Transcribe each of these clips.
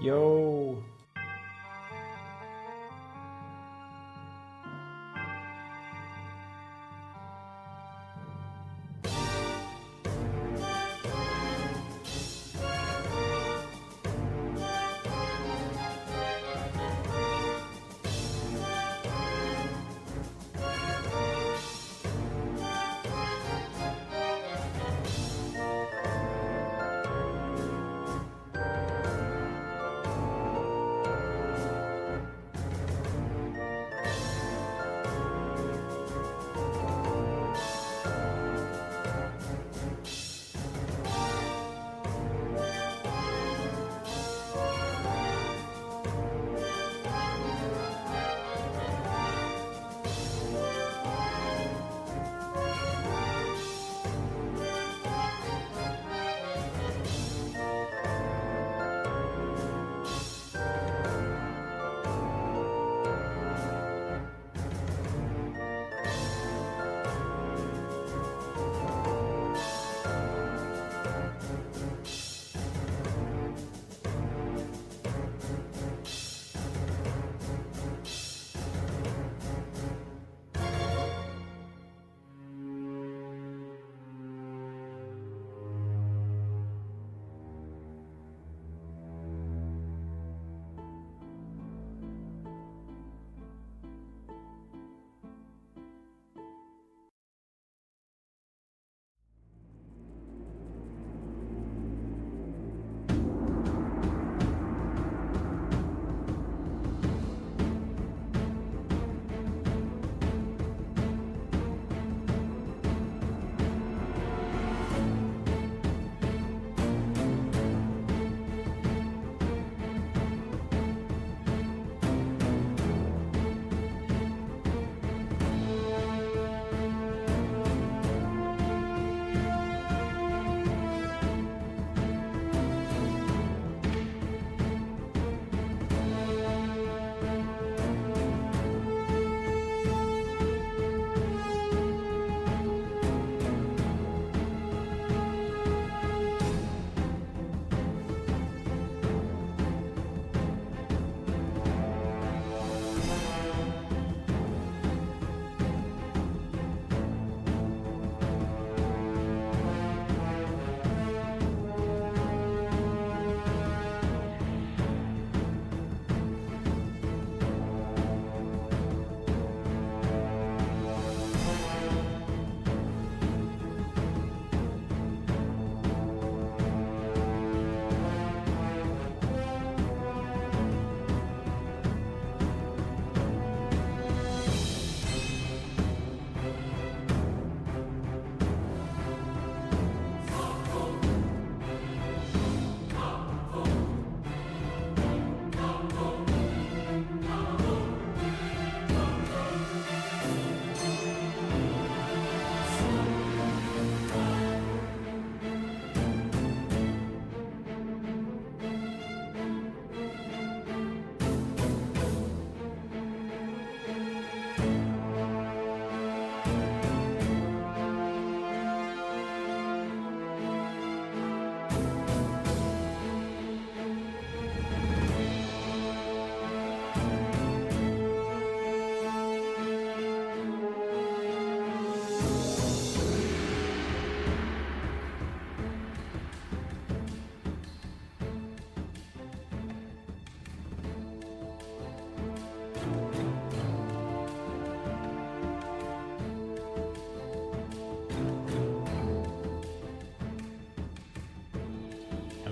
Yo.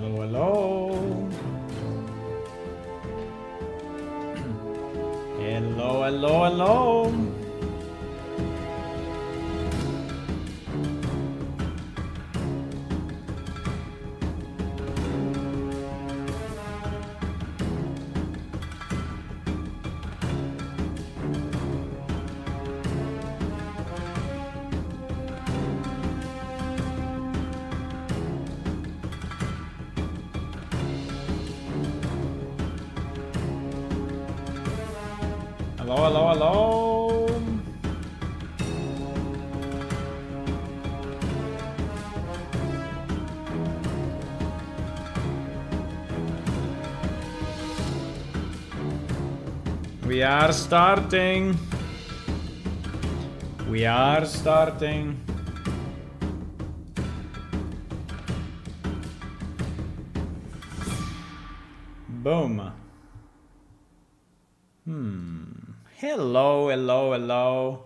Hello, hello. Hello, hello, hello. Hello, hello, hello. We are starting. We are starting. Boom. Hello, hello, hello.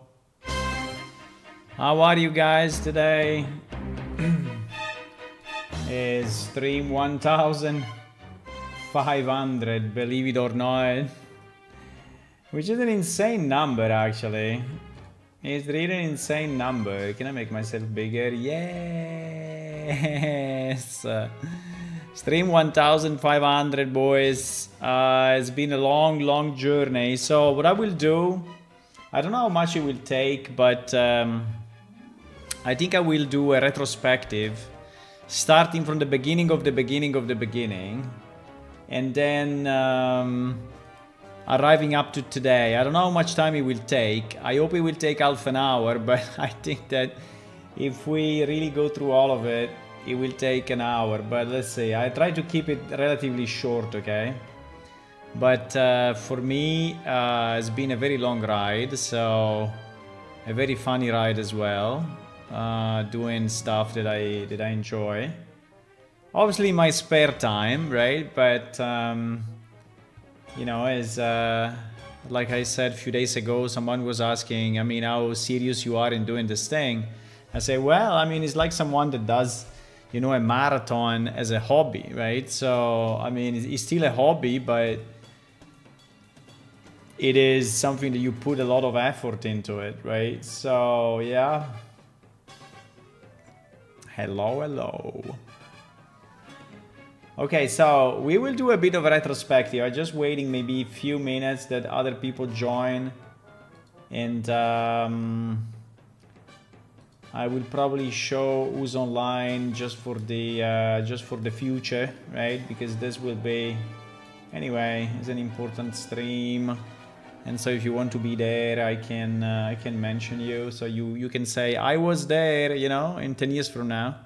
How are you guys today? Is stream 1500, believe it or not. Which is an insane number, actually. It's really an insane number. Can I make myself bigger? Yes! Stream 1500, boys. It's been a long, long journey. So what I will do, I don't know how much it will take, but I think I will do a retrospective, starting from the beginning of the beginning of the beginning, and then arriving up to today. I don't know how much time it will take. I hope it will take half an hour, but I think that if we really go through all of it, it will take an hour. But let's see. I try to keep it relatively short, okay? But for me, it's been a very long ride, so a very funny ride as well. Doing stuff that I enjoy. Obviously, my spare time, right? But you know, as like I said a few days ago, someone was asking, I mean, how serious you are in doing this thing. I say, well, I mean, it's like someone that does, you know, a marathon as a hobby, right? So, I mean, it's still a hobby, but it is something that you put a lot of effort into it, right? So, yeah. Hello, hello. Okay, so we will do a bit of a retrospective. I'm just waiting maybe a few minutes that other people join. And I will probably show who's online just for the future, right? Because this will be, anyway, it's an important stream. And so if you want to be there, I can mention you. So you can say, I was there, you know, in 10 years from now.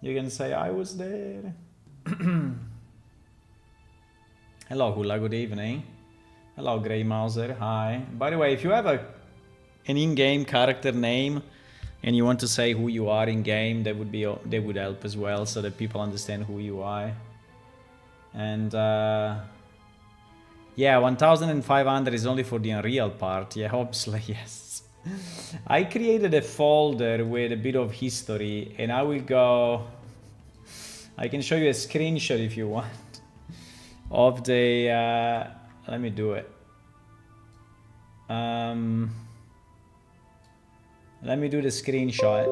You can say, I was there. Hello, Hula, good evening. Hello, Grey Mouser, hi. By the way, if you have an in-game character name and you want to say who you are in-game, that would help as well, so that people understand who you are. And yeah, 1500 is only for the Unreal part. Yeah, obviously, yes. I created a folder with a bit of history, and I will go... I can show you a screenshot if you want of the... let me do it. Let me do the screenshot.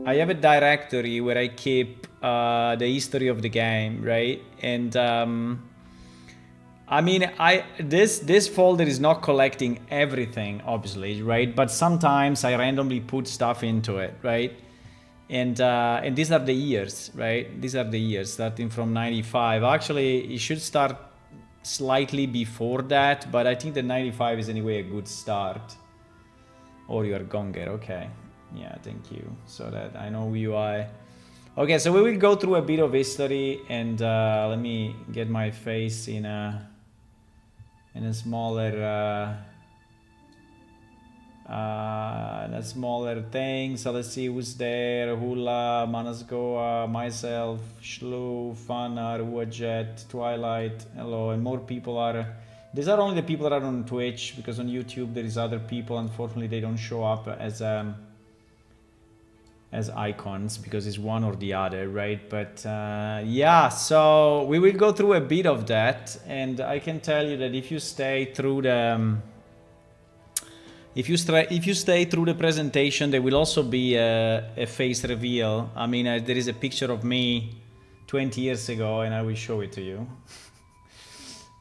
I have a directory where I keep the history of the game, right? And I mean, this folder is not collecting everything, obviously, right? But sometimes I randomly put stuff into it, right? And these are the years, right? These are the years starting from 95. Actually, it should start slightly before that, but I think that 95 is anyway a good start. Or you are Gonger, okay. Yeah, thank you. So that I know who you are. Okay, so we will go through a bit of history, and let me get my face in a smaller thing. So let's see who's there. Hula, Manasgoa, myself, Shlu, Fanar, Uajet, Twilight. Hello, and more people are... These are only the people that are on Twitch, because on YouTube there is other people. Unfortunately, they don't show up as icons, because it's one or the other, right? But yeah, so we will go through a bit of that, and I can tell you that if you stay through the if you stay through the presentation, there will also be a face reveal. I mean, there is a picture of me 20 years ago, and I will show it to you.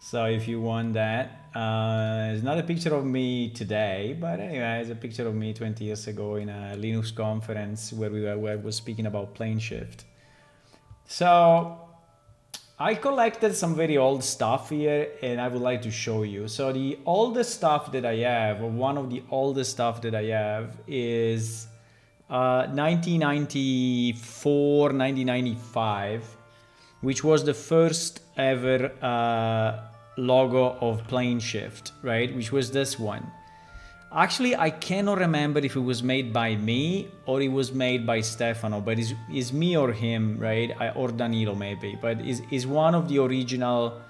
So if you want that, it's not a picture of me today, but anyway, it's a picture of me 20 years ago in a Linux conference where I was speaking about plane shift. So I collected some very old stuff here, and I would like to show you. So the oldest stuff that I have, or one of the oldest stuff that I have, is 1994, 1995, which was the first ever logo of Plane Shift, right? Which was this one. Actually, I cannot remember if it was made by me or it was made by Stefano, but it's me or him, right? Or Danilo maybe, but is one of the original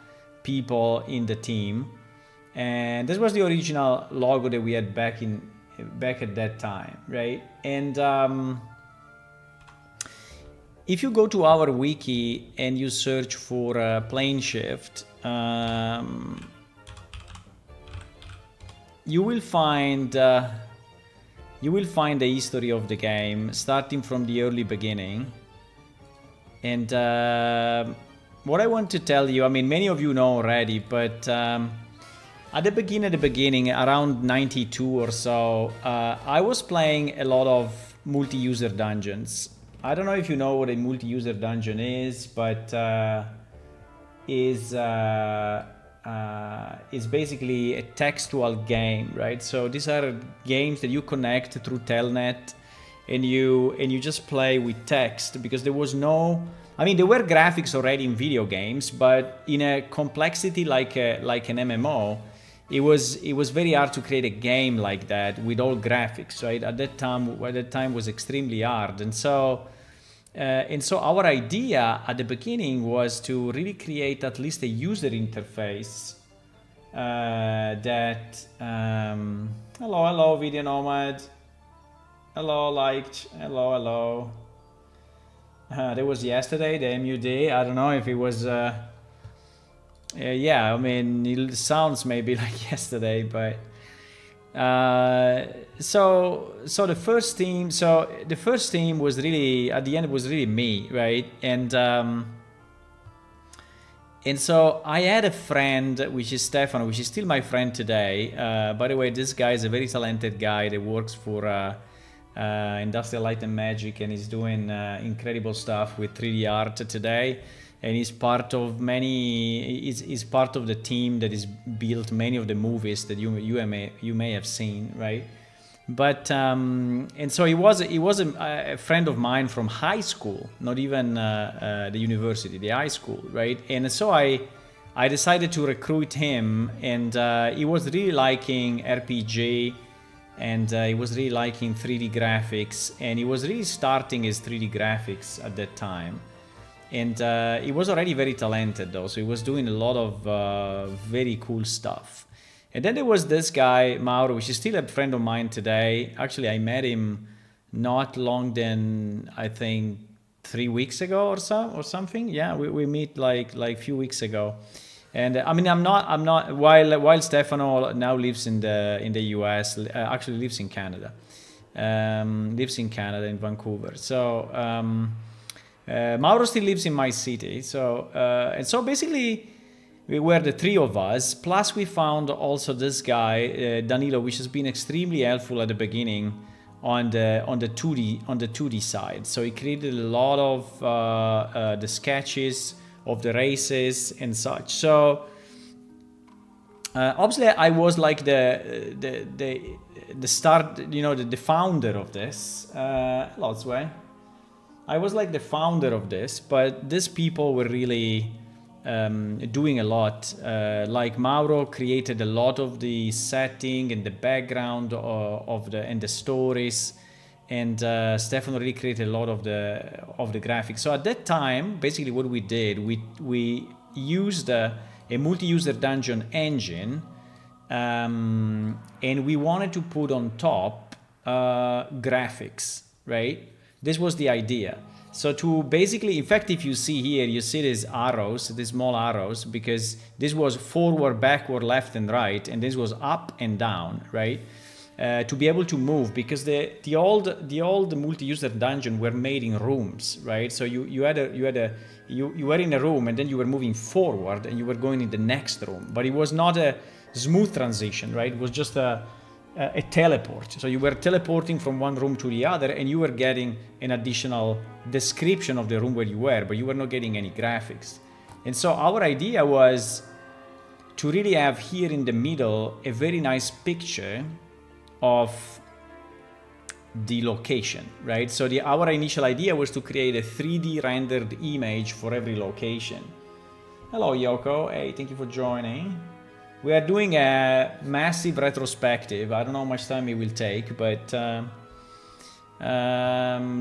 people in the team. And this was the original logo that we had back at that time, right? And if you go to our wiki and you search for Plane Shift, you will find the history of the game starting from the early beginning. And what I want to tell you, I mean, many of you know already, but at the beginning, around 92 or so, I was playing a lot of multi-user dungeons. I don't know if you know what a multi-user dungeon is, but is basically a textual game, right? So these are games that you connect through telnet, and you just play with text, because there was no, I mean, there were graphics already in video games, but in a complexity like an MMO, it was very hard to create a game like that with all graphics, right? At that time was extremely hard, and so our idea at the beginning was to really create at least a user interface that hello Video Nomad, hello Liked, hello that was yesterday, the MUD. I don't know if it was yeah, I mean, it sounds maybe like yesterday, but so the first team was really, at the end, it was really me, right? And so I had a friend, which is Stefano, which is still my friend today. By the way, this guy is a very talented guy that works for Industrial Light and Magic, and he's doing incredible stuff with 3D art today. And he's part of he's part of the team that has built many of the movies that you may have seen, right? But and so he was a friend of mine from high school, not even the university, the high school, right? And so I decided to recruit him, and he was really liking RPG, and he was really liking 3D graphics, and he was really starting his 3D graphics at that time. And he was already very talented though, so he was doing a lot of very cool stuff. And then there was this guy, Mauro, which is still a friend of mine today. Actually, I met him not long than, I think, 3 weeks ago or something. Yeah, we meet like a few weeks ago. And I mean, I'm not. While Stefano now lives in the US, actually lives in Canada, in Vancouver. So. Mauro still lives in my city, so and so basically we were the three of us, plus we found also this guy Danilo, which has been extremely helpful at the beginning on the 2D side. So he created a lot of the sketches of the races and such. So obviously I was like the start, the founder of this. Lots way. I was like the founder of this, but these people were really doing a lot. Like Mauro created a lot of the setting and the background and the stories, and Stefano really created a lot of the graphics. So at that time, basically what we did, we used a multi-user dungeon engine, and we wanted to put on top graphics, right? This was the idea. So to basically, in fact, if you see here, you see these arrows, these small arrows, because this was forward, backward, left, and right, and this was up and down, right? To be able to move, because the old multi-user dungeon were made in rooms, right? So you were in a room, and then you were moving forward, and you were going in the next room, but it was not a smooth transition, right? It was just a teleport. So you were teleporting from one room to the other, and you were getting an additional description of the room where you were, but you were not getting any graphics. And so our idea was to really have here in the middle a very nice picture of the location, right? So our initial idea was to create a 3D rendered image for every location. Hello, Yoko. Hey, thank you for joining. We are doing a massive retrospective. I don't know how much time it will take, but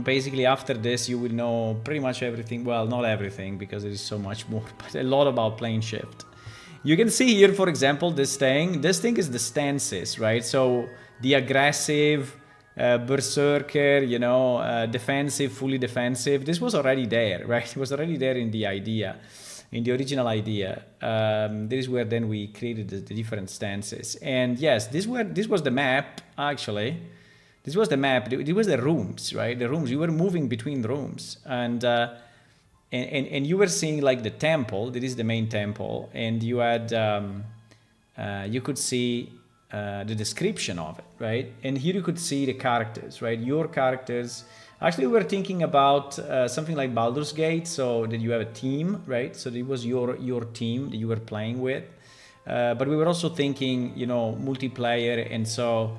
basically after this you will know pretty much everything. Well, not everything because there is so much more, but a lot about plane shift. You can see here, for example, this thing is the stances, right? So the aggressive, berserker, you know, defensive, fully defensive. This was already there, right? It was already there in the idea, in the original idea. This is where then we created the different stances. And yes, this was the map, actually. This was the map. It was the rooms, right? The rooms. You were moving between rooms. And you were seeing like the temple. This is the main temple. And you had, you could see the description of it, right? And here you could see the characters, right? Your characters. Actually, we were thinking about something like Baldur's Gate, so that you have a team, right? So it was your team that you were playing with. But we were also thinking, you know, multiplayer, and so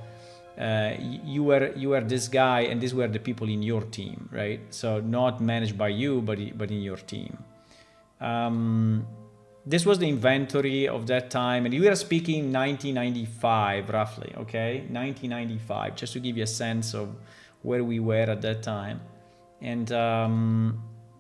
you were this guy, and these were the people in your team, right? So not managed by you, but in your team. This was the inventory of that time, and we are speaking 1995 roughly, okay? 1995, just to give you a sense of where we were at that time. And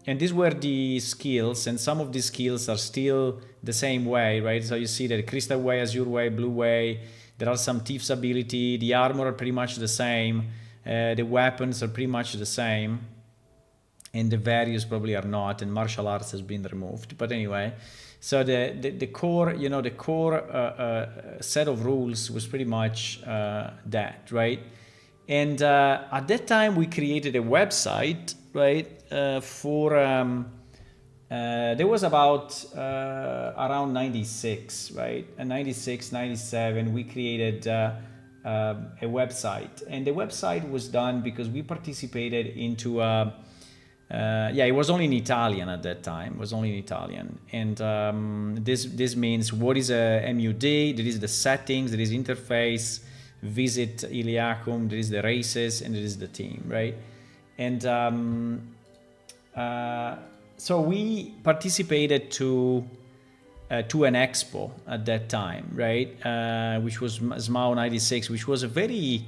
these were the skills, and some of these skills are still the same way, right? So you see that Crystal Way, Azure Way, Blue Way, there are some Thief's ability, the armor are pretty much the same, the weapons are pretty much the same, and the various probably are not, and martial arts has been removed. But anyway, so the core, you know, the core set of rules was pretty much that, right? And at that time we created a website, right? There was about around 96, right? And 96, 97, we created a website. And the website was done because we participated into it was only in Italian at that time. It was only in Italian. And this means what is a MUD, there is the settings, there is interface, visit Iliacum, there is the races, and there is the team, right? And so we participated to an expo at that time, right? Which was SMAO 96, which was a very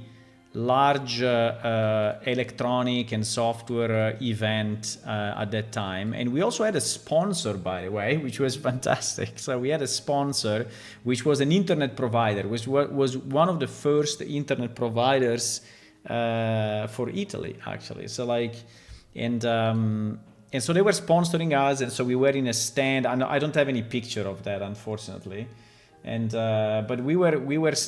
large electronic and software event at that time. And we also had a sponsor, by the way, which was fantastic. So we had a sponsor, which was an internet provider, which was one of the first internet providers for Italy, actually. So like, and so they were sponsoring us, and so we were in a stand. I don't have any picture of that, unfortunately. And but we were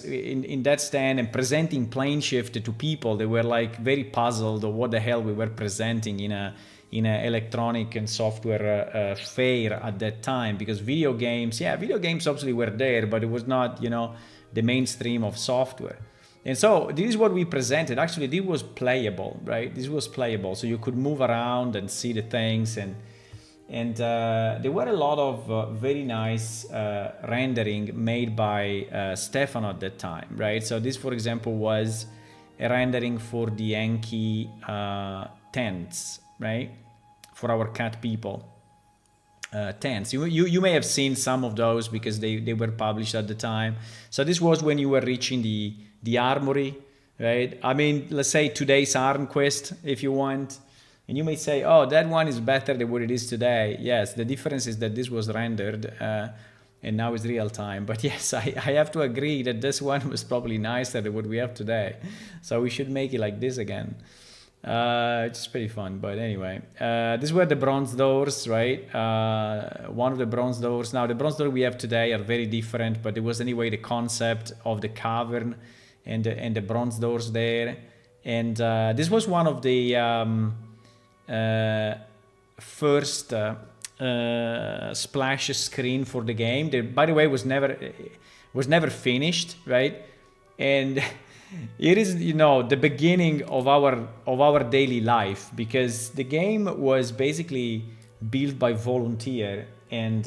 in that stand and presenting plane shift to people. They were like very puzzled of what the hell we were presenting in a electronic and software fair at that time, because video games obviously were there, but it was not, you know, the mainstream of software. And so this is what we presented. Actually, this was playable, right? This was playable, so you could move around and see the things, and there were a lot of very nice rendering made by Stefano at that time, right? So this, for example, was a rendering for the Enki tents, right? For our cat people tents. You may have seen some of those because they were published at the time. So this was when you were reaching the armory, right? I mean, let's say today's Armquest, if you want. And you may say, oh, that one is better than what it is today. Yes, the difference is that this was rendered and now it's real time. But yes, I have to agree that this one was probably nicer than what we have today. So we should make it like this again. It's pretty fun, but anyway. These were the bronze doors, right? One of the bronze doors. Now, the bronze doors we have today are very different, but it was anyway the concept of the cavern and the bronze doors there. And this was one of the first splash screen for the game. That, by the way, was never finished, right? And it is, you know, the beginning of our daily life, because the game was basically built by volunteer, and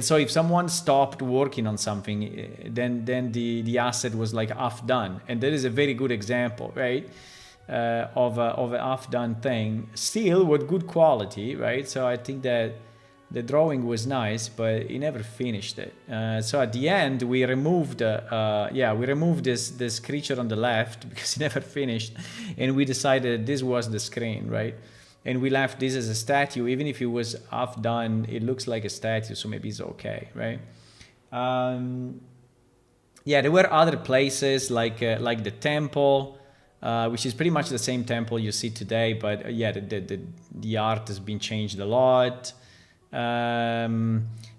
so if someone stopped working on something, then the asset was like half done, and that is a very good example, right? Of a half done thing, still with good quality, right? So I think that The drawing was nice, but he never finished it. So at the end, we removed this creature on the left because he never finished, and we decided this was the screen, right? And we left this as a statue. Even if it was half done, it looks like a statue, so maybe it's okay, right? Yeah, there were other places like the temple, which is pretty much the same temple you see today, but yeah, the art has been changed a lot.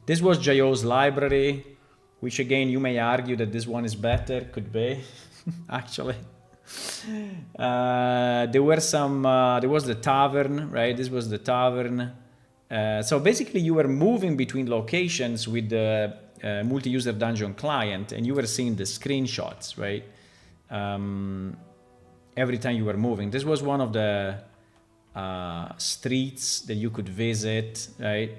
This was Jayo's library, which again, you may argue that this one is better, could be, actually. There was the tavern, right? This was the tavern. So basically you were moving between locations with the multi-user dungeon client, and you were seeing the screenshots, right? Every time you were moving. This was one of the streets that you could visit, right?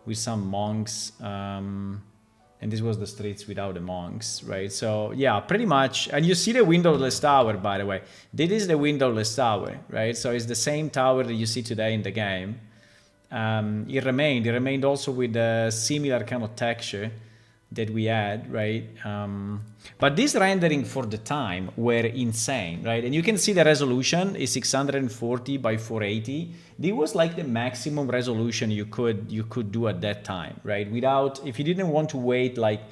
With some monks. And this was the streets without the monks, right? So yeah, pretty much. And you see the windowless tower, by the way. This is the windowless tower, right? So it's the same tower that you see today in the game. It remained also with a similar kind of texture that we had, right? But this rendering for the time were insane, right? And you can see the resolution is 640 by 480. This was like the maximum resolution you could do at that time, right? Without, if you didn't want to wait like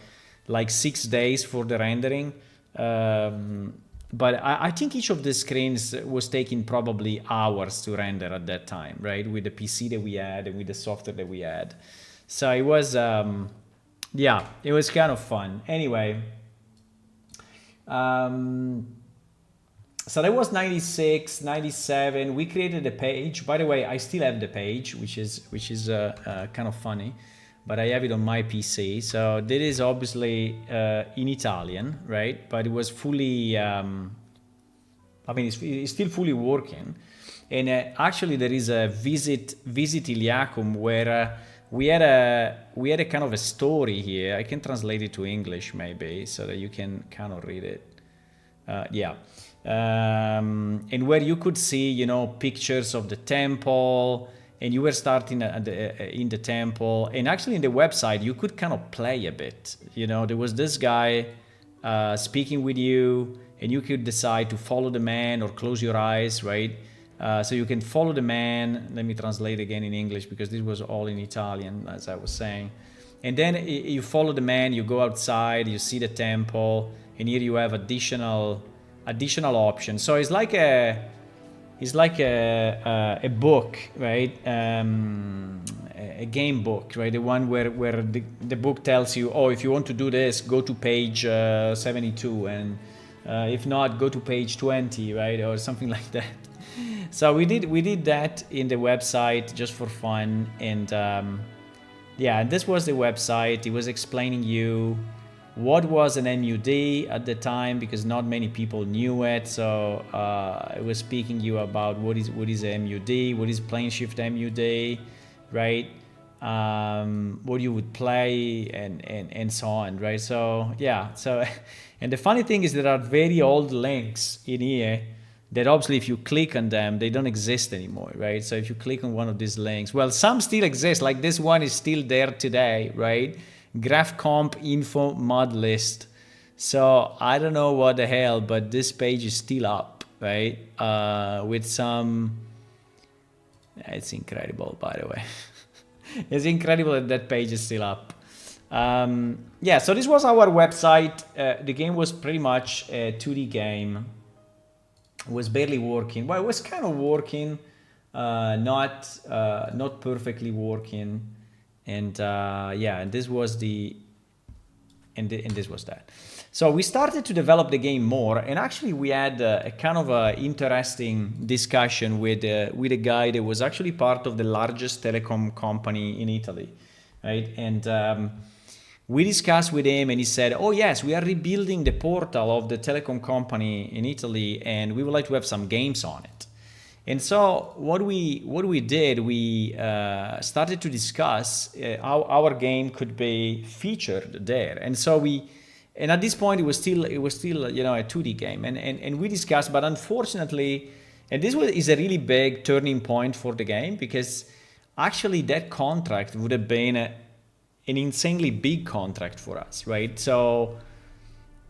6 days for the rendering. But I think each of the screens was taking probably hours to render at that time, right? With the PC that we had and with the software that we had. So it was, yeah, it was kind of fun. Anyway, so that was 96, 97. We created a page. By the way, I still have the page, which is kind of funny, but I have it on my PC. So this is obviously in Italian, right? But it was fully, I mean, it's still fully working. And actually, there is a visit Iliacum where we had a kind of a story here. I can translate it to English maybe so that you can kind of read it. Yeah. And where you could see, you know, pictures of the temple, and you were starting in the temple, and actually in the website you could kind of play a bit. You know, there was this guy speaking with you, and you could decide to follow the man or close your eyes, right? So you can follow the man. Let me translate again in English because this was all in Italian, as I was saying. And then you follow the man, you go outside, you see the temple, and here you have additional options. So it's like a book, right? A game book, right? The one where the book tells you, oh, if you want to do this, go to page 72, and if not, go to page 20, right, or something like that. So we did that in the website just for fun, and yeah, this was the website. It was explaining you what was an MUD at the time, because not many people knew it. So it was speaking you about what is a MUD, what is plane shift MUD, right? What you would play, and so on, right? So yeah, so and the funny thing is there are very old links in here that obviously if you click on them, they don't exist anymore, right? So if you click on one of these links, well, some still exist, like this one is still there today, right? Graph comp info mod list. So I don't know what the hell, but this page is still up, right? With some, it's incredible, by the way. It's incredible that page is still up. Yeah, so this was our website. The game was pretty much a 2D game. It was barely working. Well, it was kind of working, not perfectly working. And yeah, and this was and this was that. So we started to develop the game more, and actually we had a kind of a interesting discussion with a guy that was actually part of the largest telecom company in Italy, right? And we discussed with him, and he said, oh yes, we are rebuilding the portal of the telecom company in Italy, and we would like to have some games on it. And so what we did, we started to discuss how our game could be featured there. And so and at this point it was still you know, a 2D game, and we discussed, but unfortunately, and this is a really big turning point for the game, because actually that contract would have been an insanely big contract for us, right? So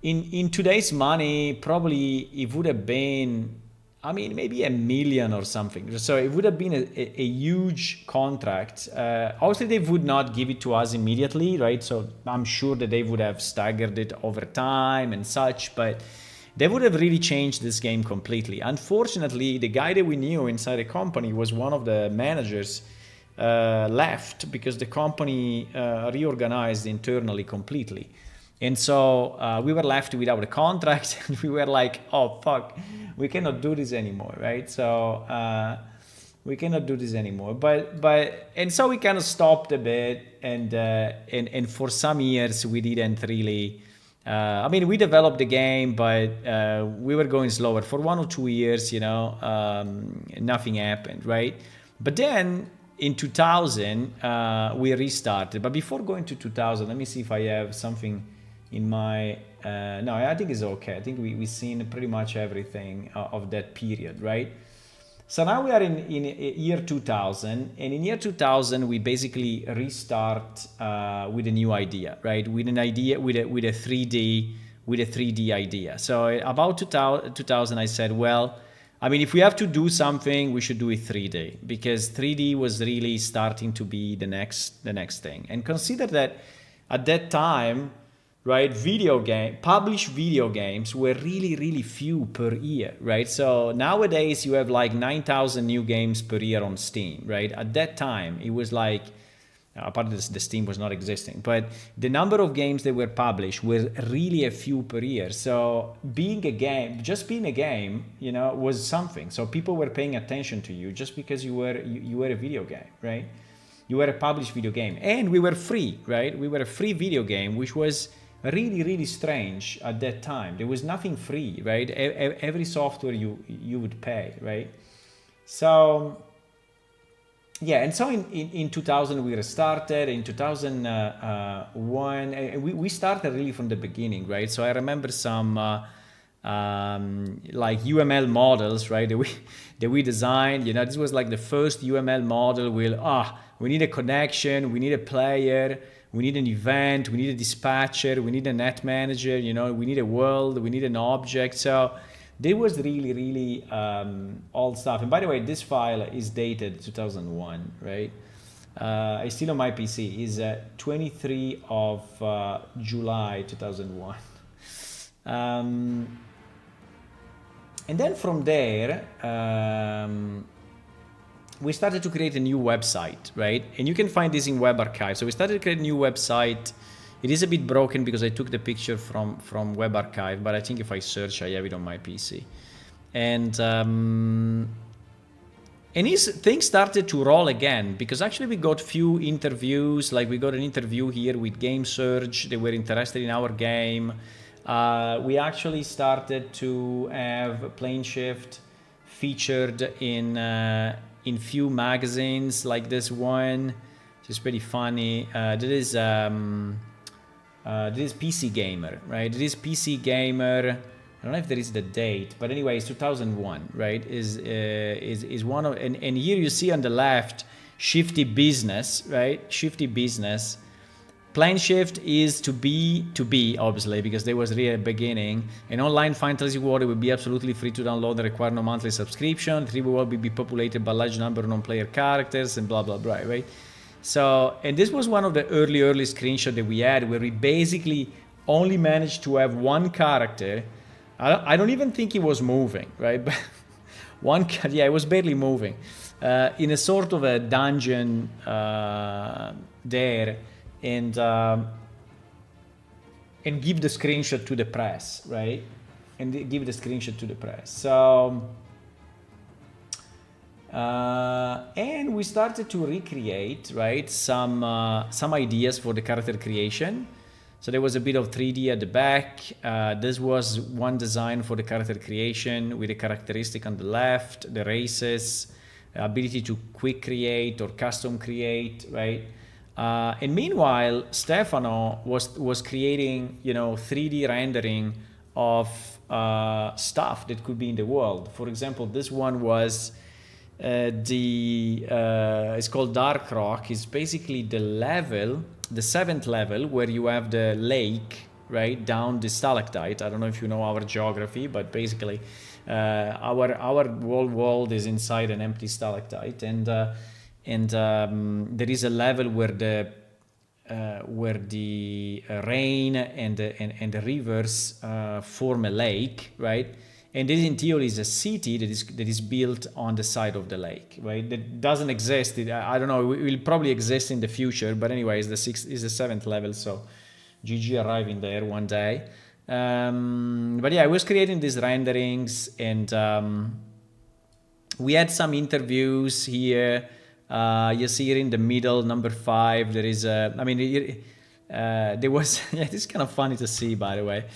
in today's money, probably it would have been, I mean, maybe $1 million or something. So it would have been a huge contract. Obviously, they would not give it to us immediately, right? So I'm sure that they would have staggered it over time and such, but they would have really changed this game completely. Unfortunately, the guy that we knew inside the company was one of the managers left because the company reorganized internally completely. And so we were left without a contract, and we were like, oh, fuck, we cannot do this anymore, right? So we cannot do this anymore. And so we kind of stopped a bit, and for some years we didn't really, I mean, we developed the game, but we were going slower. For 1 or 2 years, nothing happened, right? But then in 2000, we restarted. But before going to 2000, let me see if I have something in my no, I think it's okay. I think we've seen pretty much everything of that period, right? So now we are in year 2000, and in year 2000 we basically restart with a new idea, right? With an idea, with a 3D idea. So about 2000 I said, well, I mean, if we have to do something, we should do it 3D, because 3D was really starting to be the next thing. And consider that at that time, right, published video games were really, really few per year, right? So nowadays you have like 9,000 new games per year on Steam, right? At that time, it was like, apart of this, the Steam was not existing, but the number of games that were published were really a few per year. So just being a game, was something. So people were paying attention to you just because you were a video game, right? You were a published video game, and we were free, right? We were a free video game, which was really, really strange at that time. There was nothing free, right? Every software you would pay, right? So yeah, and so in 2000 we restarted. In 2001 we started really from the beginning, right? So I remember some like UML models, right, that we designed. This was like the first UML model. We need a connection, we need a player, we need an event, we need a dispatcher, we need a net manager, we need a world, we need an object. So there was really, really old stuff. And by the way, this file is dated 2001, right? It's still on my PC. It's 23 of July 2001. And then from there, we started to create a new website, right? And you can find this in Web Archive. So we started to create a new website. It is a bit broken because I took the picture from Web Archive, but I think if I search, I have it on my PC. And things started to roll again, because actually we got few interviews. Like we got an interview here with Game Surge. They were interested in our game. We actually started to have Plane Shift featured in few magazines, like this one, which is pretty funny. That is PC Gamer, right? It is PC Gamer. I don't know if there is the date, but anyway, it's 2001, right? Is one of, and here you see on the left, Shifty Business, right? Shifty Business. Plane Shift is to be, obviously, because there was really a beginning. An online fantasy world will be absolutely free to download and require no monthly subscription. The world will be populated by a large number of non-player characters and blah, blah, blah, right? So, and this was one of the early screenshots that we had, where we basically only managed to have one character. I don't even think he was moving, right? But it was barely moving. In a sort of a dungeon there. And give the screenshot to the press, right? And give the screenshot to the press. So, and we started to recreate, right, some ideas for the character creation. So there was a bit of 3D at the back. This was one design for the character creation with a characteristic on the left, the races, ability to quick create or custom create, right? And meanwhile, Stefano was creating, 3D rendering of stuff that could be in the world. For example, this one was it's called Dark Rock. It's basically the level, the 7th level, where you have the lake, right, down the stalactite. I don't know if you know our geography, but basically our whole world is inside an empty stalactite, and there is a level where the rain and the rivers form a lake, right? And this in theory is a city that is built on the side of the lake, right? That doesn't exist. I don't know. It will probably exist in the future, but anyway, it's the 7th level. So, GG arriving there one day. But yeah, I was creating these renderings, and we had some interviews here. You see here in the middle, number 5. There is there was yeah, this is kind of funny to see, by the way.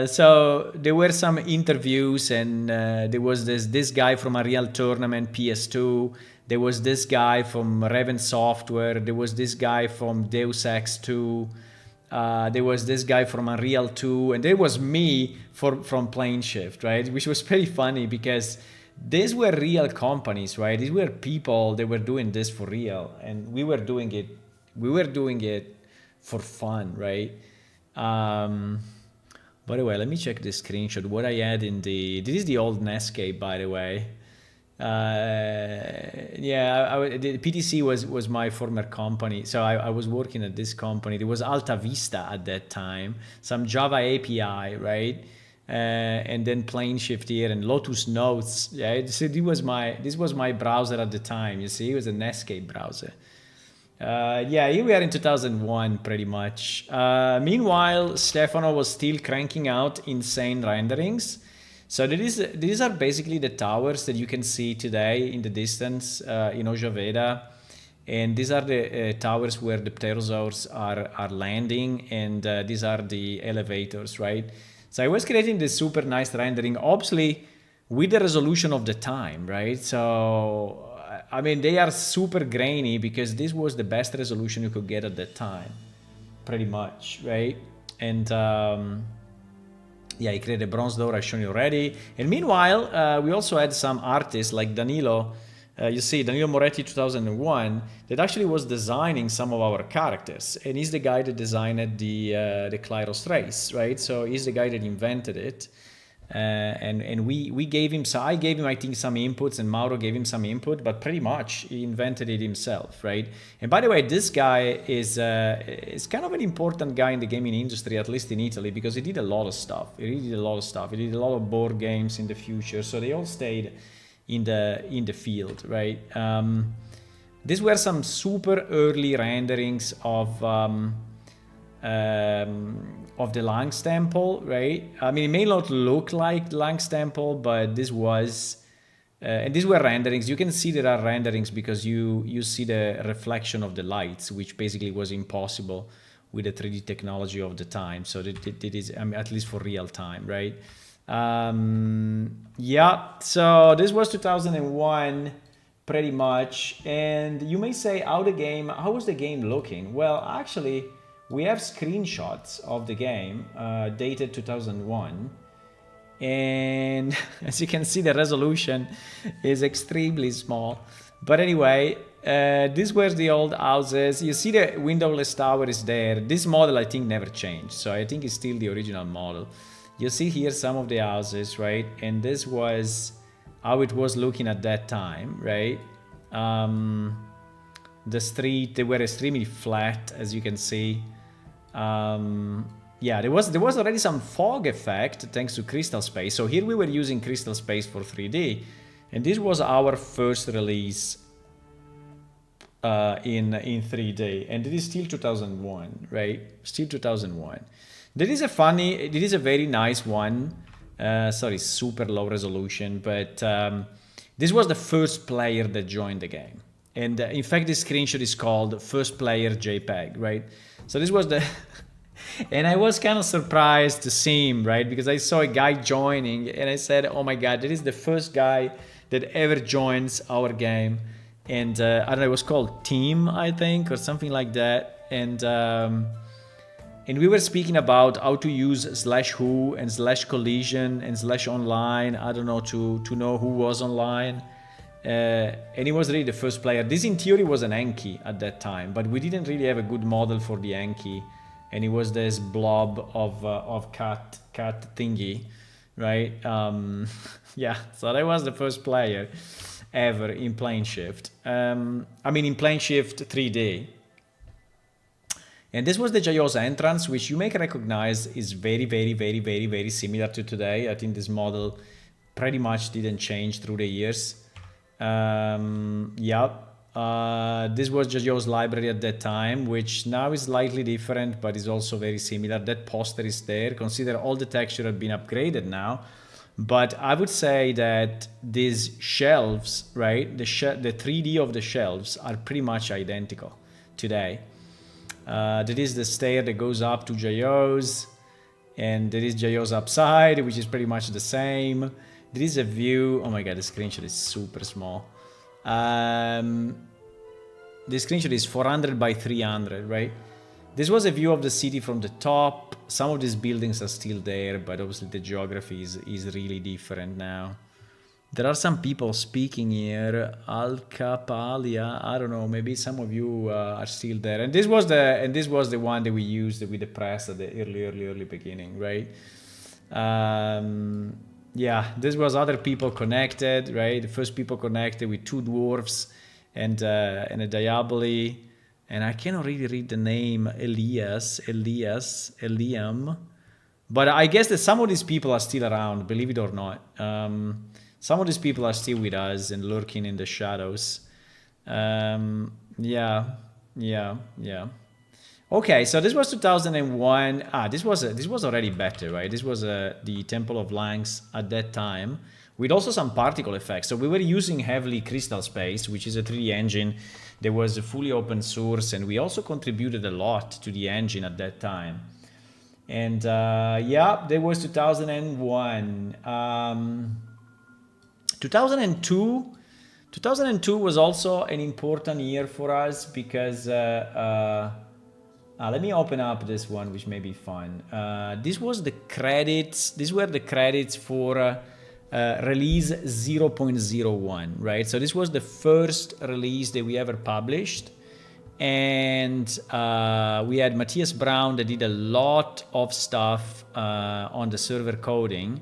So there were some interviews, and there was this guy from a real tournament, PS2. There was this guy from Raven Software. There was this guy from Deus Ex 2. There was this guy from Unreal 2, and there was me from Plane Shift, right? Which was pretty funny because these were real companies, right? These were people that were doing this for real, and we were doing it for fun, right? By the way, let me check this screenshot. What I had in this is the old Netscape, by the way. The PTC was my former company. So I was working at this company. There was Alta Vista at that time, some Java API, right? And then Plane Shift here and Lotus Notes. Yeah, so this was my browser at the time. You see, it was a Netscape browser. Here we are in 2001, pretty much. Meanwhile, Stefano was still cranking out insane renderings. So these are basically the towers that you can see today in the distance in Ojaveda. And these are the towers where the pterosaurs are landing, and these are the elevators, right? So I was creating this super nice rendering, obviously with the resolution of the time, right? So I mean, they are super grainy because this was the best resolution you could get at that time, pretty much, right? And I created a bronze door, I've shown you already. And meanwhile, we also had some artists like Danilo, you see, Danilo Moretti 2001, that actually was designing some of our characters. And he's the guy that designed the Klyros race, right? So he's the guy that invented it. And we gave him, so I gave him, I think, some inputs, and Mauro gave him some input, but pretty much he invented it himself, right? And by the way, this guy is kind of an important guy in the gaming industry, at least in Italy, because he did a lot of stuff. He did a lot of board games in the future, so they all stayed in the field, right? These were some super early renderings of the Lang's Temple, right? I mean, it may not look like Lang's Temple, but this was, and these were renderings. You can see there are renderings because you see the reflection of the lights, which basically was impossible with the 3D technology of the time. So it is, I mean, at least for real time, right? So this was 2001, pretty much. And you may say, how was the game looking? Well, actually, we have screenshots of the game dated 2001, and as you can see, the resolution is extremely small. But anyway, these were the old houses. You see the windowless tower is there. This model, I think, never changed, so I think it's still the original model. You see here some of the houses, right? And this was how it was looking at that time, right? The street, they were extremely flat, as you can see. There was already some fog effect thanks to Crystal Space. So here we were using Crystal Space for 3D, and this was our first release in 3D, and it is still 2001, right? Still 2001. There is a very nice one. Super low resolution, but this was the first player that joined the game. And in fact, this screenshot is called First Player JPEG, right? So this was the... and I was kind of surprised to see him, right? Because I saw a guy joining, and I said, oh my God, that is the first guy that ever joins our game. And I don't know, it was called Team, I think, or something like that. And we were speaking about how to use /who and /collision and /online, I don't know, to know who was online. and he was really the first player. This in theory was an Enki at that time, but we didn't really have a good model for the Enki, and it was this blob of cat thingy, right? Yeah, so that was the first player ever in plane shift. I mean in plane shift 3D. And this was the Jayo's entrance, which you may recognize is very, very, very, very, very similar to today. I think this model pretty much didn't change through the years. Yeah, this was Jayo's library at that time, which now is slightly different, but is also very similar. That poster is there. Consider all the texture have been upgraded now. But I would say that these shelves, right, the 3D of the shelves are pretty much identical today. That is the stair that goes up to Jayo's, and there is Jayo's upside, which is pretty much the same. There is a view. Oh my god, the screenshot is super small. The screenshot is 400 by 300, right? This was a view of the city from the top. Some of these buildings are still there, but obviously the geography is really different now. There are some people speaking here. Alcapalia, I don't know. Maybe some of you are still there. And this was the one that we used with the press at the early beginning, right? Yeah, this was other people connected, right? The first people connected with two dwarfs and a Diaboli. And I cannot really read the name Eliam. But I guess that some of these people are still around, believe it or not. Some of these people are still with us and lurking in the shadows. Yeah. Okay, so this was 2001. This was already better, right? This was the Temple of Langs at that time, with also some particle effects. So we were using heavily Crystal Space, which is a 3D engine that was fully open source, and we also contributed a lot to the engine at that time. And yeah, that was 2001. 2002 was also an important year for us because let me open up this one, which may be fun. These were the credits for release 0.01, right? So this was the first release that we ever published. And we had Matthias Braun that did a lot of stuff on the server coding.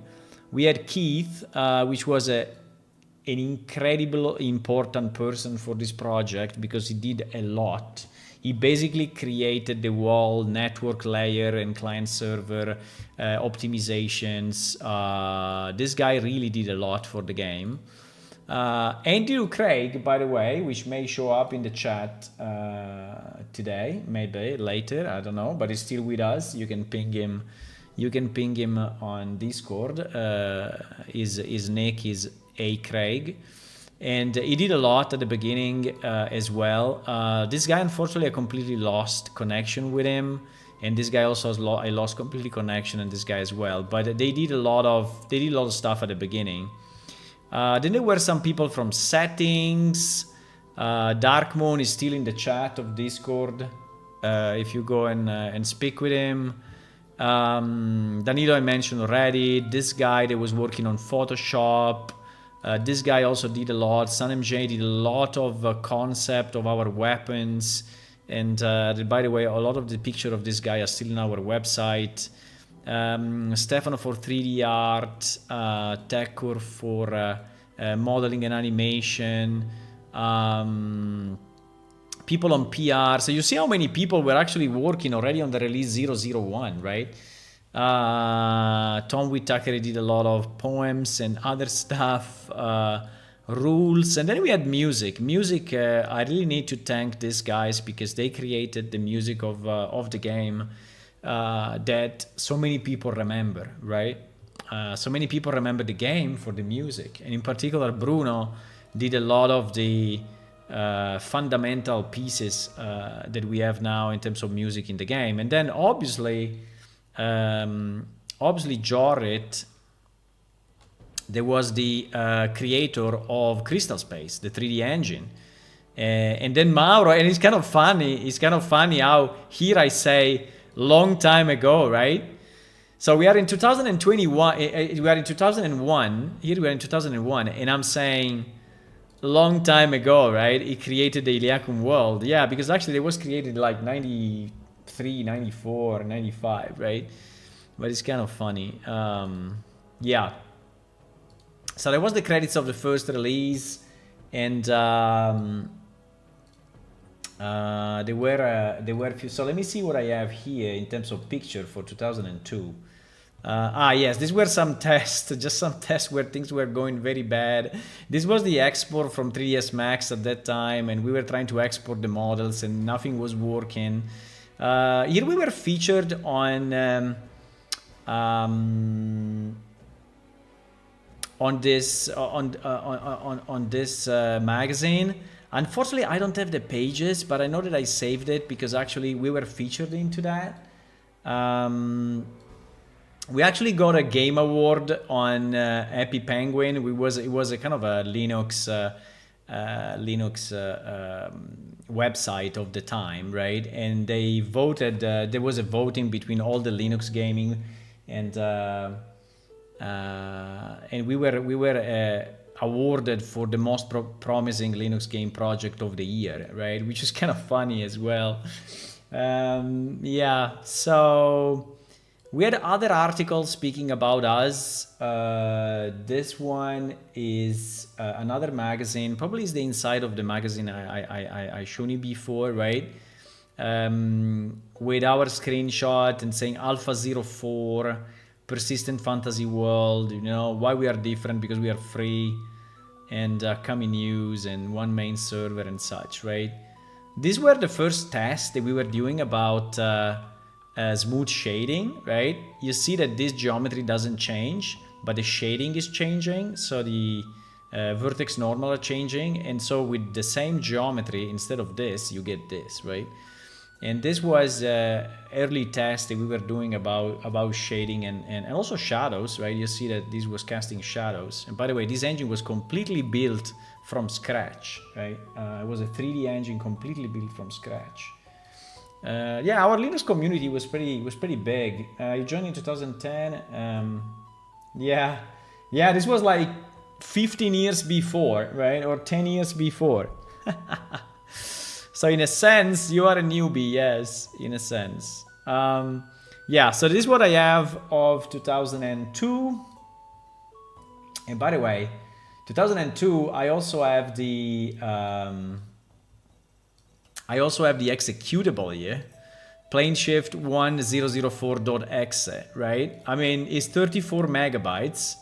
We had Keith, which was an incredible important person for this project because he did a lot. He basically created the whole network layer and client server optimizations. This guy really did a lot for the game. Andrew Craig, by the way, which may show up in the chat today, maybe later, I don't know, but he's still with us. You can ping him. You can ping him on Discord. His nick is A Craig. And he did a lot at the beginning as well. This guy, unfortunately, I completely lost connection with him. And this guy also I lost completely connection, and this guy as well. But they did a lot of stuff at the beginning. Then there were some people from settings. Darkmoon is still in the chat of Discord. If you go and speak with him. Danilo I mentioned already. This guy that was working on Photoshop. This guy also did a lot. SunMJ did a lot of concept of our weapons. And by the way, a lot of the picture of this guy are still on our website. Stefano for 3D art. Tekkur for modeling and animation. People on PR. So you see how many people were actually working already on the release 001, right? Tom Whittaker did a lot of poems and other stuff, rules, and then we had music. I really need to thank these guys because they created the music of the game that so many people remember, right? So many people remember the game for the music, and in particular Bruno did a lot of the fundamental pieces that we have now in terms of music in the game. And then obviously Jorrit, there was the creator of Crystal Space, the 3D engine. And then Mauro, and it's kind of funny how here I say long time ago, right? So we are in 2021, we are in 2001, here we are in 2001, and I'm saying long time ago, right? He created the Iliacum world. Yeah, because actually it was created like 93, 94, 95, right? But it's kind of funny. Yeah. So there was the credits of the first release, and there were a few. So let me see what I have here in terms of picture for 2002. Yes, these were some tests, just some tests where things were going very bad. This was the export from 3ds Max at that time, and we were trying to export the models, and nothing was working. Here we were featured on this magazine. Unfortunately, I don't have the pages, but I know that I saved it because actually we were featured into that. We actually got a game award on Happy Penguin. It was a kind of a Linux website of the time, right? And they voted. There was a voting between all the Linux gaming, and we were awarded for the most promising Linux game project of the year, right? Which is kind of funny as well. Yeah, so we had other articles speaking about us. This one is another magazine. Probably is the inside of the magazine I shown you before, right? With our screenshot and saying Alpha 04, persistent fantasy world, you know, why we are different, because we are free, and coming news and one main server and such, right? These were the first tests that we were doing about smooth shading, right? You see that this geometry doesn't change, but the shading is changing. So the vertex normal are changing. And so with the same geometry, instead of this, you get this, right? And this was early test that we were doing about shading and also shadows, right? You see that this was casting shadows. And by the way, this engine was completely built from scratch, right? It was a 3D engine completely built from scratch. Yeah, our Linux community was pretty big. I joined in 2010. Yeah, this was like 15 years before, right? Or 10 years before. So in a sense, you are a newbie, yes, in a sense. Yeah, so this is what I have of 2002. And by the way, 2002, I also have the executable here, planeshift 1004.exe, right? I mean, it's 34 megabytes.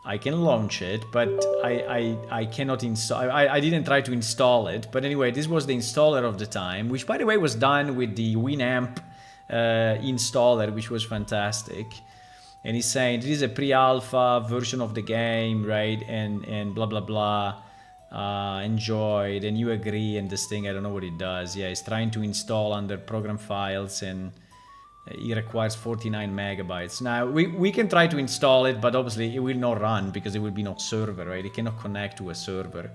I can launch it, but I cannot install. I didn't try to install it, but anyway, this was the installer of the time, which by the way was done with the Winamp installer, which was fantastic. And he's saying this is a pre-alpha version of the game, right? And blah blah blah. Enjoy, then you agree, and this thing, I don't know what it does. Yeah, it's trying to install under program files, and it requires 49 megabytes. Now, we can try to install it, but obviously it will not run because it will be no server, right? It cannot connect to a server.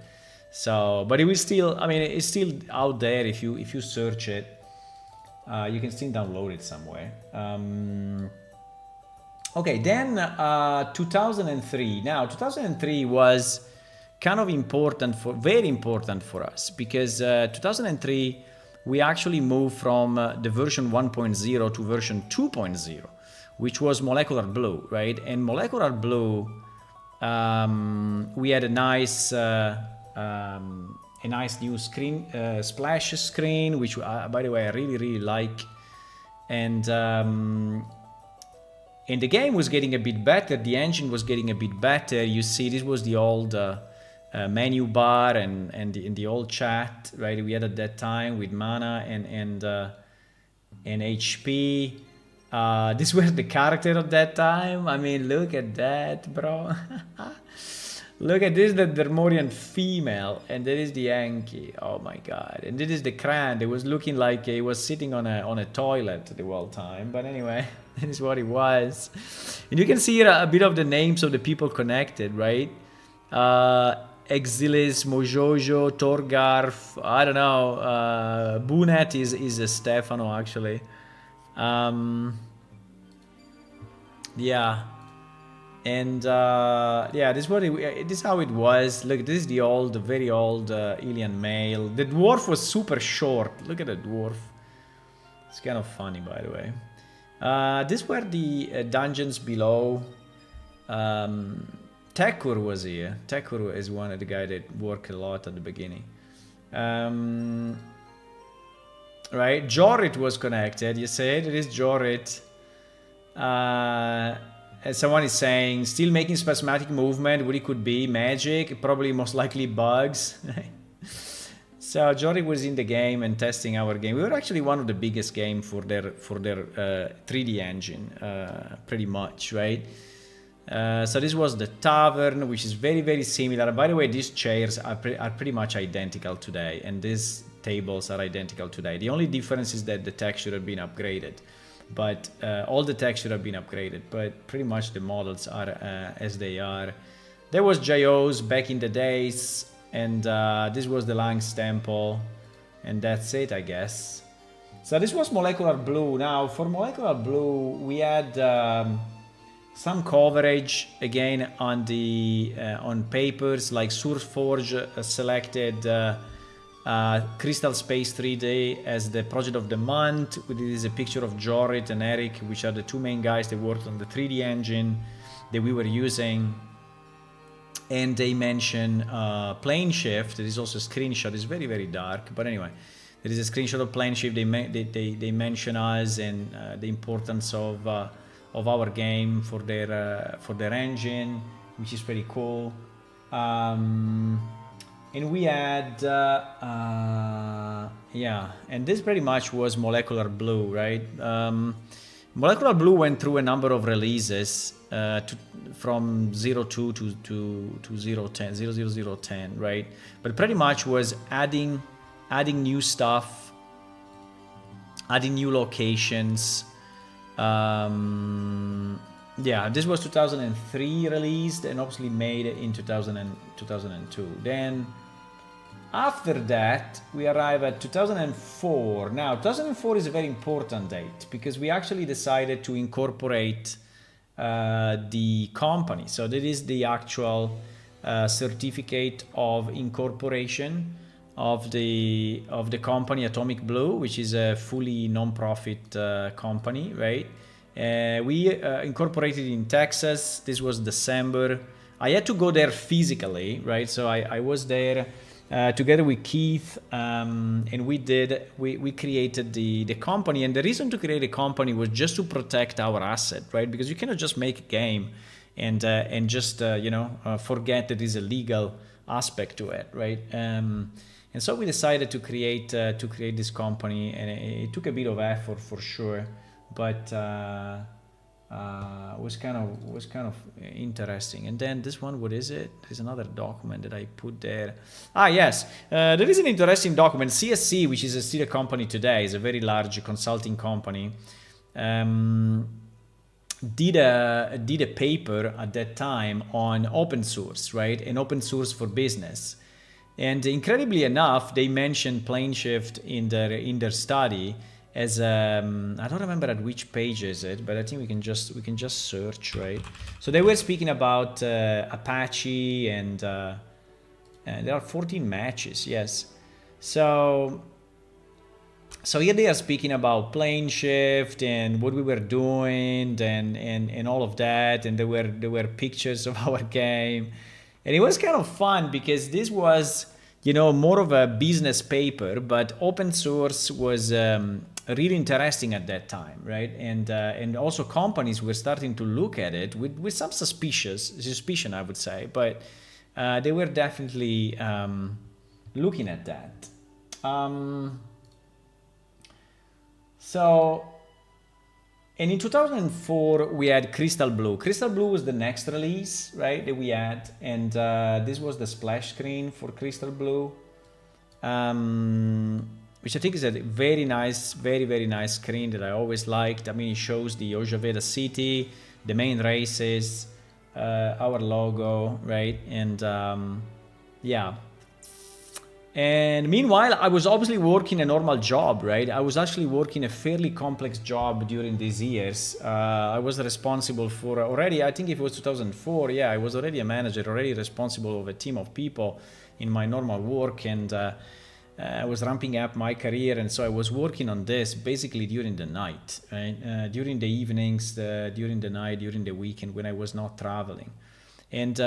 So, but it will still, I mean, it's still out there. If you search it, you can still download it somewhere. Okay, then 2003. Now, 2003 was kind of very important for us, because 2003, we actually moved from the version 1.0 to version 2.0, which was Molecular Blue, right? And Molecular Blue, we had a nice new screen, splash screen, which, by the way, I really like. And the game was getting a bit better. The engine was getting a bit better. You see, this was the old menu bar and the old chat, right? We had at that time with Mana and HP. These were the character of that time. I mean, look at that, bro. Look at this, the Dermorian female, and that is the Yankee. Oh my god! And this is the Kran. It was looking like he was sitting on a toilet the whole time. But anyway, that is what it was. And you can see here a bit of the names of the people connected, right? Exilis, Mojojo, Torgarf, I don't know. Bunet is a Stefano, actually. Yeah. And yeah, this is how it was. Look, this is the very old Ilian mail. The dwarf was super short. Look at the dwarf. It's kind of funny, by the way. These were the dungeons below. Tekur was here. Tekur is one of the guy that worked a lot at the beginning. Right, Jorit was connected. You said it is Jorit. Someone is saying still making spasmatic movement. What it could be? Magic? Probably most likely bugs. So Jorit was in the game and testing our game. We were actually one of the biggest game for their 3D engine, pretty much, right? So this was the tavern, which is very, very similar. By the way, these chairs are pretty much identical today, and these tables are identical today. The only difference is that the texture have been upgraded, but all the texture have been upgraded, but pretty much the models are as they are. There was Jayo's back in the days, and this was the Lang's Temple, and that's it, I guess. So this was Molecular Blue. Now, for Molecular Blue, we had some coverage again on the on papers like SourceForge selected Crystal Space 3D as the project of the month. This is a picture of Jorit and Eric, which are the two main guys that worked on the 3D engine that we were using. And they mention Plane Shift. There is also a screenshot. It's very, very dark, but anyway, there is a screenshot of Plane Shift. They mention us and the importance of our game for their engine, which is pretty cool. And we had yeah, and this pretty much was Molecular Blue, right? Molecular Blue went through a number of releases from 02 to 010, 00010, right? But pretty much was adding new stuff, adding new locations. Yeah, this was 2003 released and obviously made in 2002. Then after that, we arrive at 2004. Now, 2004 is a very important date because we actually decided to incorporate the company. So that is the actual certificate of incorporation of the company Atomic Blue, which is a fully non-profit company, right? We incorporated in Texas. This was December. I had to go there physically, right? So I was there together with Keith, and we created the company. And the reason to create a company was just to protect our asset, right? Because you cannot just make a game and just forget that there's a legal aspect to it, right? And so we decided to create this company, and it took a bit of effort for sure, but was kind of interesting. And then this one, what is it? There's another document that I put there. Yes, there is an interesting document. CSC, which is still a company today, is a very large consulting company. Did a paper at that time on open source, right? And open source for business. And incredibly enough, they mentioned Plane Shift in their study as I don't remember at which page is it, but I think we can just search, right? So they were speaking about Apache, and there are 14 matches, yes. So here they are speaking about Plane Shift and what we were doing and all of that, and there were pictures of our game. And it was kind of fun because this was, more of a business paper, but open source was really interesting at that time, right? And also companies were starting to look at it with some suspicion, I would say, but they were definitely looking at that. And in 2004, we had Crystal Blue. Crystal Blue was the next release, right, that we had. And this was the splash screen for Crystal Blue, which I think is a very nice, very, very nice screen that I always liked. I mean, it shows the Ojaveda city, the main races, our logo, right? And yeah. And meanwhile, I was obviously working a normal job, right? I was actually working a fairly complex job during these years. I was responsible for already, I think if it was 2004, yeah, I was already a manager, already responsible of a team of people in my normal work, and I was ramping up my career, and so I was working on this basically during the night, right? During the evenings, during the night, during the weekend when I was not traveling. And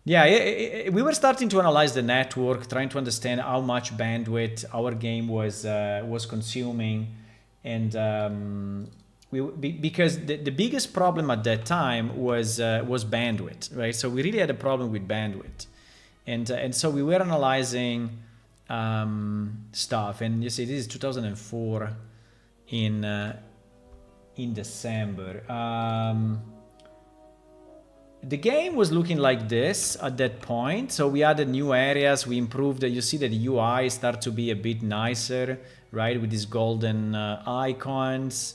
yeah, we were starting to analyze the network, trying to understand how much bandwidth our game was consuming, and because the biggest problem at that time was bandwidth, right? So we really had a problem with bandwidth, and so we were analyzing stuff, and you see, this is 2004 in December. The game was looking like this at that point. So we added new areas, we improved it. You see that the UI start to be a bit nicer, right? With these golden icons.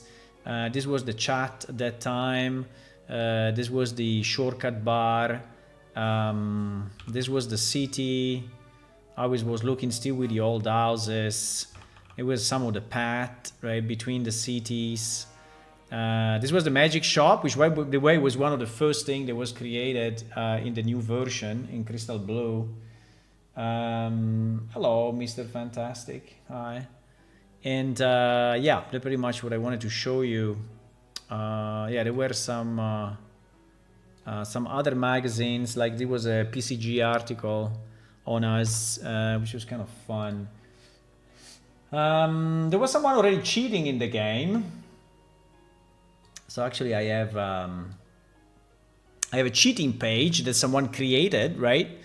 This was the chat at that time. This was the shortcut bar. This was the city. I was looking still with the old houses. It was some of the path, right, between the cities. This was the magic shop, which, by the way, was one of the first things that was created in the new version in Crystal Blue. Hello, Mr. Fantastic. Hi. And yeah, that's pretty much what I wanted to show you. Yeah, there were some other magazines, like there was a PCG article on us, which was kind of fun. There was someone already cheating in the game. So actually I have a cheating page that someone created, right?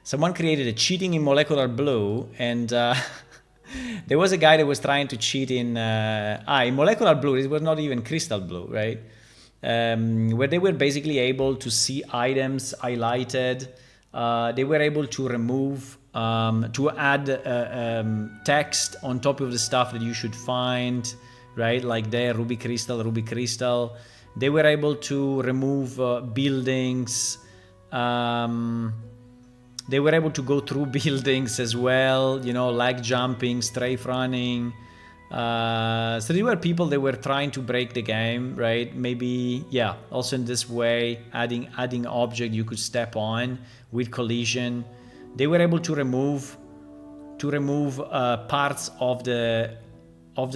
Someone created a cheating in Molecular Blue, and there was a guy that was trying to cheat in Molecular Blue. It was not even Crystal Blue, right? Where they were basically able to see items highlighted. They were able to remove, to add text on top of the stuff that you should find, right? Like there, Ruby Crystal, Ruby Crystal. They were able to remove buildings. They were able to go through buildings as well, you know, lag jumping, strafe running. So there were people that were trying to break the game, right? Maybe, yeah, also in this way, adding object you could step on with collision. They were able to remove parts of the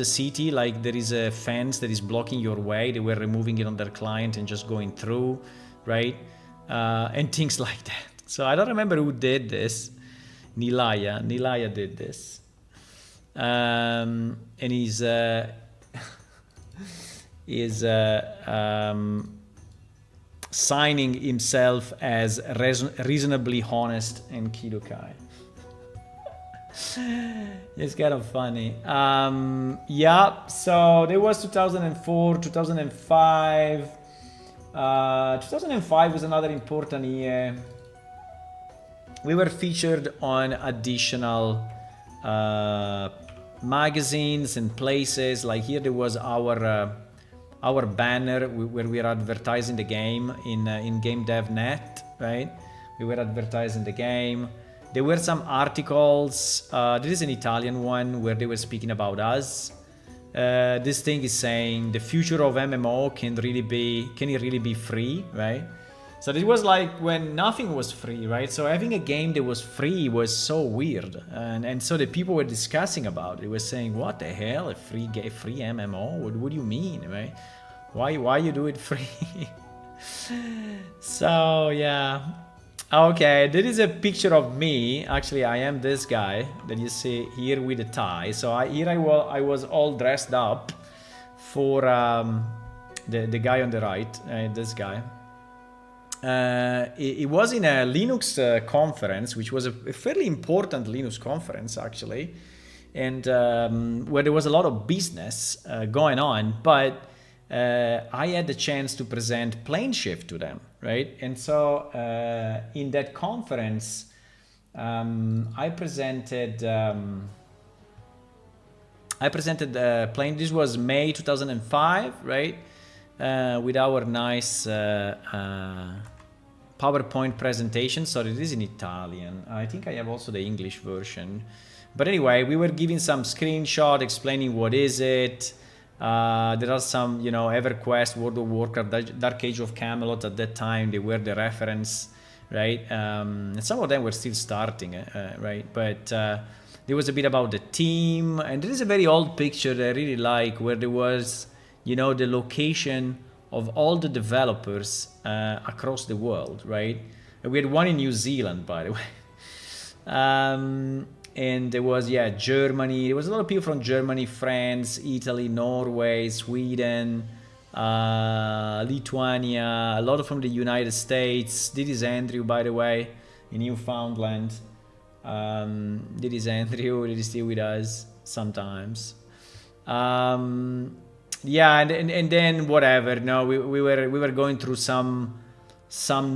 city, like there is a fence that is blocking your way. They were removing it on their client and just going through, right? And things like that. So I don't remember who did this. Nilaya did this. And he's signing himself as reasonably honest and Kidokai. It's kind of funny. Yeah, so there was 2004, 2005. 2005 was another important year. We were featured on additional magazines and places. Like here, there was our banner where we are advertising the game in Game Dev Net, right? We were advertising the game. There were some articles. There is an Italian one where they were speaking about us. This thing is saying the future of MMO can it really be free, right? So this was like when nothing was free, right? So having a game that was free was so weird, and so the people were discussing about it. They were saying, "What the hell, a free MMO? What do you mean, right? Why you do it free?" So yeah. Okay, there is a picture of me. Actually, I am this guy that you see here with a tie. So I was all dressed up for the guy on the right, this guy. It was in a Linux conference, which was a fairly important Linux conference, actually, and where there was a lot of business going on, but I had the chance to present PlaneShift to them, right? And so in that conference, I presented Plane. This was May 2005, right? With our nice PowerPoint presentation. Sorry, it is in Italian. I think I have also the English version. But anyway, we were giving some screenshot explaining what is it. There are some, you know, EverQuest, World of Warcraft, Dark Age of Camelot at that time. They were the reference, right? And some of them were still starting, right? But there was a bit about the team. And there is a very old picture that I really like where there was, you know, the location of all the developers across the world, right? We had one in New Zealand, by the way. And there was, yeah, Germany. There was a lot of people from Germany, France, Italy, Norway, Sweden, Lithuania, a lot from the United States. This is Andrew, by the way, in Newfoundland. This is Andrew. This is still with us sometimes. Yeah, and then whatever. No, we were going through some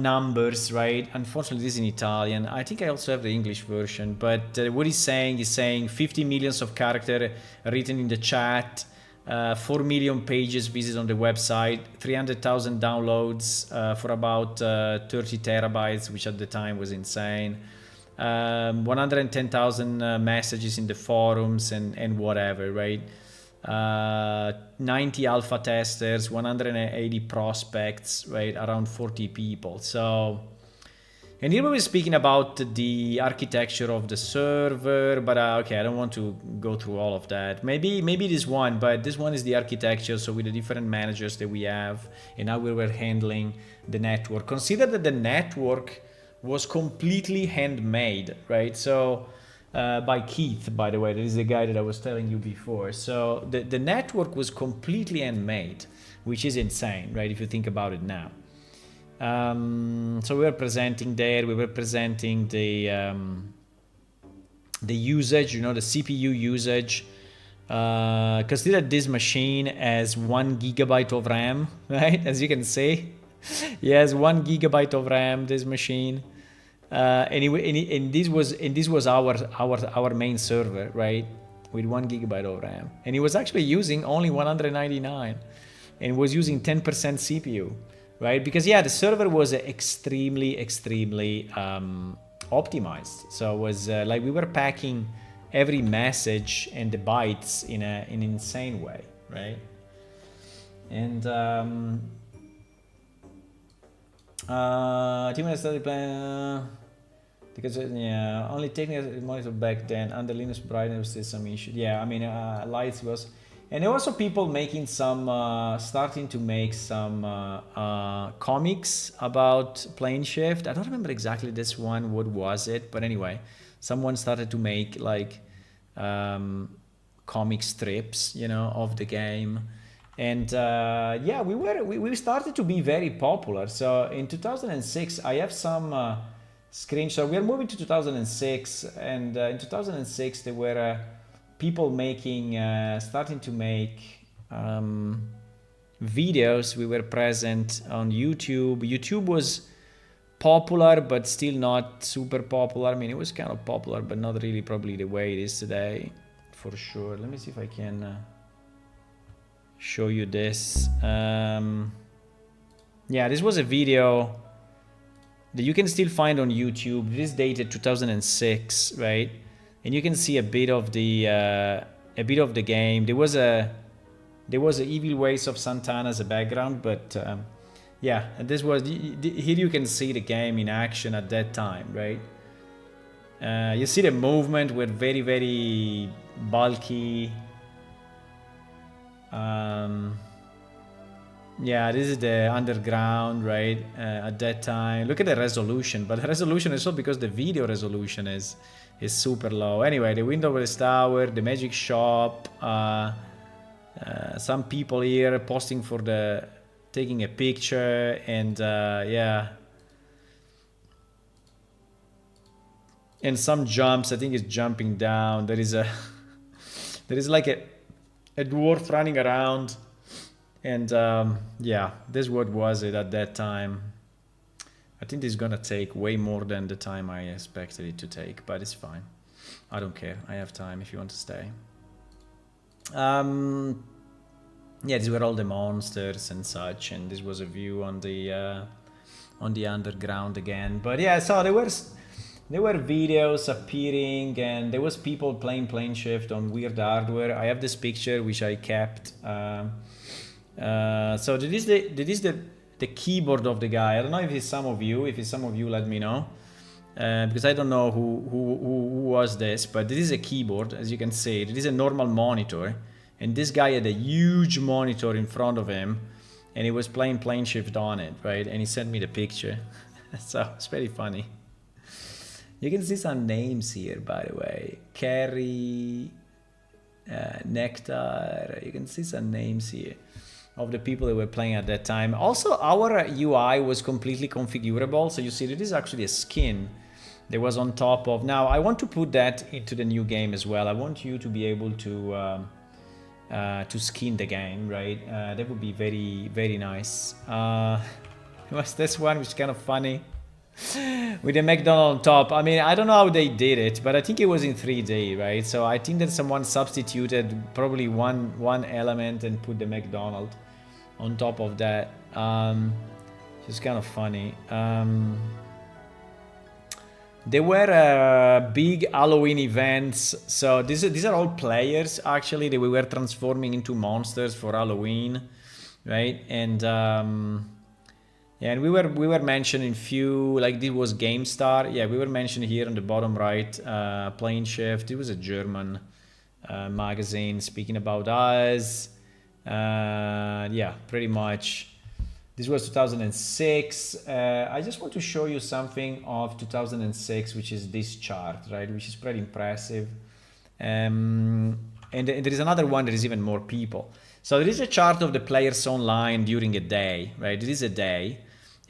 numbers, right? Unfortunately, this is in Italian. I think I also have the English version. But what he's saying 50 millions of characters written in the chat, 4 million pages visited on the website, 300,000 downloads for about 30 terabytes, which at the time was insane. 110,000 messages in the forums and whatever, right? 90 alpha testers, 180 prospects, right? Around 40 people. So, and here we were speaking about the architecture of the server, but okay, I don't want to go through all of that. Maybe this one, but this one is the architecture. So with the different managers that we have and how we were handling the network. Consider that the network was completely handmade, right? So by Keith, by the way, that is the guy that I was telling you before. So the network was completely handmade, which is insane, right? If you think about it now. So we were presenting there. We were presenting the usage, you know, the CPU usage. Consider this machine as 1 gigabyte of RAM, right? As you can see, it has 1 gigabyte of RAM. This machine. And this was our main server, right, with 1 gigabyte of RAM, and it was actually using only 199, and was using 10% CPU, right? Because yeah, the server was extremely optimized. So it was like we were packing every message and the bytes in an insane way, right? And team started playing. Because yeah, only technical monitor back then. Under Linux brightness was still some issue. Yeah, I mean lights was, and there were also people making some, starting to make some comics about Plane Shift. I don't remember exactly this one. What was it? But anyway, someone started to make like comic strips, you know, of the game. And yeah, we started to be very popular. So in 2006, I have some screenshot. We are moving to 2006, and in 2006 there were people making, starting to make videos. We were present on YouTube. YouTube was popular, but still not super popular. I mean, it was kind of popular, but not really probably the way it is today, for sure. Let me see if I can show you this. Yeah, this was a video that you can still find on YouTube. It is dated 2006, right? And you can see a bit of the game. There was a Evil Ways of Santana as a background, but yeah, and this was here. You can see the game in action at that time, right? You see the movement were very bulky. Yeah, this is the underground, right? At that time, look at the resolution, but the resolution is also because the video resolution is super low. Anyway, the Windowless Tower, the Magic Shop, some people here posting for taking a picture, and yeah, and some jumps. I think it's jumping down. There is like a dwarf running around. And yeah, this what was it at that time. I think this is gonna take way more than the time I expected it to take, but it's fine. I don't care. I have time if you want to stay. Yeah, these were all the monsters and such, and this was a view on the on the underground again. But yeah, so there were videos appearing, and there was people playing Plane Shift on weird hardware. I have this picture which I kept. So that is the keyboard of the guy. I don't know if it's some of you. If it's some of you, let me know. Because I don't know who was this, but this is a keyboard, as you can see. It is a normal monitor, and this guy had a huge monitor in front of him, and he was playing Plane Shift on it, right? And he sent me the picture. So it's very funny. You can see some names here, by the way. Carrie, Nectar. You can see some names here of the people that were playing at that time. Also, our UI was completely configurable. So you see, this is actually a skin that was on top of. Now, I want to put that into the new game as well. I want you to be able to skin the game, right? That would be very, very nice. Was this one, which is kind of funny, with the McDonald's on top. I mean, I don't know how they did it, but I think it was in 3D, right? So I think that someone substituted probably one element and put the McDonald's on top of that. It's kind of funny. There were big Halloween events. So these are all players, actually, that we were transforming into monsters for Halloween, right? And yeah, and we were mentioning few, like this was GameStar. Yeah, we were mentioning here on the bottom right, Plane Shift. It was a German magazine speaking about us. Yeah, pretty much. This was 2006. I just want to show you something of 2006, which is this chart, right? Which is pretty impressive. And there is another one that is even more people. So there is a chart of the players online during a day, right? It is a day.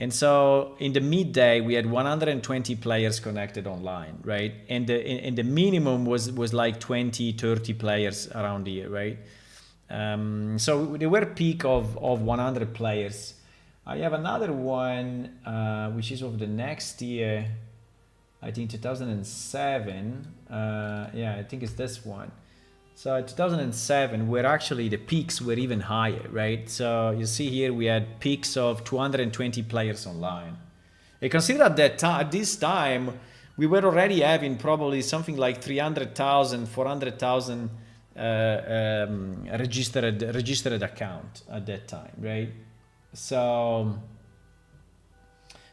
And so in the midday, we had 120 players connected online, right? And the minimum was like 20, 30 players around here, right? So there were peak of 100 players. I have another one, which is of the next year, I think 2007. Yeah, I think it's this one. So in 2007, where actually the peaks were even higher, right? So you see here we had peaks of 220 players online. And consider at this time, we were already having probably something like 300,000, 400,000 registered account at that time, right? So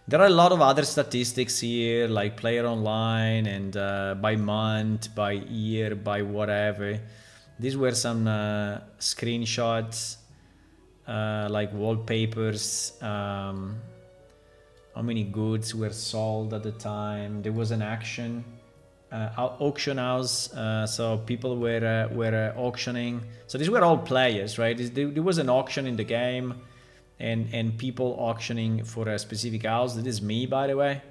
there are a lot of other statistics here, like player online and by month, by year, by whatever. These were some screenshots, like wallpapers, how many goods were sold at the time. There was an auction house, so people were auctioning. So these were all players, right? There was an auction in the game. And people auctioning for a specific house. That is me, by the way,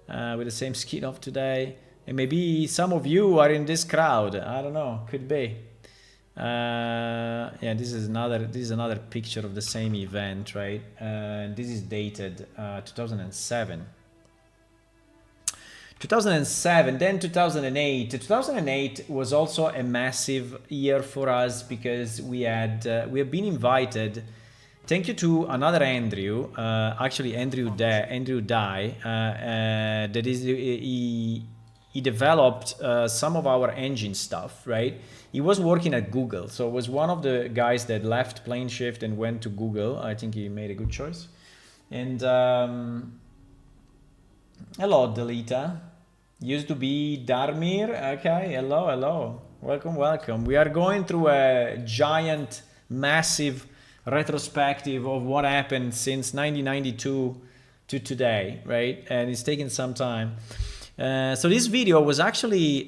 with the same skin of today. And maybe some of you are in this crowd. I don't know, could be. Yeah, this is another picture of the same event, right? This is dated 2007. 2007, then 2008. 2008 was also a massive year for us because we have been invited. Thank you to another Andrew, actually Andrew Dye, that is, he developed some of our engine stuff, right? He was working at Google, so was one of the guys that left Plane Shift and went to Google. I think he made a good choice. And hello, Delita. Used to be Darmir. Okay, hello. Welcome. We are going through a giant, massive retrospective of what happened since 1992 to today, right? And it's taken some time. So this video was actually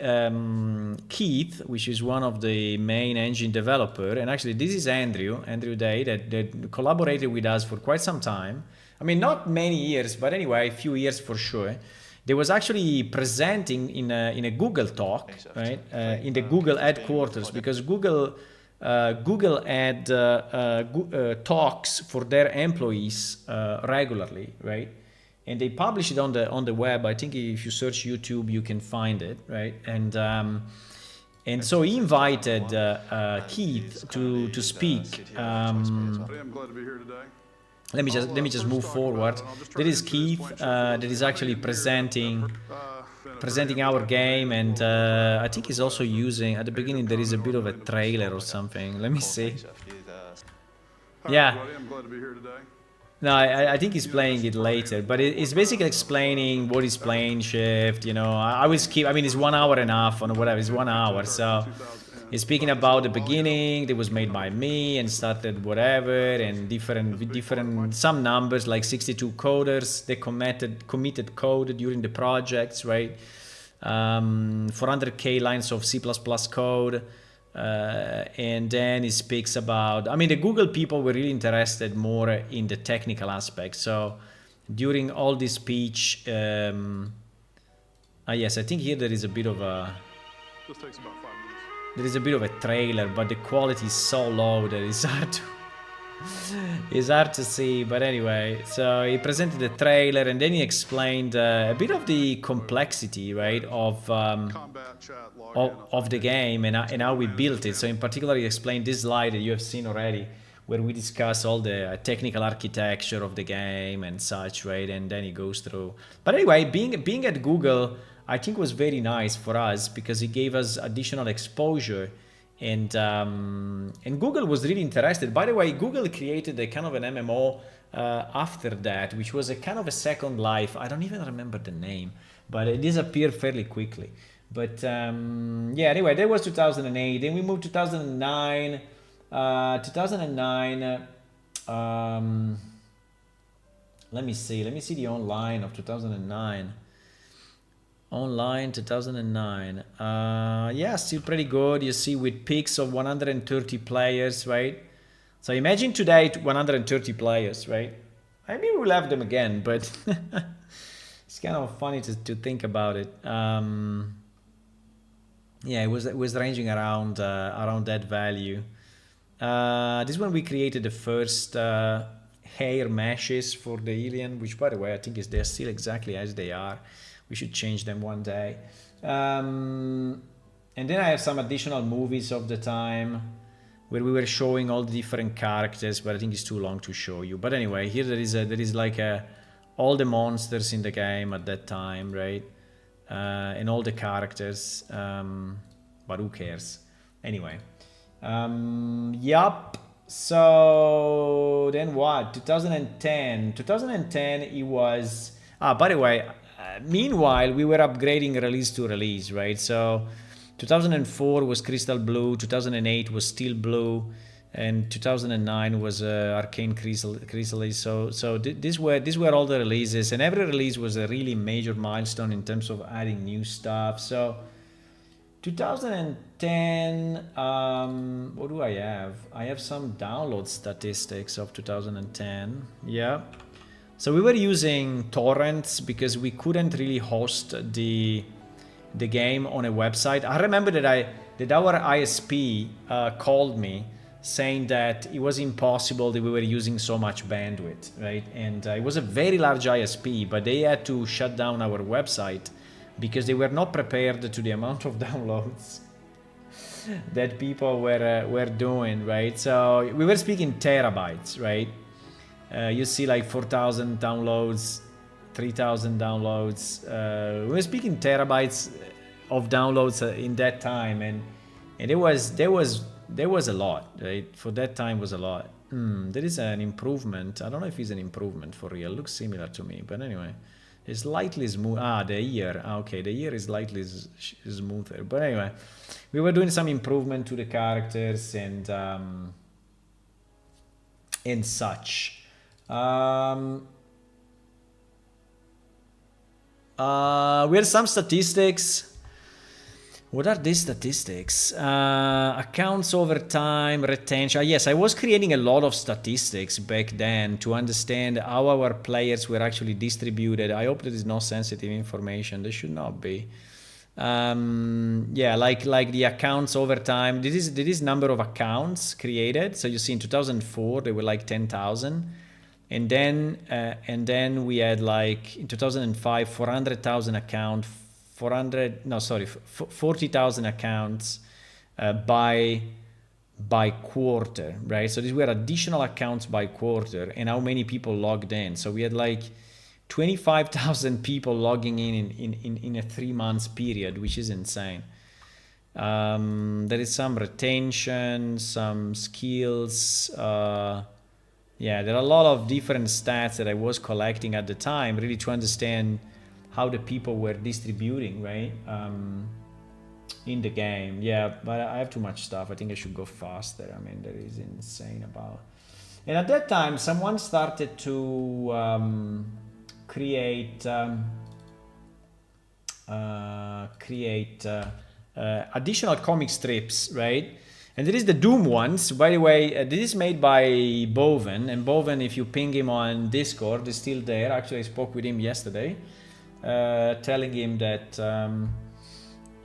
Keith, which is one of the main engine developer, and actually this is Andrew Day that collaborated with us for quite some time. I mean, not many years, but anyway, a few years for sure. They was actually presenting in a Google talk, right? In the Google headquarters, because Google had talks for their employees regularly, right? And they publish it on the web. I think if you search YouTube, you can find it, right? And so he invited Keith to speak. I'm glad to be here today. let me just move forward. There is Keith that is actually presenting our game, and I think he's also using at the beginning. There is a bit of a trailer or something. Let me see. Yeah. I'm glad to be here today. No, I think he's playing it later, but it's basically explaining what is plane shift, you know. I will skip, I mean, it's 1 hour and a half or whatever, it's 1 hour, so he's speaking about the beginning, that was made by me and started whatever, and different, some numbers, like 62 coders, they committed code during the projects, right? 400k lines of C++ code. And then he speaks about, I mean, the Google people were really interested more in the technical aspect. So during all this speech, yes, I think here there is a bit of a, This takes about 5 minutes. there is a bit of a trailer, but the quality is so low that it's hard to see. But anyway, so he presented the trailer, and then he explained a bit of the complexity, right, of the game and how we built it. So in particular, he explained this slide that you have seen already, where we discuss all the technical architecture of the game and such, right? And then he goes through. But anyway, being at Google, I think was very nice for us because it gave us additional exposure. And Google was really interested. By the way, Google created a kind of an MMO after that, which was a kind of a Second Life. I don't even remember the name, but it disappeared fairly quickly. But yeah, anyway, that was 2008. Then we moved to 2009. 2009. Let me see the online of 2009. Online 2009. Yeah, still pretty good. You see, with peaks of 130 players, right? So imagine today 130 players, right? Maybe we'll have them again, but it's kind of funny to think about it. Yeah, it was ranging around that value. This one we created the first hair meshes for the alien, which by the way I think they're still exactly as they are. We should change them one day. And then I have some additional movies of the time where we were showing all the different characters, but I think it's too long to show you. But anyway, here there is like all the monsters in the game at that time, right? And all the characters, but who cares? Anyway, yup. So then what? 2010, it was, by the way, meanwhile, we were upgrading release to release, right? So 2004 was Crystal Blue, 2008 was Steel Blue, and 2009 was Arcane Chrysalis. So these were all the releases, and every release was a really major milestone in terms of adding new stuff. So 2010, what do I have? I have some download statistics of 2010. Yeah. So we were using torrents because we couldn't really host the game on a website. I remember that our ISP called me saying that it was impossible that we were using so much bandwidth, right? And it was a very large ISP, but they had to shut down our website because they were not prepared to the amount of downloads that people were doing, right? So we were speaking terabytes, right? You see like 4,000 downloads, 3,000 downloads. We were speaking terabytes of downloads in that time, and there was a lot, right? For that time was a lot. There is an improvement. I don't know if it's an improvement for real. It looks similar to me, but anyway, it's slightly smooth. The year. Okay, the year is slightly smoother. But anyway, we were doing some improvement to the characters and such. We have some statistics. What are these statistics? Accounts over time, retention. Yes, I was creating a lot of statistics back then to understand how our players were actually distributed. I hope there is no sensitive information. There should not be. Yeah, like the accounts over time. This is number of accounts created. So you see in 2004 there were like 10,000. And then we had like in 2005 400,000 accounts, 40,000 accounts by by quarter, right? So these were additional accounts by quarter and how many people logged in. So we had like 25,000 people logging in a 3 months period, which is insane. There is some retention, some skills. Yeah, there are a lot of different stats that I was collecting at the time, really to understand how the people were distributing, right? In the game. Yeah, but I have too much stuff. I think I should go faster. I mean, that is insane about. And at that time, someone started to create additional comic strips, right? And there is the Doom ones. By the way, this is made by Boven. And Boven, if you ping him on Discord, is still there. Actually, I spoke with him yesterday, telling him that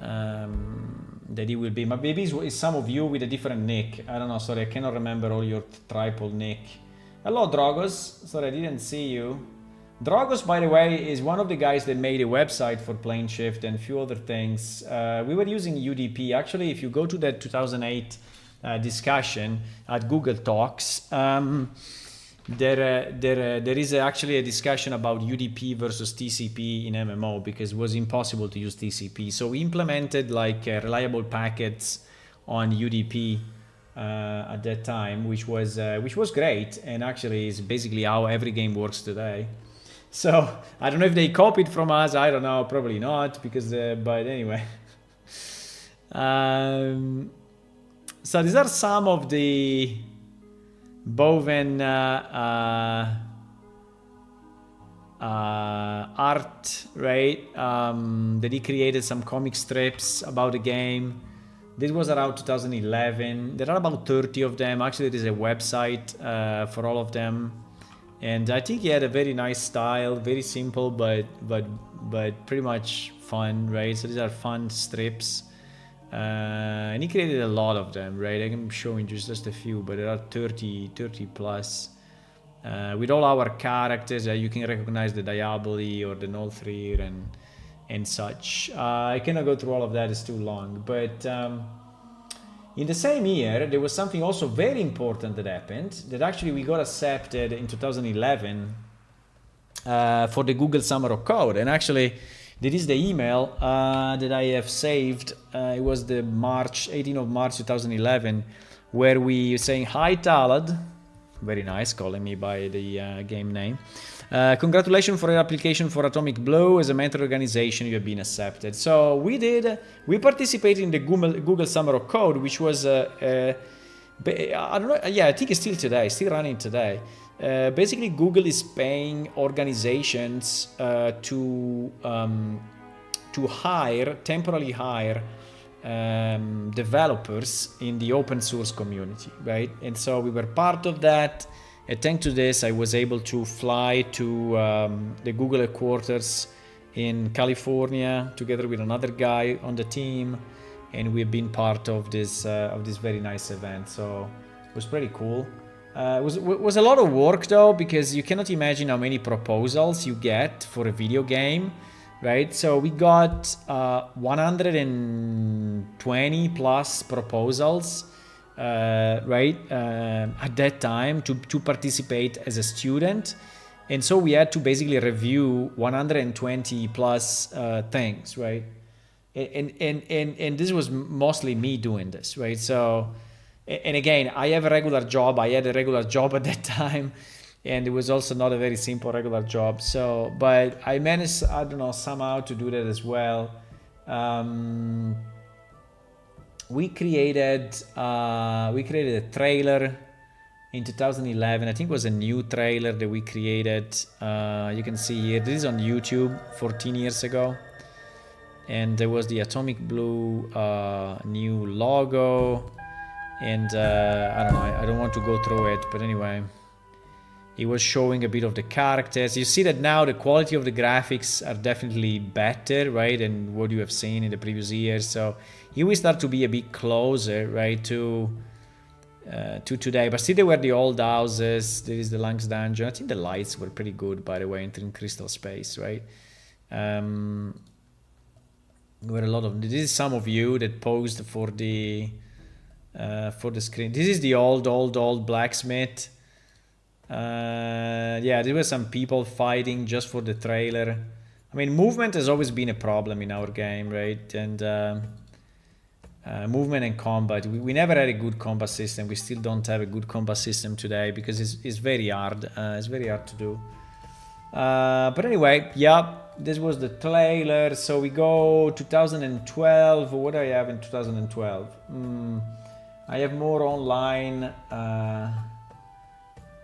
that he will be. Maybe it's some of you with a different nick. I don't know. Sorry, I cannot remember all your triple nick. Hello, Dragos. Sorry, I didn't see you. Dragos, by the way, is one of the guys that made a website for Plane Shift and a few other things. We were using UDP. Actually, if you go to that 2008 discussion at Google Talks, there is actually a discussion about UDP versus TCP in MMO because it was impossible to use TCP. So we implemented like reliable packets on UDP at that time, which was great, and actually is basically how every game works today. So I don't know if they copied from us. I don't know, probably not, because but anyway. So these are some of the Boven art, right? That he created some comic strips about the game. This was around 2011. There are about 30 of them. Actually, there is a website for all of them. And I think he had a very nice style, very simple, but pretty much fun, right? So these are fun strips. And he created a lot of them, right? I'm showing just a few, but there are 30 plus. With all our characters, you can recognize the Diaboli or the Nolthrir and such. I cannot go through all of that, it's too long. But in the same year, there was something also very important that happened, that actually we got accepted in 2011 for the Google Summer of Code. And actually, there is the email that I have saved. It was the 18th of March 2011, where we saying, "Hi Talad," very nice, calling me by the game name. Congratulations for your application for Atomic Blue. As a mentor organization, you have been accepted. So we participated in the Google Summer of Code, which was, I don't know, yeah, I think it's still running today. Basically, Google is paying organizations to temporarily hire developers in the open source community, right? And so we were part of that. And thanks to this, I was able to fly to the Google headquarters in California together with another guy on the team, and we've been part of this very nice event. So it was pretty cool. It was a lot of work though, because you cannot imagine how many proposals you get for a video game, right? So we got 120 plus proposals. Right, at that time to participate as a student, and so we had to basically review 120 plus things, right? And this was mostly me doing this, right? So, and again, I have a regular job. I had a regular job at that time, and it was also not a very simple regular job. So, but I managed, I don't know, somehow to do that as well. We created a trailer in 2011. I think it was a new trailer that we created. You can see here, this is on YouTube 14 years ago. And there was the Atomic Blue new logo. And I don't know, I don't want to go through it, but anyway. It was showing a bit of the characters. You see that now the quality of the graphics are definitely better, right, than what you have seen in the previous years. So here we start to be a bit closer, right, to today. But still, there were the old houses. There is the Lungs Dungeon. I think the lights were pretty good, by the way, entering Crystal Space, right? There were a lot of. This is some of you that posed for the for the screen. This is the old blacksmith. Yeah, there were some people fighting just for the trailer. I mean, movement has always been a problem in our game, right? And movement and combat. We never had a good combat system. We still don't have a good combat system today because it's very hard. It's very hard to do. But anyway, yeah, this was the trailer. So we go 2012. What do I have in 2012? I have more online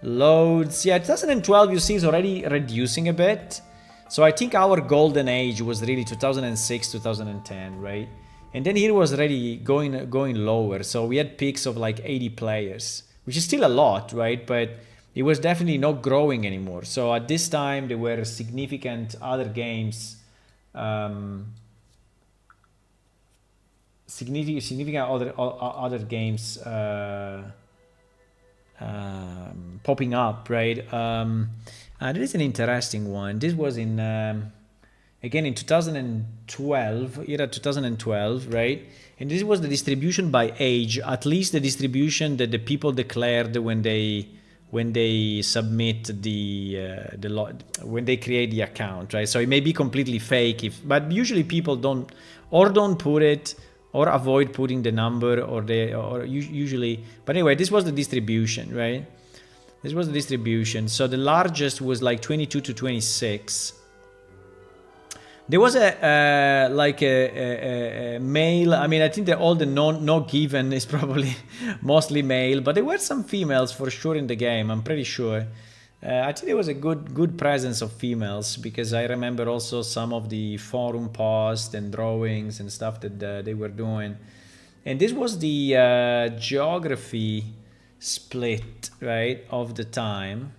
loads. Yeah, 2012 you see is already reducing a bit. So I think our golden age was really 2006, 2010, right? And then here was already going lower. So we had peaks of like 80 players, which is still a lot, right? But it was definitely not growing anymore. So at this time there were significant other games, significant other games popping up, right? There is an interesting one. This was in again in 2012, year 2012, right? And this was the distribution by age, at least the distribution that the people declared when they submit when they create the account, right? So it may be completely fake, but usually people don't put it or avoid putting the number or usually. But anyway, this was the distribution, right? This was the distribution. So the largest was like 22 to 26. There was a male. I mean, I think that all the no given is probably mostly male, but there were some females for sure in the game. I'm pretty sure. I think there was a good presence of females because I remember also some of the forum posts and drawings and stuff that they were doing. And this was the geography split, right, of the time.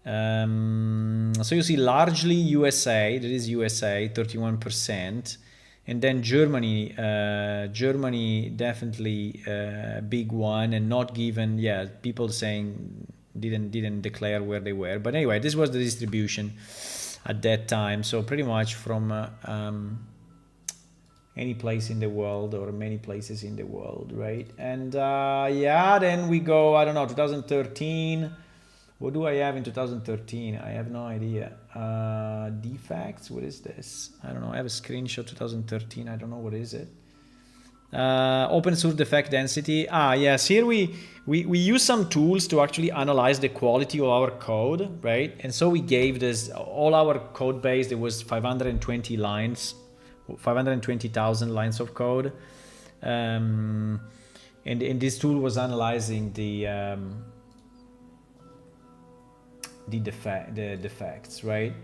So you see largely USA, that is USA, 31%. And then Germany definitely big one, and not given, yeah, people saying didn't declare where they were. But anyway, this was the distribution at that time. So pretty much from any place in the world or many places in the world, right? And yeah, then we go, I don't know, 2013. What do I have in 2013? I have no idea. Defects, what is this? I don't know, I have a screenshot 2013, I don't know, what is it? Open source defect density. Yes, here we use some tools to actually analyze the quality of our code, right? And so we gave this, all our code base, there was 520 lines, 520,000 lines of code. And this tool was analyzing the defects, right?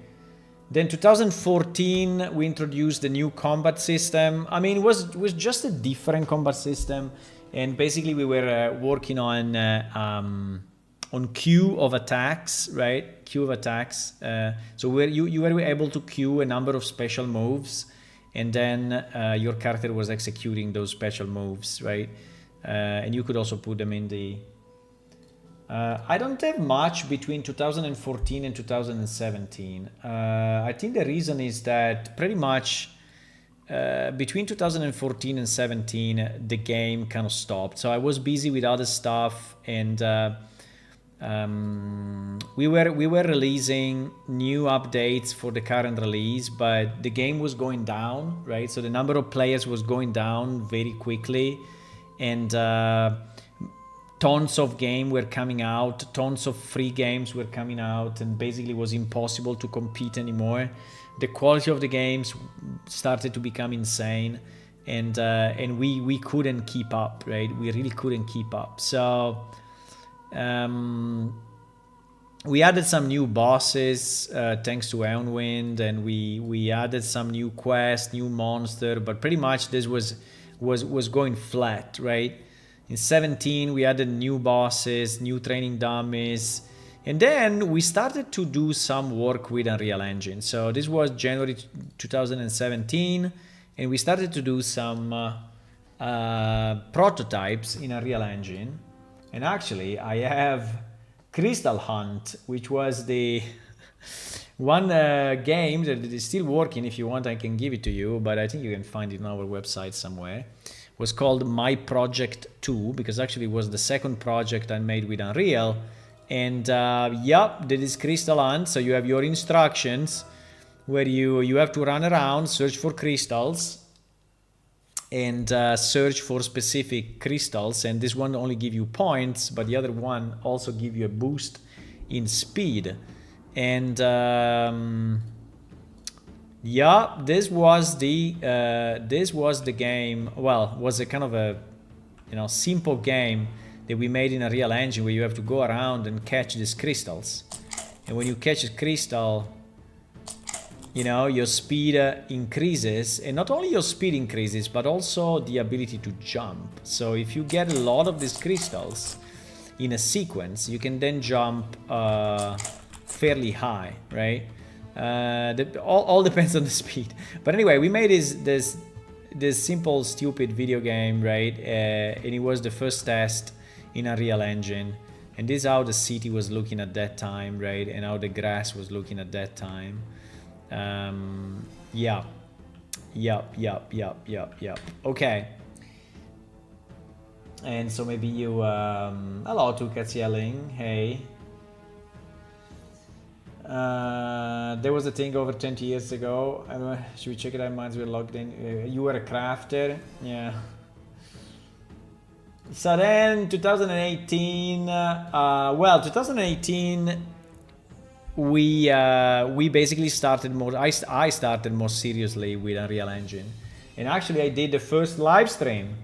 Then 2014 we introduced the new combat system. I mean, it was just a different combat system, and basically we were working on queue of attacks, right? Queue of attacks. So where you were able to queue a number of special moves, and then your character was executing those special moves, right? And you could also put them in the I don't have much between 2014 and 2017. I think the reason is that pretty much between 2014 and 17, the game kind of stopped. So I was busy with other stuff, and we were releasing new updates for the current release, but the game was going down, right? So the number of players was going down very quickly, and tons of games were coming out, tons of free games were coming out, and basically it was impossible to compete anymore. The quality of the games started to become insane, and we couldn't keep up, right? We really couldn't keep up. So we added some new bosses thanks to Eonwind, and we added some new quests, new monster, but pretty much this was going flat, right? In 17, we added new bosses, new training dummies, and then we started to do some work with Unreal Engine. So this was January 2017, and we started to do some prototypes in Unreal Engine. And actually, I have Crystal Hunt, which was the one game that is still working. If you want, I can give it to you, but I think you can find it on our website somewhere. was called My Project 2, because actually it was the second project I made with Unreal. And yep, there is Crystal Hunt. So you have your instructions where you have to run around, search for crystals, and search for specific crystals. And this one only give you points, but the other one also give you a boost in speed. And yeah, this was the game. Well, was a kind of a simple game that we made in a Unreal Engine, where you have to go around and catch these crystals. And when you catch a crystal, your speed increases, and not only your speed increases, but also the ability to jump. So if you get a lot of these crystals in a sequence, you can then jump fairly high, right? All depends on the speed. But anyway, we made this simple, stupid video game, right? And it was the first test in a Unreal Engine. And this is how the city was looking at that time, right? And how the grass was looking at that time. Yeah. Okay. And so maybe you, hello, Tukats yelling, hey. There was a thing over 20 years ago. Should we check it out? Minds were logged in. You were a crafter, yeah. So then 2018, well, 2018, we basically started more, I started more seriously with Unreal Engine. And actually I did the first live stream.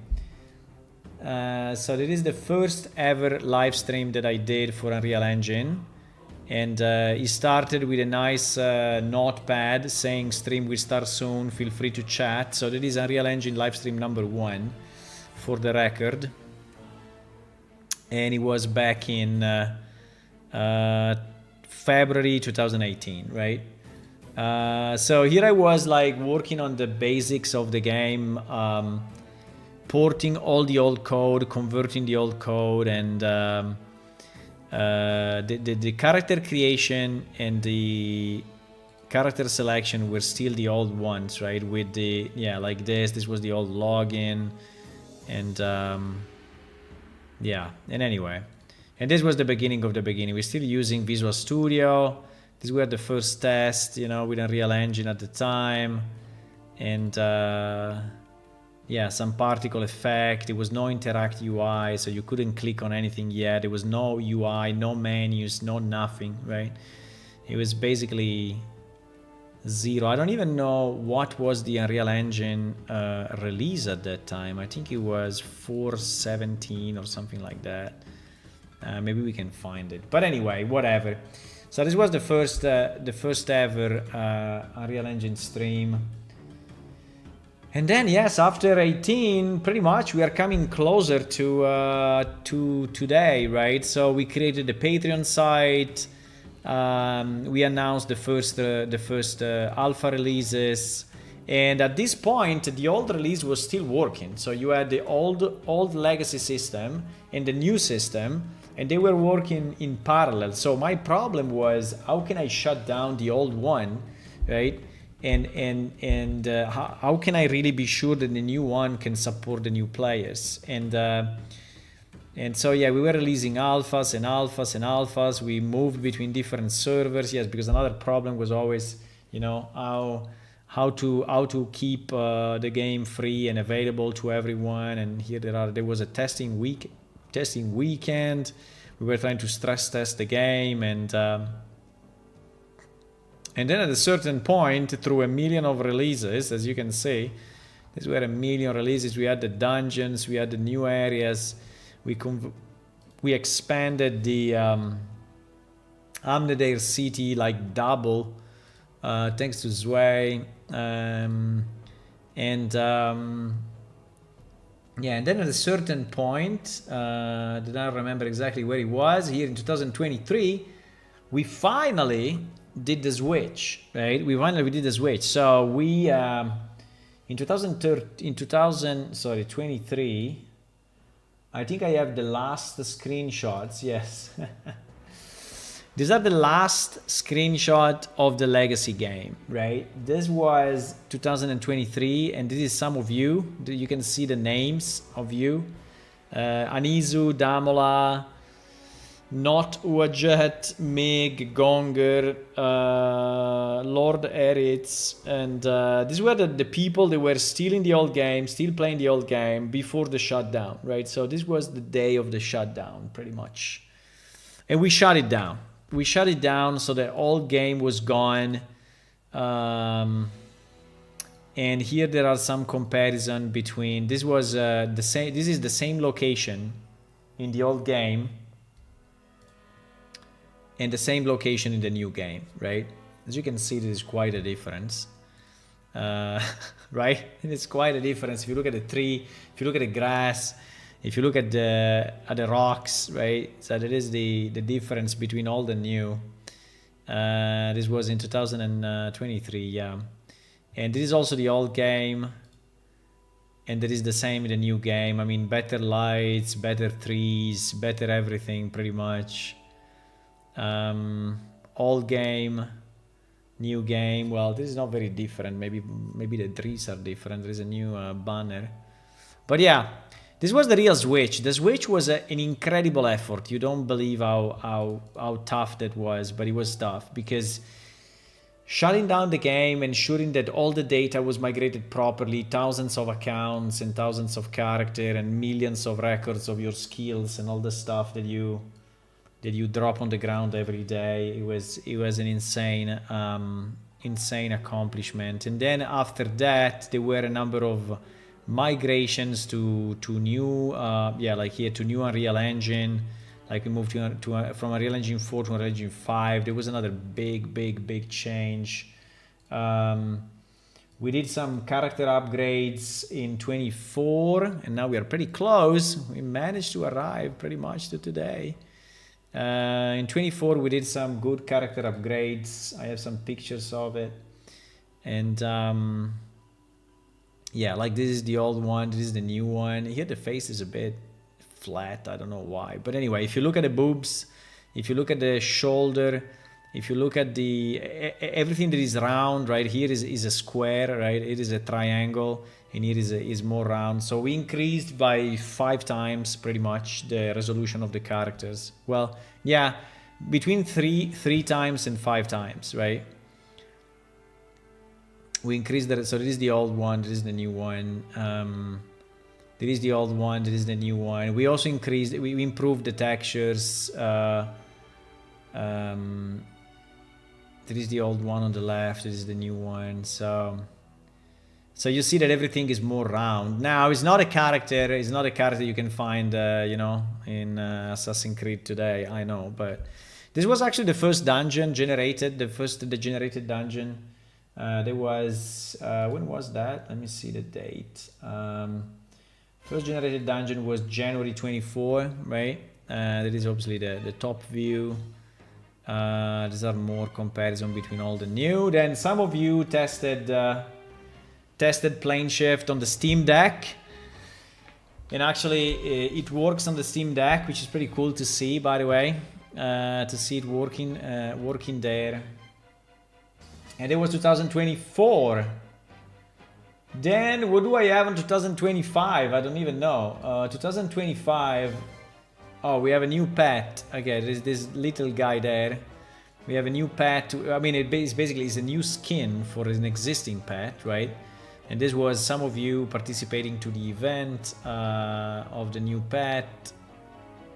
So this is the first ever live stream that I did for Unreal Engine. And it started with a nice notepad saying stream will start soon, feel free to chat. So that is Unreal Engine live stream number 1 for the record. And it was back in February 2018, right? So here I was like working on the basics of the game, porting all the old code, converting the old code, and the character creation and the character selection were still the old ones, right? With the, like this was the old login, and yeah, and anyway. And this was the beginning of the beginning. We're still using Visual Studio. These were the first tests, with Unreal Engine at the time. And yeah, some particle effect. There was no Interact UI, so you couldn't click on anything yet. There was no UI, no menus, no nothing, right? It was basically zero. I don't even know what was the Unreal Engine release at that time. I think it was 4.17 or something like that. Maybe we can find it. But anyway, whatever. So this was the first ever Unreal Engine stream. And then, yes, after 18, pretty much we are coming closer to today, right? So we created the Patreon site. We announced the first alpha releases. And at this point, the old release was still working. So you had the old legacy system and the new system, and they were working in parallel. So my problem was, how can I shut down the old one, right? And how can I really be sure that the new one can support the new players? And so yeah, we were releasing alphas and alphas and alphas. We moved between different servers, yes, because another problem was always, how to keep the game free and available to everyone. And here there was a testing weekend. We were trying to stress test the game, and then at a certain point, through a million of releases, as you can see, these were a million releases. We had the dungeons, we had the new areas, we expanded the Amnedair city like double, thanks to Zwei. Yeah, and then at a certain point, I don't remember exactly where it was, here in 2023, we finally did the switch, right? We did the switch. So we, in 23, I think I have the last screenshots, yes. These are the last screenshot of the legacy game, right? This was 2023, and this is some of you. You can see the names of you. Anizu, Damola, Not Uajet, Mig, Gonger, Lord Eritz, and these were the people that were still in the old game, still playing the old game before the shutdown, right? So this was the day of the shutdown, pretty much. And we shut it down. We shut it down, so the old game was gone. And here there are some comparison between, this was the same, this is the same location in the old game and the same location in the new game, right? As you can see, there is quite a difference, right? And it's quite a difference. If you look at the tree, if you look at the grass, if you look at the rocks, right? So that is the difference between old and new. This was in 2023, yeah. And this is also the old game, and that is the same in the new game. I mean, better lights, better trees, better everything, pretty much. Old game, new game. Well, this is not very different. Maybe the trees are different. There is a new banner, but yeah, this was the real Switch. The Switch was an incredible effort. You don't believe how tough that was, but it was tough because shutting down the game, ensuring that all the data was migrated properly, thousands of accounts and thousands of characters and millions of records of your skills and all the stuff that you drop on the ground every day. It was an insane accomplishment. And then after that, there were a number of migrations to new, like here, to new Unreal Engine. Like we moved from Unreal Engine 4 to Unreal Engine 5. There was another big change. We did some character upgrades in 24, and now we are pretty close. We managed to arrive pretty much to today. In 24, we did some good character upgrades. I have some pictures of it. And yeah, like this is the old one, this is the new one. Here the face is a bit flat, I don't know why. But anyway, if you look at the boobs, if you look at the shoulder, if you look at the everything that is round, right, here is a square, right, it is a triangle, and here is more round. So we increased by 5 times pretty much the resolution of the characters. Well, yeah, between three times and 5 times, right? We increased that. So this is the old one, this is the new one. There is the old one, there is the new one. We also increased, we improved the textures. There is the old one on the left, this is the new one. So you see that everything is more round. Now, it's not a character you can find, in Assassin's Creed today, I know. But this was actually the first dungeon generated, the generated dungeon. There was, when was that? Let me see the date. First generated dungeon was January 24, right? That is obviously the top view. These are more comparison between old and new. Then some of you tested Plane Shift on the Steam Deck. And actually it works on the Steam Deck, which is pretty cool to see, by the way. To see it working there. And it was 2024. Then what do I have in 2025? I don't even know. 2025. Oh, we have a new pet. Okay, there's this little guy there. We have a new pet. I mean, it basically is a new skin for an existing pet, right? And this was some of you participating to the event of the new pet.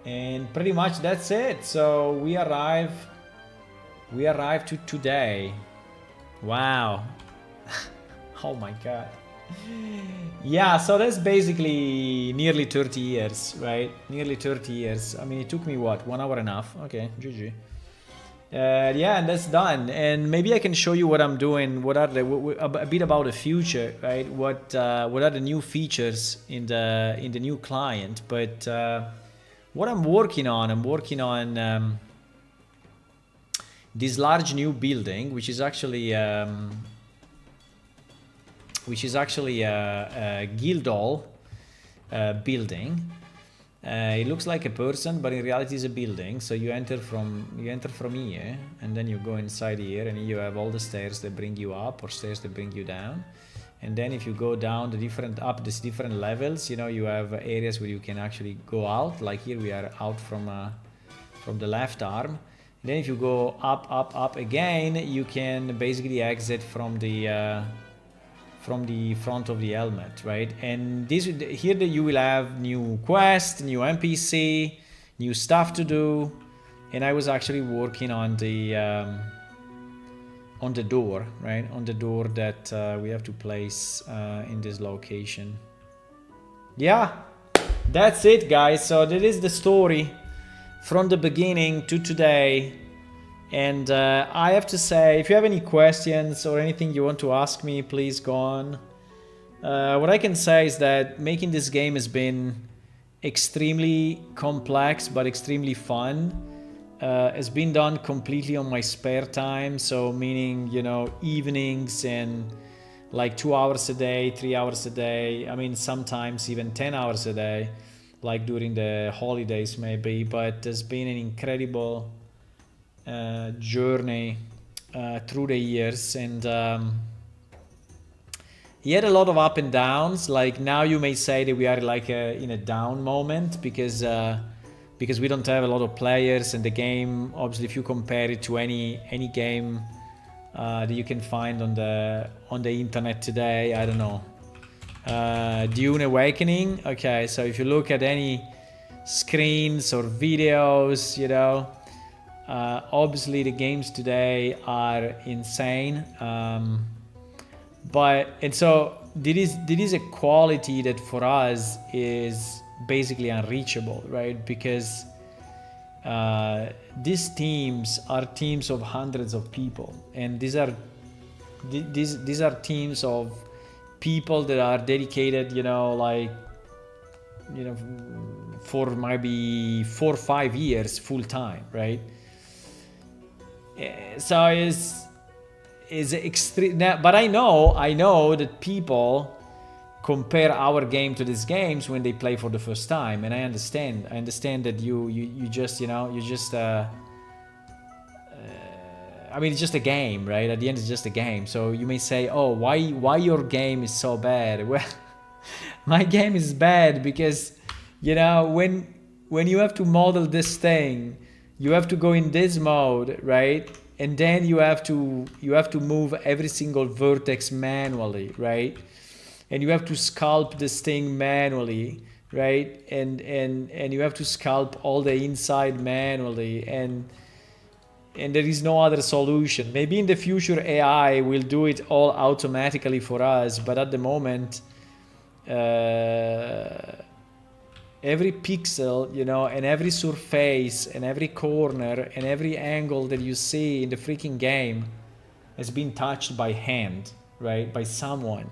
And pretty much that's it. So we arrive to today. Wow. Oh my god. Yeah, so that's basically nearly 30 years, right? Nearly 30 years. I mean, it took me what, 1 hour and a half? Okay, GG. Yeah, and that's done. And maybe I can show you what I'm doing. What are a bit about the future, right? What are the new features in the new client? But what I'm working on, this large new building, which is actually a Guildhall building. It looks like a person, but in reality it's a building. So you enter from here, and then you go inside here, and you have all the stairs that bring you up, or stairs that bring you down. And then if you go down up these different levels, you know, you have areas where you can actually go out. Like here we are out from the left arm. And then if you go up again, you can basically exit from the front of the helmet, right? And this here that you will have new quest, new NPC, new stuff to do. And I was actually working on the door, right? On the door that we have to place in this location. Yeah, that's it, guys. So that is the story from the beginning to today. And I have to say, if you have any questions or anything you want to ask me, please go on. What I can say is that making this game has been extremely complex but extremely fun. It's been done completely on my spare time, so meaning, you know, evenings and like 2 hours a day, 3 hours a day. I mean, sometimes even 10 hours a day, like during the holidays maybe. But there's been an incredible journey through the years, and he had a lot of up and downs. Like now you may say that we are like in a down moment because we don't have a lot of players, and the game, obviously, if you compare it to any game that you can find on the internet today, I don't know, Dune Awakening. Okay, so if you look at any screens or videos, you know, obviously the games today are insane. So this is a quality that for us is basically unreachable, right? Because these teams are teams of hundreds of people, and these are teams of people that are dedicated, you know, like, you know, for maybe 4 or 5 years full time, right? So is extreme. But I know that people compare our game to these games when they play for the first time, and I understand that you just, you know, I mean, it's just a game, right? At the end, it's just a game. So you may say, oh, why your game is so bad? Well, my game is bad because, you know, when you have to model this thing, you have to go in this mode, right? And then you have to move every single vertex manually, right? And you have to sculpt this thing manually, right? And you have to sculpt all the inside manually, and there is no other solution. Maybe in the future AI will do it all automatically for us, but at the moment, every pixel, you know, and every surface and every corner and every angle that you see in the freaking game has been touched by hand, right? By someone.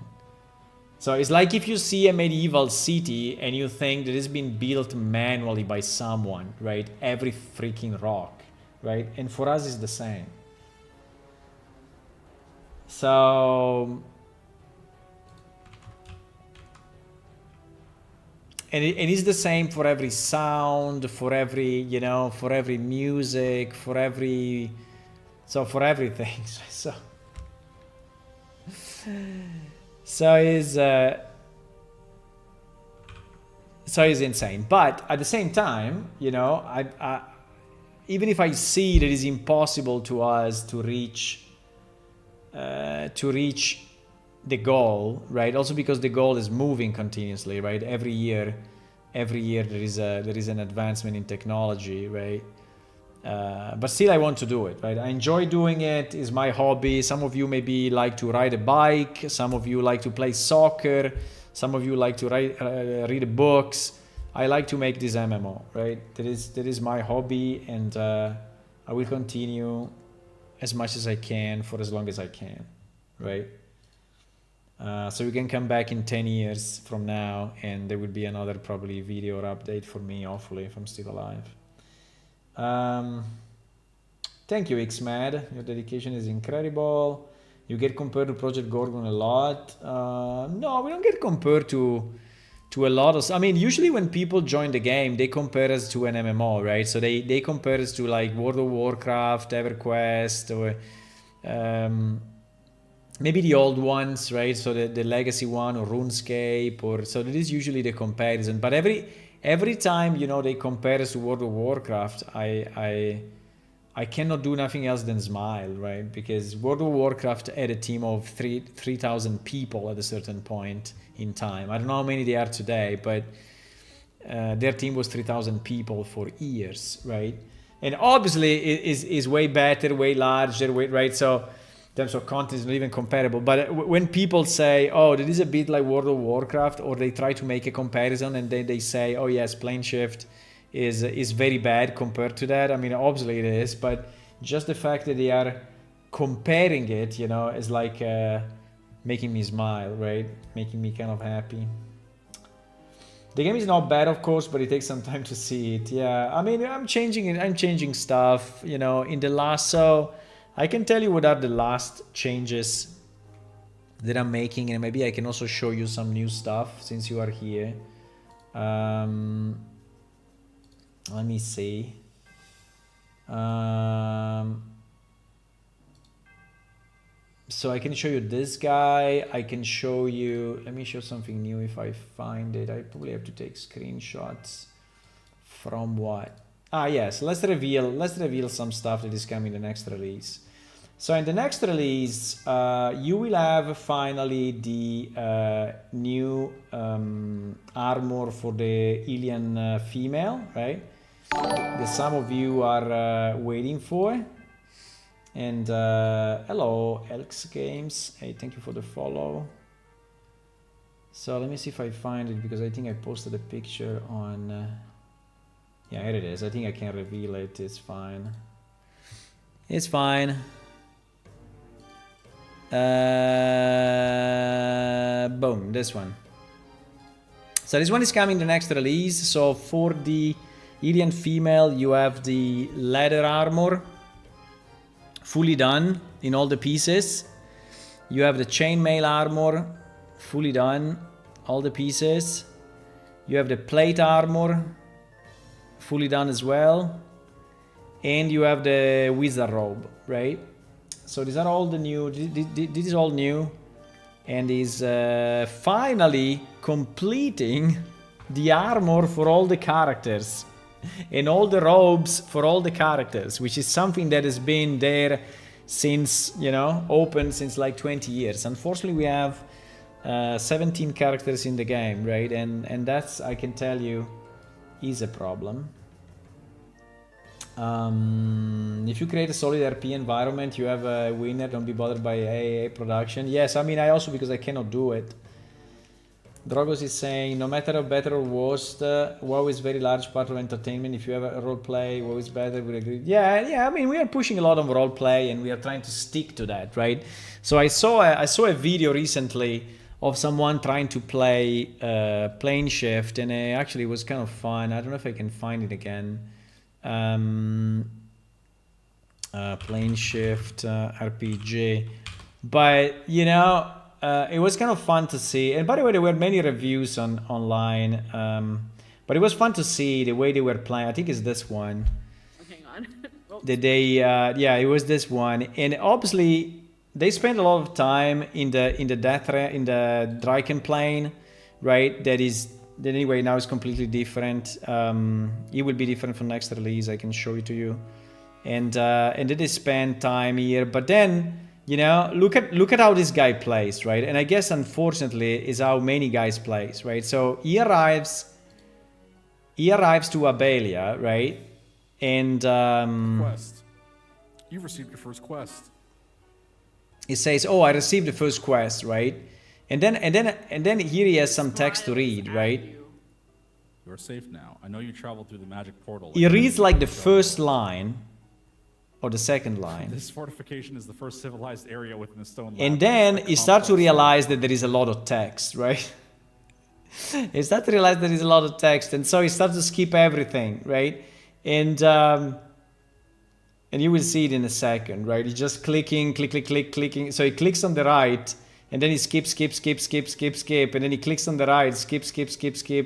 So it's like if you see a medieval city and you think that it's been built manually by someone, right? Every freaking rock, right? And for us it's the same. So, and it's the same for every sound, for every, you know, for every music, for everything. So it's insane. But at the same time, you know, I even if I see that it's impossible to us to reach the goal, right? Also because the goal is moving continuously, right? Every year there is an advancement in technology, right? But still I want to do it, right? I enjoy doing it. It's my hobby. Some of you maybe like to ride a bike. Some of you like to play soccer. Some of you like to read books. I like to make this MMO, right? That is my hobby, and I will continue as much as I can for as long as I can, right? So you can come back in 10 years from now, and there will be another probably video or update for me, hopefully, if I'm still alive. Thank you, Xmad. Your dedication is incredible. You get compared to Project Gorgon a lot. No, we don't get compared to to a lot of, I mean, usually when people join the game, they compare us to an MMO, right? So they compare us to like World of Warcraft, EverQuest, or maybe the old ones, right? So the legacy one, or RuneScape, or so that is usually the comparison. But every time, you know, they compare us to World of Warcraft, I cannot do nothing else than smile, right? Because World of Warcraft had a team of 3,000 people at a certain point in time. I don't know how many they are today, but their team was 3,000 people for years, right? And obviously it is way better, way larger, right? So in terms of content, it's not even comparable. But when people say, oh, that is a bit like World of Warcraft, or they try to make a comparison and then they say, oh yes, Plane Shift is very bad compared to that. I mean, obviously it is, but just the fact that they are comparing it, you know, is like making me smile, right? Making me kind of happy. The game is not bad, of course, but it takes some time to see it. Yeah, I mean, I'm changing stuff, you know, in the last, so I can tell you what are the last changes that I'm making, and maybe I can also show you some new stuff since you are here. Let me see. So I can show you this guy. I can show you, let me show something new if I find it. I probably have to take screenshots from what? Ah, yes, let's reveal some stuff that is coming in the next release. So in the next release, you will have finally the new armor for the alien female, right? That some of you are waiting for. And hello, Elks Games. Hey, thank you for the follow. So let me see if I find it, because I think I posted a picture on... yeah, here it is. I think I can reveal it. It's fine. It's fine. Boom, this one. So this one is coming the next release. So for the alien female, you have the leather armor fully done in all the pieces. You have the chainmail armor fully done, all the pieces. You have the plate armor fully done as well. And you have the wizard robe, right? So these are all the new, this is all new. And is finally completing the armor for all the characters. And all the robes for all the characters, which is something that has been there since, you know, open since like 20 years. Unfortunately, we have 17 characters in the game, right? And that's, I can tell you, is a problem. If you create a solid RP environment, you have a winner, don't be bothered by AA production. Yes, I mean, I also, because I cannot do it. Drogos is saying, no matter how better or worse, WoW is very large part of entertainment. If you have a roleplay, WoW is better, we agree. Yeah, I mean, we are pushing a lot of roleplay and we are trying to stick to that, right? So I saw a video recently of someone trying to play Plane Shift, and it actually was kind of fun. I don't know if I can find it again. Plane Shift RPG. But, you know, it was kind of fun to see. And by the way, there were many reviews online. But it was fun to see the way they were playing. I think it's this one. Hang on. That they, yeah, it was this one. And obviously, they spent a lot of time in the Draken plane, right? That anyway now is completely different. It will be different for next release. I can show it to you. And then they spend time here. But then, you know, look at how this guy plays, right? And I guess unfortunately is how many guys plays, right? So he arrives to Abelia, right? And Quest. You've received your first quest. He says, "Oh, I received the first quest," right? And then here he has some text to read, right? You are safe now. I know you traveled through the magic portal. He reads like the first line or the second line. This fortification is the first civilized area within the stone. And then he starts to realize that there is a lot of text, right? He starts to realize there is a lot of text, and so he starts to skip everything, right? And you will see it in a second, right? He's just clicking. So he clicks on the right, And then he skip, and then he clicks on the right, skip,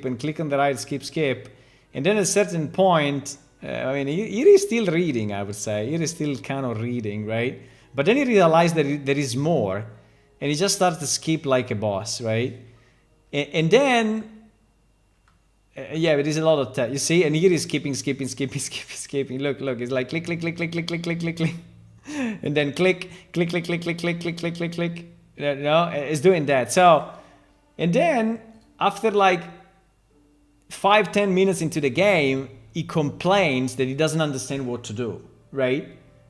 and click on the right, skip. And then at a certain point, I mean, he is still reading, I would say. He is still kind of reading, right? But then he realized that there is more, and he just starts to skip like a boss, right? And then, yeah, there is a lot of you see, and here he's skipping. Look, it's like click, and then click. No, it's doing that. So, and then after like 5-10 minutes into the game, he complains that he doesn't understand what to do, right?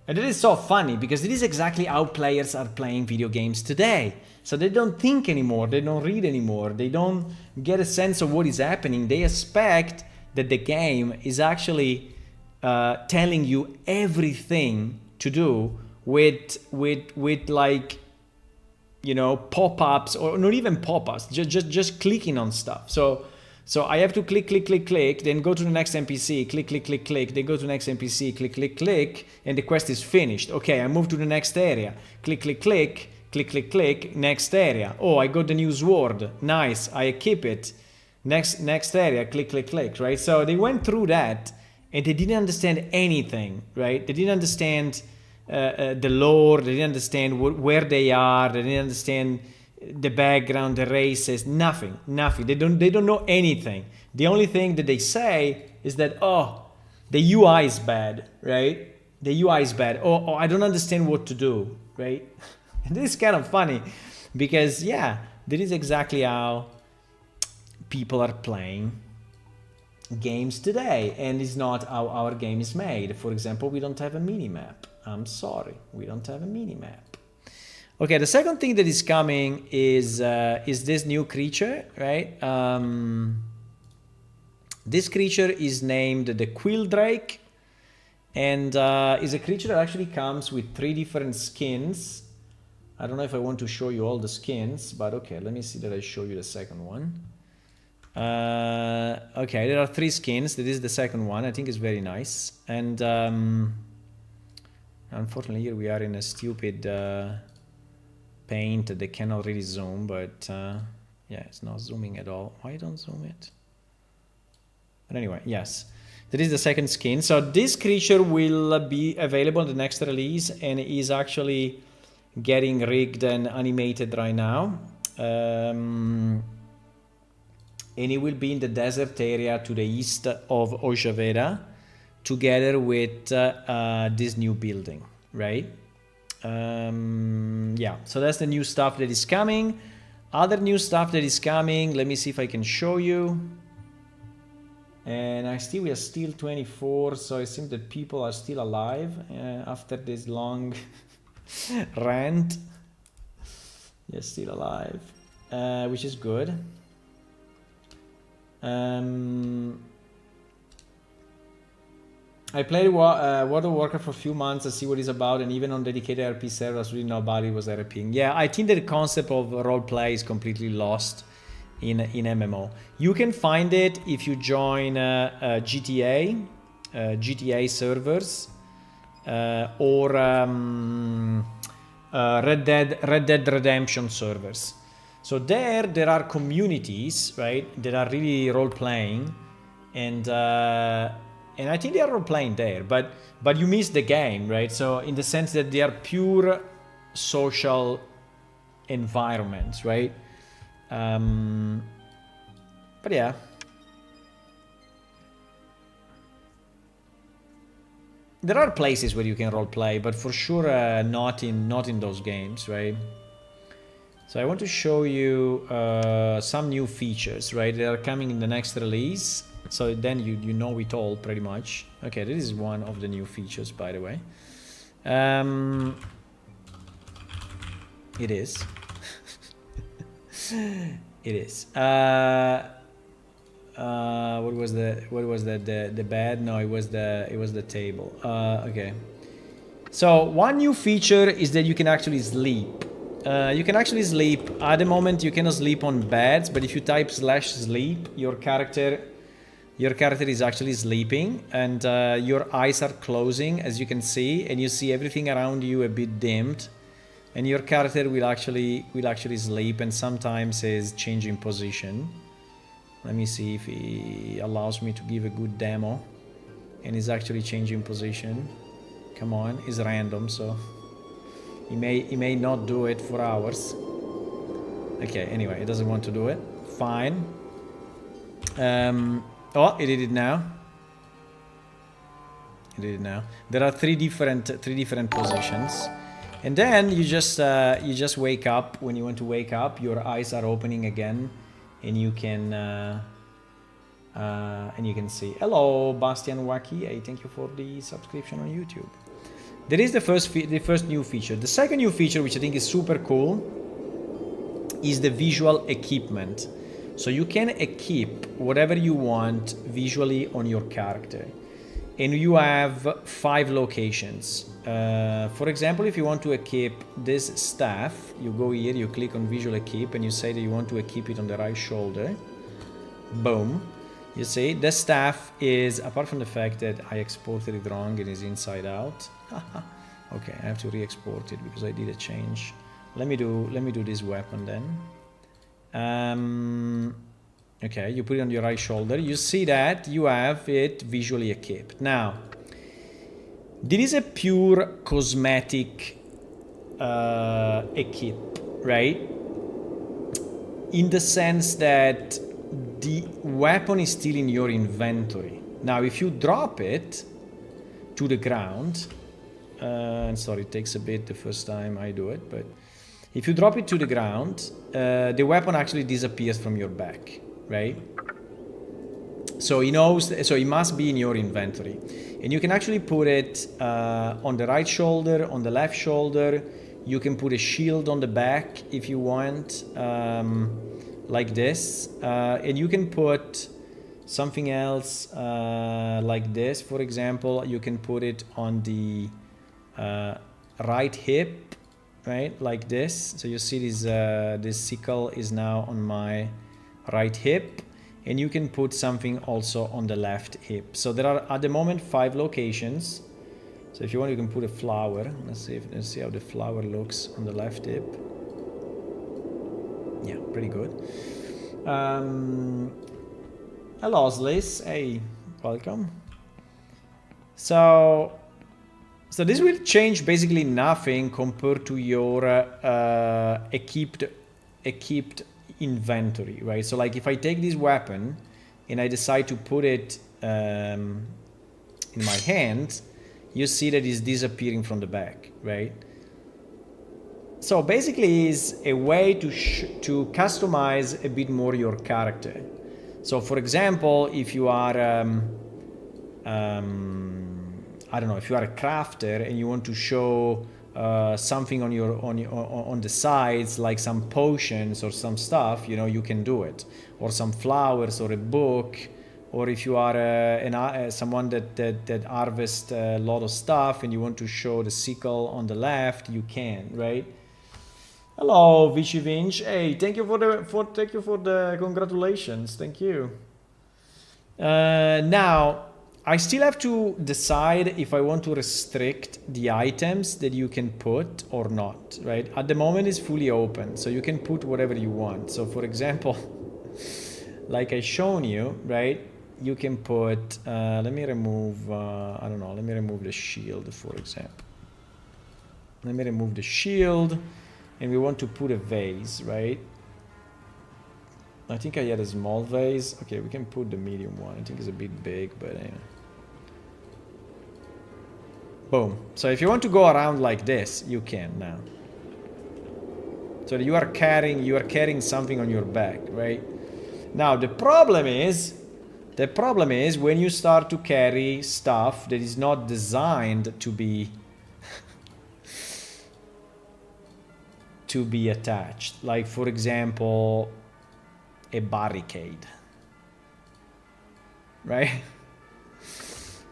And it is so funny because it is exactly how players are playing video games today. So they don't think anymore, they don't read anymore, they don't get a sense of what is happening. They expect that the game is actually telling you everything to do with like, you know, pop-ups, or not even pop-ups, just clicking on stuff. So I have to click, then go to the next NPC, click, then go to the next NPC, click, and the quest is finished. Okay, I move to the next area, click, next area. Oh, I got the new sword, nice, I equip it. Next area, click, right? So they went through that, and they didn't understand anything, right? They didn't understand the lore, they didn't understand where they are, they didn't understand the background, the races, nothing. They don't know anything. The only thing that they say is that, oh, the UI is bad, right? The UI is bad. Oh, I don't understand what to do, right? And this is kind of funny because, yeah, that is exactly how people are playing games today, and it's not how our game is made. For example, we don't have a mini-map. I'm sorry, we don't have a mini-map. Okay, the second thing that is coming is this new creature, right? This creature is named the Quilldrake, and is a creature that actually comes with 3 different skins. I don't know if I want to show you all the skins, but okay, let me see that I show you the second one. Okay, there are 3 skins. This is the second one. I think it's very nice. And unfortunately, here we are in a stupid paint that they cannot really zoom, but yeah, it's not zooming at all. Why don't zoom it? But anyway, yes, that is the second skin. So this creature will be available in the next release, and is actually getting rigged and animated right now. And it will be in the desert area to the east of Ojaveda, together with this new building, right? Yeah, so that's the new stuff that is coming. Other new stuff that is coming, let me see if I can show you. And we are still 24, so it seems that people are still alive after this long rant. They're still alive, which is good. I played World of Warcraft for a few months to see what it's about, and even on dedicated RP servers, really nobody was RPing. Yeah, I think that the concept of roleplay is completely lost in MMO. You can find it if you join GTA servers, or Red Dead Redemption servers. So there are communities, right, that are really role-playing, and I think they are role-playing there, but you miss the game, right? So in the sense that they are pure social environments, right? But yeah. There are places where you can role-play, but for sure not in those games, right? So I want to show you some new features, right? They are coming in the next release. So then you know it all pretty much. Okay, this is one of the new features, by the way. It is. It is. What was the bed? No, it was the table. Okay. So one new feature is that you can actually sleep. You can actually sleep. At the moment, you cannot sleep on beds, but if you type /sleep, your character is actually sleeping, and your eyes are closing, as you can see, and you see everything around you a bit dimmed. and your character will actually sleep, and sometimes is changing position. Let me see if he allows me to give a good demo. And he's actually changing position. Come on, it's random, so he may not do it for hours. Okay, anyway, he doesn't want to do it. Fine. Oh, he did it now. He did it now. There are three different positions, and then you just wake up. When you want to wake up, your eyes are opening again, and you can see. Hello, Bastian Waki. Hey, thank you for the subscription on YouTube. There is the first new feature. The second new feature, which I think is super cool, is the visual equipment. So you can equip whatever you want visually on your character. And you have 5 locations. For example, if you want to equip this staff, you go here, you click on visual equip, and you say that you want to equip it on the right shoulder. Boom. You see, the staff is, apart from the fact that I exported it wrong and is inside out. Okay, I have to re-export it because I did a change. Let me do this weapon then. Okay, you put it on your right shoulder. You see that you have it visually equipped. Now, this is a pure cosmetic equip, right? In the sense that the weapon is still in your inventory. Now, if you drop it to the ground, and sorry, it takes a bit the first time I do it, but if you drop it to the ground, the weapon actually disappears from your back, right? So he knows, so it must be in your inventory. And you can actually put it on the right shoulder, on the left shoulder. You can put a shield on the back if you want, like this. And you can put something else like this, for example. You can put it on the right hip, right, like this. So you see this sickle is now on my right hip, and you can put something also on the left hip. So there are at the moment 5 locations. So if you want, you can put a flower. Let's see how the flower looks on the left hip. Yeah, pretty good. Hello, Sliss. Hey, welcome. So this will change basically nothing compared to your equipped inventory, right? So like if I take this weapon and I decide to put it in my hand, you see that it's disappearing from the back, right? So basically it's a way to customize a bit more your character. So for example, if you are I don't know, if you are a crafter and you want to show something on the sides, like some potions or some stuff, you know, you can do it, or some flowers or a book. Or if you are someone that harvests a lot of stuff and you want to show the sickle on the left, you can, right? Hello, Vichy Vinch. Hey, thank you for the congratulations. Thank you. Now, I still have to decide if I want to restrict the items that you can put or not, right? At the moment, it's fully open, so you can put whatever you want. So, for example, like I shown you, right? You can put, let me remove, I don't know, let me remove the shield, for example. Let me remove the shield, and we want to put a vase, right? I think I had a small vase. Okay, we can put the medium one. I think it's a bit big, but anyway. Boom. So if you want to go around like this, you can now. So you are carrying something on your back, right? Now the problem is when you start to carry stuff that is not designed to be attached. Like for example, a barricade, right?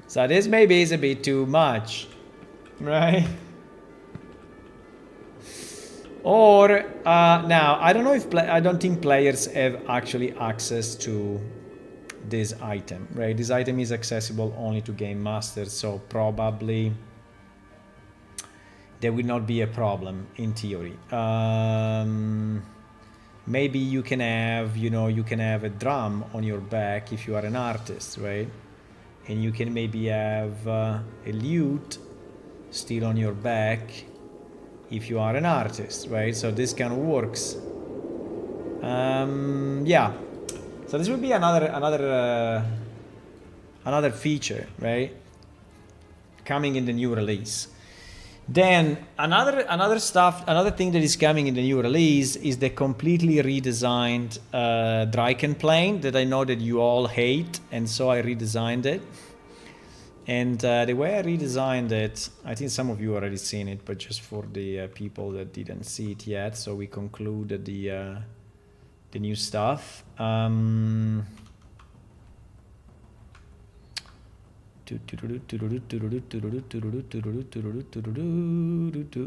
So this maybe is a bit too much, right? Or now I don't know if I don't think players have actually access to this item, right? This item is accessible only to game masters, so probably there will not be a problem in theory. Maybe you can have, you can have a drum on your back if you are an artist, right? And you can maybe have a lute still on your back if you are an artist, right? So this kind of works. Yeah. So this would be another feature, right? Coming in the new release. Then another thing that is coming in the new release is the completely redesigned Draken plane that I know that you all hate, and so I redesigned it. And the way I redesigned it, I think some of you already seen it, but just for the people that didn't see it yet, so we concluded the new stuff.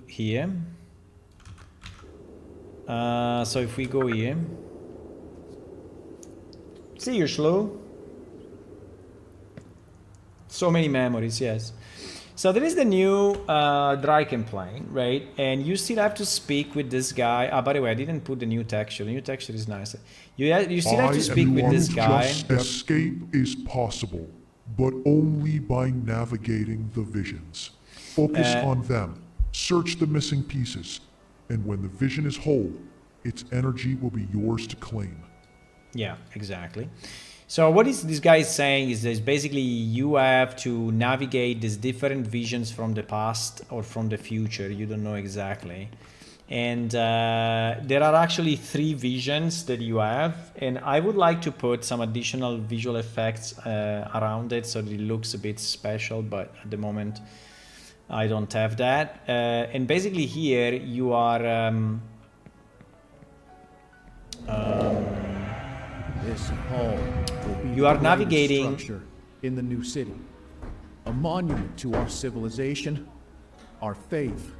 Here. So if we go here, see, you're slow. So many memories, yes. So there is the new Draken plane, right? And you still have to speak with this guy. By the way, I didn't put the new texture. The new texture is nice. You still have to speak with this guy. Escape is possible, but only by navigating the visions. Focus on them. Search the missing pieces. And when the vision is whole, its energy will be yours to claim. Yeah, exactly. So what this guy is saying is that basically you have to navigate these different visions from the past or from the future. You don't know exactly. And there are actually 3 visions that you have. And I would like to put some additional visual effects around it so that it looks a bit special. But at the moment, I don't have that. And basically here you are... This hall will be you are the navigating structure in the new city, a monument to our civilization, our faith,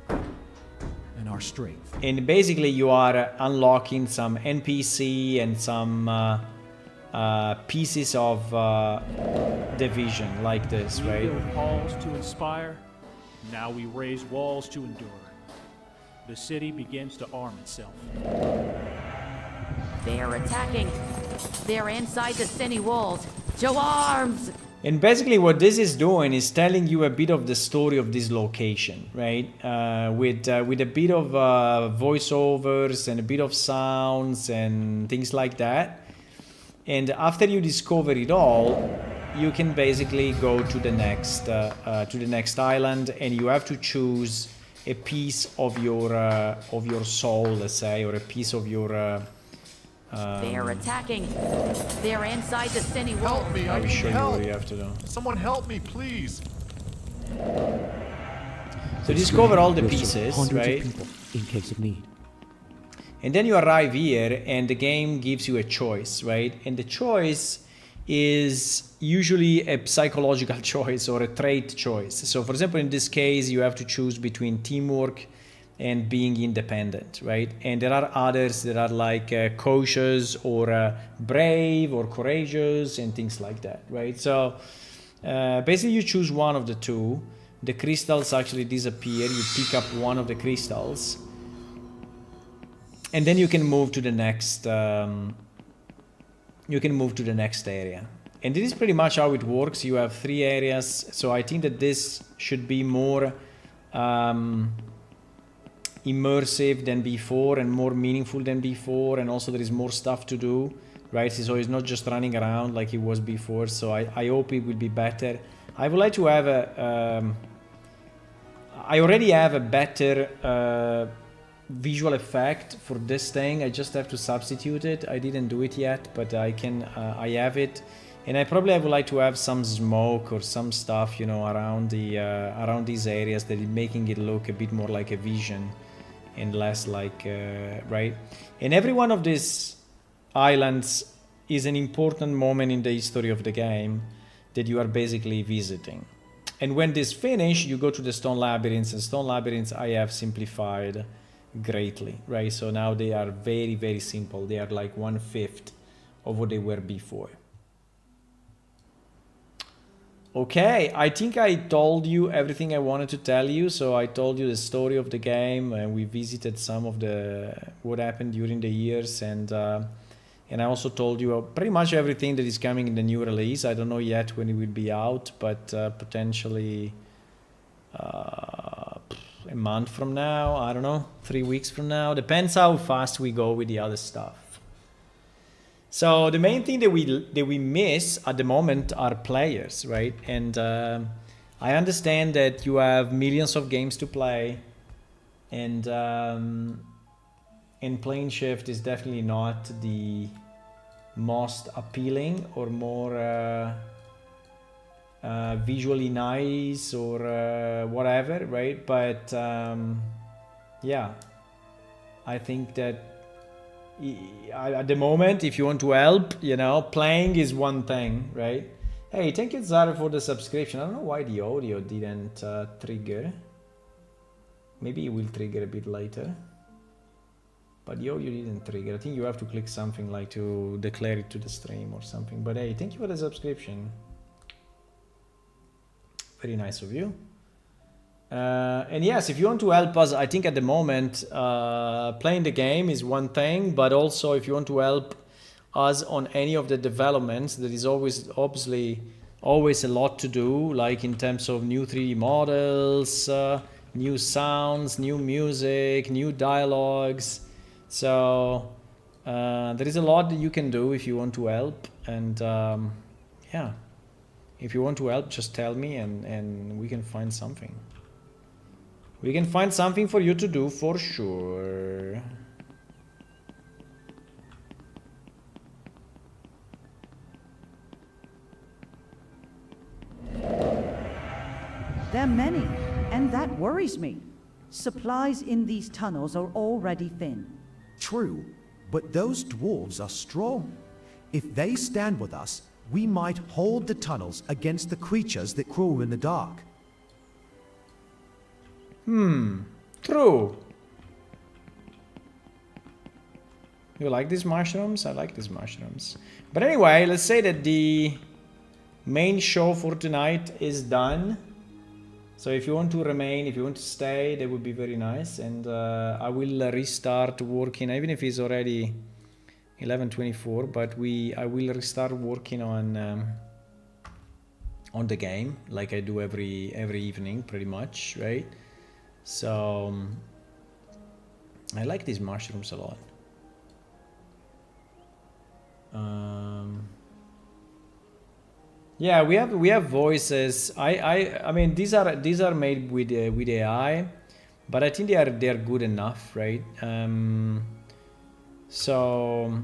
and our strength. And basically you are unlocking some NPC and some pieces of the vision like this, We right? build halls to inspire, now we raise walls to endure. The city begins to arm itself. They are attacking. They're inside the city walls. Show arms! And basically what this is doing is telling you a bit of the story of this location, right? With a bit of voiceovers and a bit of sounds and things like that. And after you discover it all, you can basically go to the next island, and you have to choose a piece of your soul, let's say, or a piece of your They are attacking. They're inside the city walls. Help me! I I will need show you help! what you have to do. Someone help me, please! So discover all the Will serve pieces, hundreds right? of people in case of need. And then you arrive here and the game gives you a choice, right? And the choice is usually a psychological choice or a trait choice. So for example, in this case, you have to choose between teamwork and being independent, right? And there are others that are like cautious or brave or courageous and things like that, right? So basically you choose one of the two. The crystals actually disappear. You pick up one of the crystals, and then you can move to the next. You can move to the next area, and this is pretty much how it works. You have 3 areas, so I think that this should be more immersive than before and more meaningful than before, and also there is more stuff to do, right? So it's not just running around like it was before. So I hope it will be better. I would like to have a. I already have a better visual effect for this thing. I just have to substitute it. I didn't do it yet, but I can. I have it, and I probably would like to have some smoke or some stuff, you know, around the around these areas that is making it look a bit more like a vision and less like right. And every one of these islands is an important moment in the history of the game that you are basically visiting. And when this finish, you go to the stone labyrinths, and stone labyrinths I have simplified greatly, right? So now they are very, very simple. They are like 1/5 of what they were before. Okay, I think I told you everything I wanted to tell you. So I told you the story of the game, and we visited some of the what happened during the years, and I also told you pretty much everything that is coming in the new release. I don't know yet when it will be out, but potentially a month from now. I don't know, 3 weeks from now. Depends how fast we go with the other stuff. So the main thing that we miss at the moment are players, right? And I understand that you have millions of games to play, and plane shift is definitely not the most appealing or more visually nice or whatever, right? But yeah, I think that at the moment, if you want to help, you know, playing is one thing, right? Hey, thank you, Zara, for the subscription. I don't know why the audio didn't trigger. Maybe it will trigger a bit later. But the audio didn't trigger. I think you have to click something like to declare it to the stream or something. But hey, thank you for the subscription. Very nice of you. And yes, if you want to help us, I think at the moment playing the game is one thing, but also if you want to help us on any of the developments, there is obviously always a lot to do, like in terms of new 3D models, new sounds, new music, new dialogues. So there is a lot that you can do if you want to help. And yeah, if you want to help, just tell me and we can find something. We can find something for you to do for sure. There are many, and that worries me. Supplies in these tunnels are already thin. True, but those dwarves are strong. If they stand with us, we might hold the tunnels against the creatures that crawl in the dark. True. You like these mushrooms? I like these mushrooms. But anyway, let's say that the main show for tonight is done. So if you want to remain, if you want to stay, that would be very nice. And I will restart working, even if it's already 11:24. But I will restart working on the game, like I do every evening, pretty much, right? So I like these mushrooms a lot. Yeah, we have voices. I mean these are made with AI, but I think they are good enough, right? So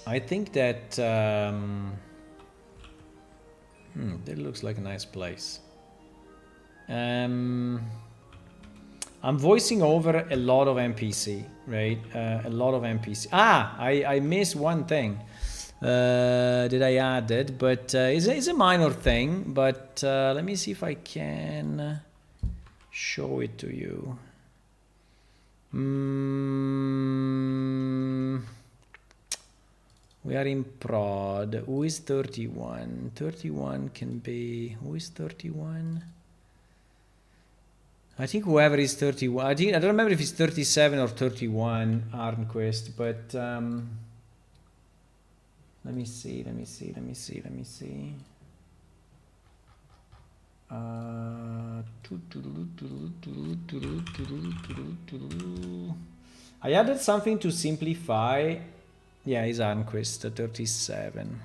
I think that that looks like a nice place. I'm voicing over a lot of NPC, right? A lot of NPC. I missed one thing that I added, but it's a minor thing. But let me see if I can show it to you. We are in prod. Who is 31? 31 can be... Who is 31? I think whoever is 31, I don't remember if it's 37 or 31 Arnquist, but let me see. I added something to simplify. Yeah, it's Arnquist 37.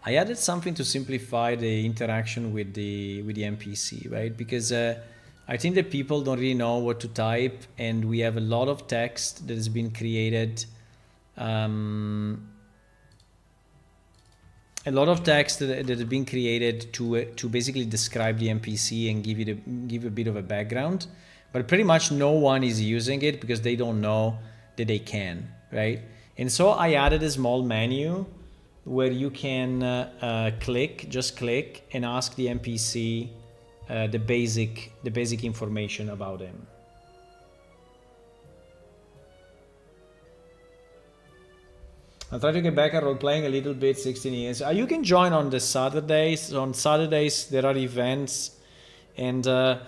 I added something to simplify the interaction with the NPC, right? Because I think that people don't really know what to type, and we have a lot of text that has been created. A lot of text that has been created to basically describe the NPC and give a bit of a background, but pretty much no one is using it because they don't know that they can, right? And so I added a small menu where you can just click and ask the NPC the basic information about him. I'm trying to get back at role playing a little bit. 16 years. You can join on the Saturdays. On Saturdays there are events, and that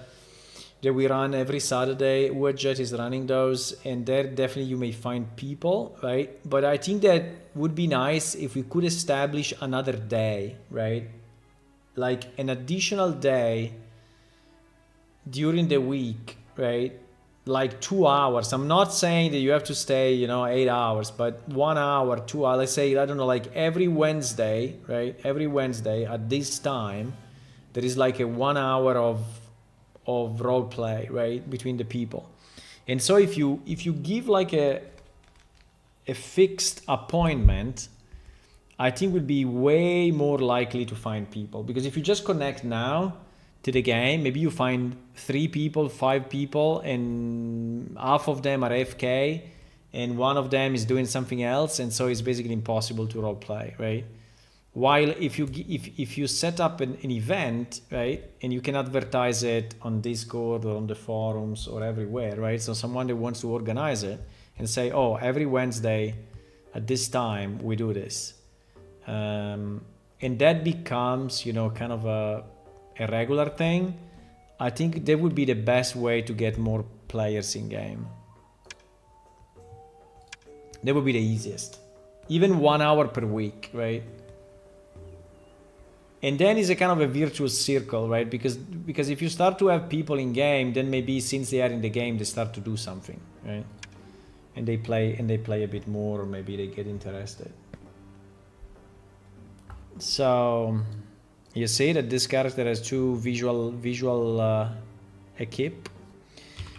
we run every Saturday. Woodjet is running those, and there definitely you may find people, right? But I think that would be nice if we could establish another day, right? Like an additional day during the week, right? Like 2 hours. I'm not saying that you have to stay, 8 hours, but 1 hour, 2 hours. Let's say, I don't know, like every Wednesday, right? Every Wednesday at this time, there is like a 1 hour of role play, right, between the people. And so if you give like a fixed appointment, I think would be way more likely to find people. Because if you just connect now to the game, maybe you find 3 people, 5 people, and half of them are AFK, and one of them is doing something else, and so it's basically impossible to role play, right? While if you set up an event, right, and you can advertise it on Discord or on the forums or everywhere, right? So someone that wants to organize it and say, oh, every Wednesday at this time we do this, and that becomes, kind of a regular thing. I think that would be the best way to get more players in game. That would be the easiest. Even 1 hour per week, right? And then it's a kind of a virtuous circle, right? Because if you start to have people in game, then maybe since they are in the game, they start to do something, right? And they play a bit more, or maybe they get interested. So you see that this character has 2 visual equip.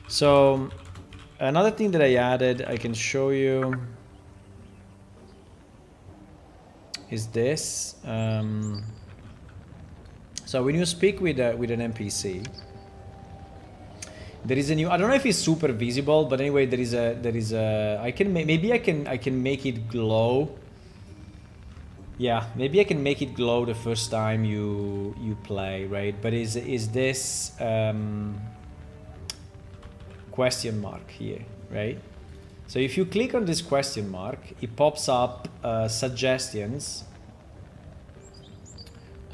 So another thing that I added, I can show you, is this. So when you speak with an NPC, there is a new. I don't know if it's super visible, but anyway, there is a. I can make it glow. Yeah, maybe I can make it glow the first time you play, right? But is this question mark here, right? So if you click on this question mark, it pops up suggestions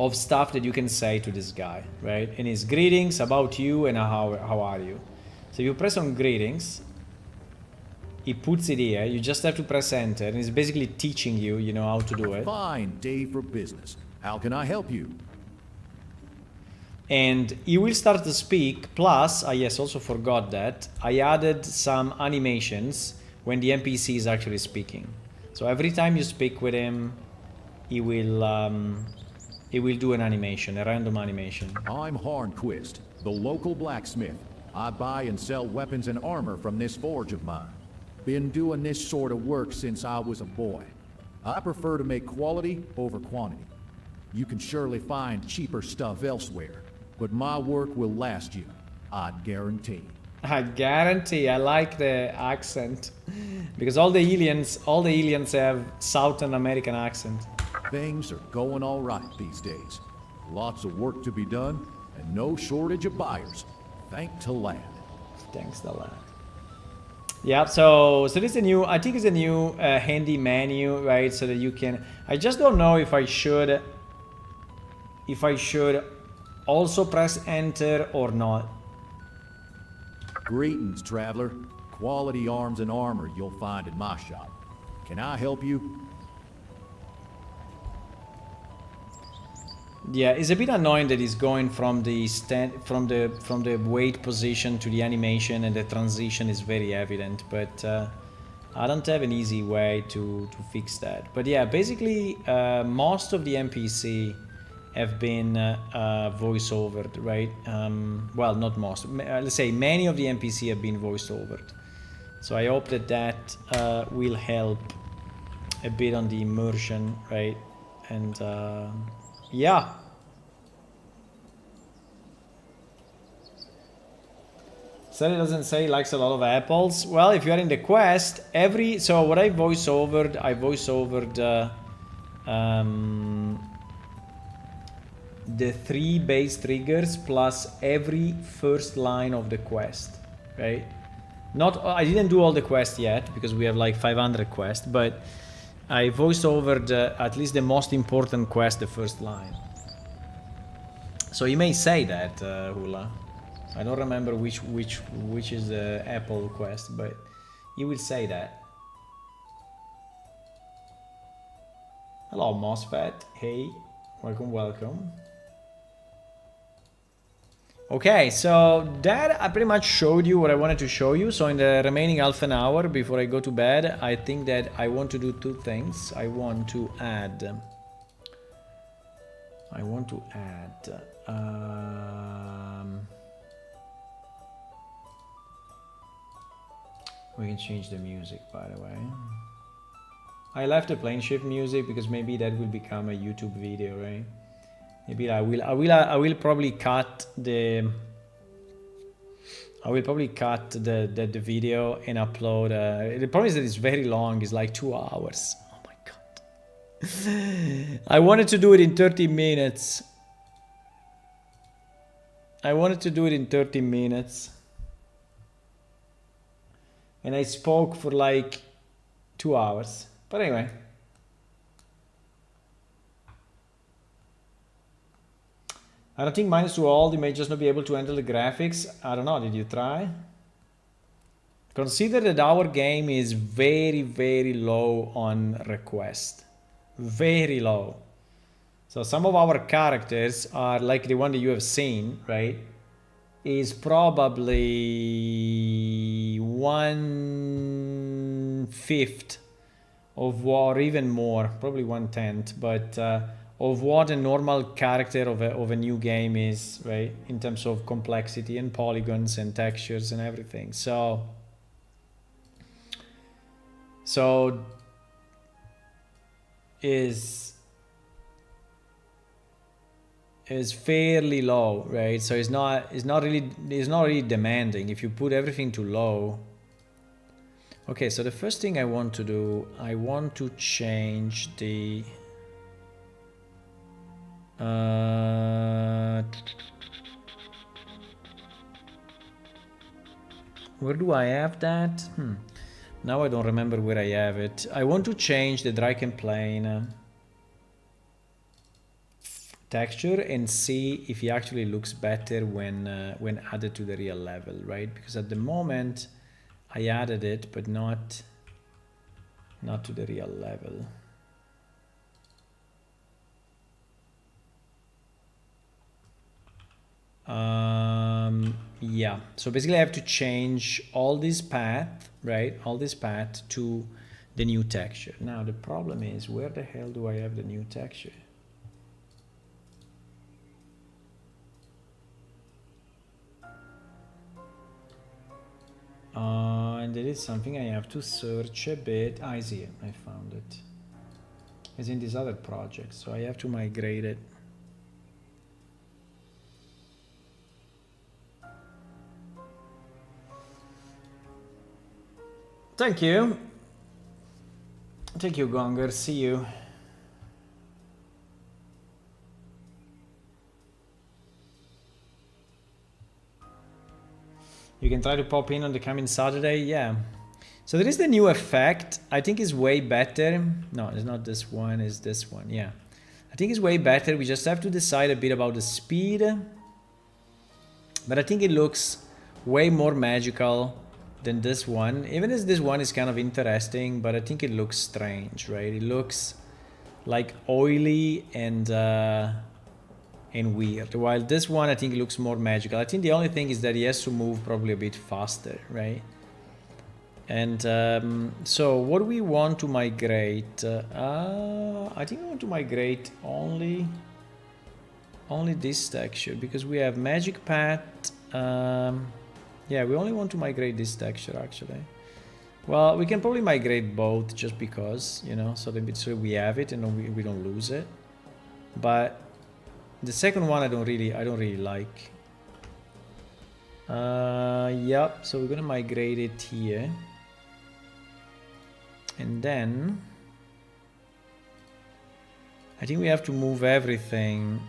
of stuff that you can say to this guy, right? And it's greetings, about you, and how are you. So you press on greetings, it puts it here. You just have to press enter, and it's basically teaching you, how to do it. Fine day for business. How can I help you? And he will start to speak. Plus, I also forgot that I added some animations when the NPC is actually speaking. So every time you speak with him, he will do an animation, a random animation. I'm Hornquist, the local blacksmith. I buy and sell weapons and armor from this forge of mine. Been doing this sort of work since I was a boy. I prefer to make quality over quantity. You can surely find cheaper stuff elsewhere, but my work will last you, I'd guarantee. I guarantee. I like the accent, because all the aliens have Southern American accent. Things are going all right these days. Lots of work to be done, and no shortage of buyers. Thank to lad. Thanks to lad. Yeah, so this is a new, I think it's a new handy menu, right? So that you can, I just don't know if I should also press enter or not. Greetings, traveler. Quality arms and armor you'll find in my shop. Can I help you? Yeah, it's a bit annoying that it's going from the from the weight position to the animation, and the transition is very evident. But I don't have an easy way to fix that. But yeah, basically most of the NPC have been voice-overed, right? Well, not most. Let's say many of the NPC have been voice-overed. So I hope that will help a bit on the immersion, right? And yeah. Sally doesn't say he likes a lot of apples. Well, if you are in the quest, so what I voice-overed the 3 base triggers plus every first line of the quest, right? I didn't do all the quests yet, because we have like 500 quests, but I voiced over at least the most important quest, the first line. So you may say that, Hula. I don't remember which is the Apple quest, but you will say that. Hello, MOSFET. Hey, welcome. Okay, so that I pretty much showed you what I wanted to show you. So in the remaining half an hour before I go to bed, I think that I want to do two things. I want to add. We can change the music, by the way. I left the plane shift music because maybe that will become a YouTube video, right? Maybe I will probably cut the the video and upload. The problem is that it's very long. It's like 2 hours. Oh my god! I wanted to do it in 30 minutes. And I spoke for like 2 hours. But anyway. I don't think minus 2 all, you may just not be able to handle the graphics. I don't know, did you try? Consider that our game is very, very low on request. Very low. So some of our characters are like the one that you have seen, right? Is probably 1/5 of what, or even more, probably 1/10, but of what a normal character of a new game is, right? In terms of complexity and polygons and textures and everything. So is fairly low, right? So it's not really demanding. If you put everything to low. Okay, so the first thing I want to do, I want to change the where do I have that? Now I don't remember where I have it. I want to change the Draken plane texture and see if it actually looks better when added to the real level, right? Because at the moment I added it, but not to the real level. Yeah, so basically I have to change all this path, right? All this path to the new texture. Now the problem is, where the hell do I have the new texture? And there is something I have to search a bit. I see it, I found it. It's in this other project, so I have to migrate it. Thank you. Thank you, Gonger. See you. You can try to pop in on the coming Saturday. Yeah. So there is the new effect. I think is way better. No, it's not this one. It's this one. Yeah. I think it's way better. We just have to decide a bit about the speed. But I think it looks way more magical than this one. Even as this one is kind of interesting, but I think it looks strange, right? It looks like oily and weird, while this one I think looks more magical. I think the only thing is that he has to move probably a bit faster, right? And so what do we want to migrate? I think we want to migrate only this texture, because we have magic path. Yeah, we only want to migrate this texture actually. Well, we can probably migrate both just because, you know, so we have it and we don't lose it. But the second one I don't really like. Yep, so we're gonna migrate it here. And then I think we have to move everything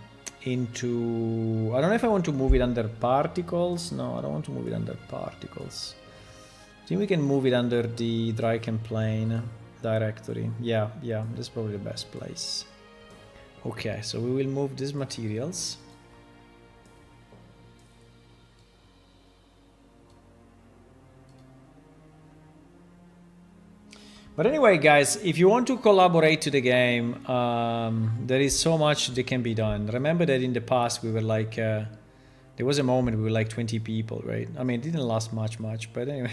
into, I don't know if I want to move it under particles. No, I don't want to move it under particles. I think we can move it under the Draken plane. directory. Yeah, that's probably the best place. Okay, so we will move these materials. But anyway, guys, if you want to collaborate to the game, there is so much that can be done. Remember that in the past we were like, there was a moment we were like 20 people, right? I mean, it didn't last much, but anyway.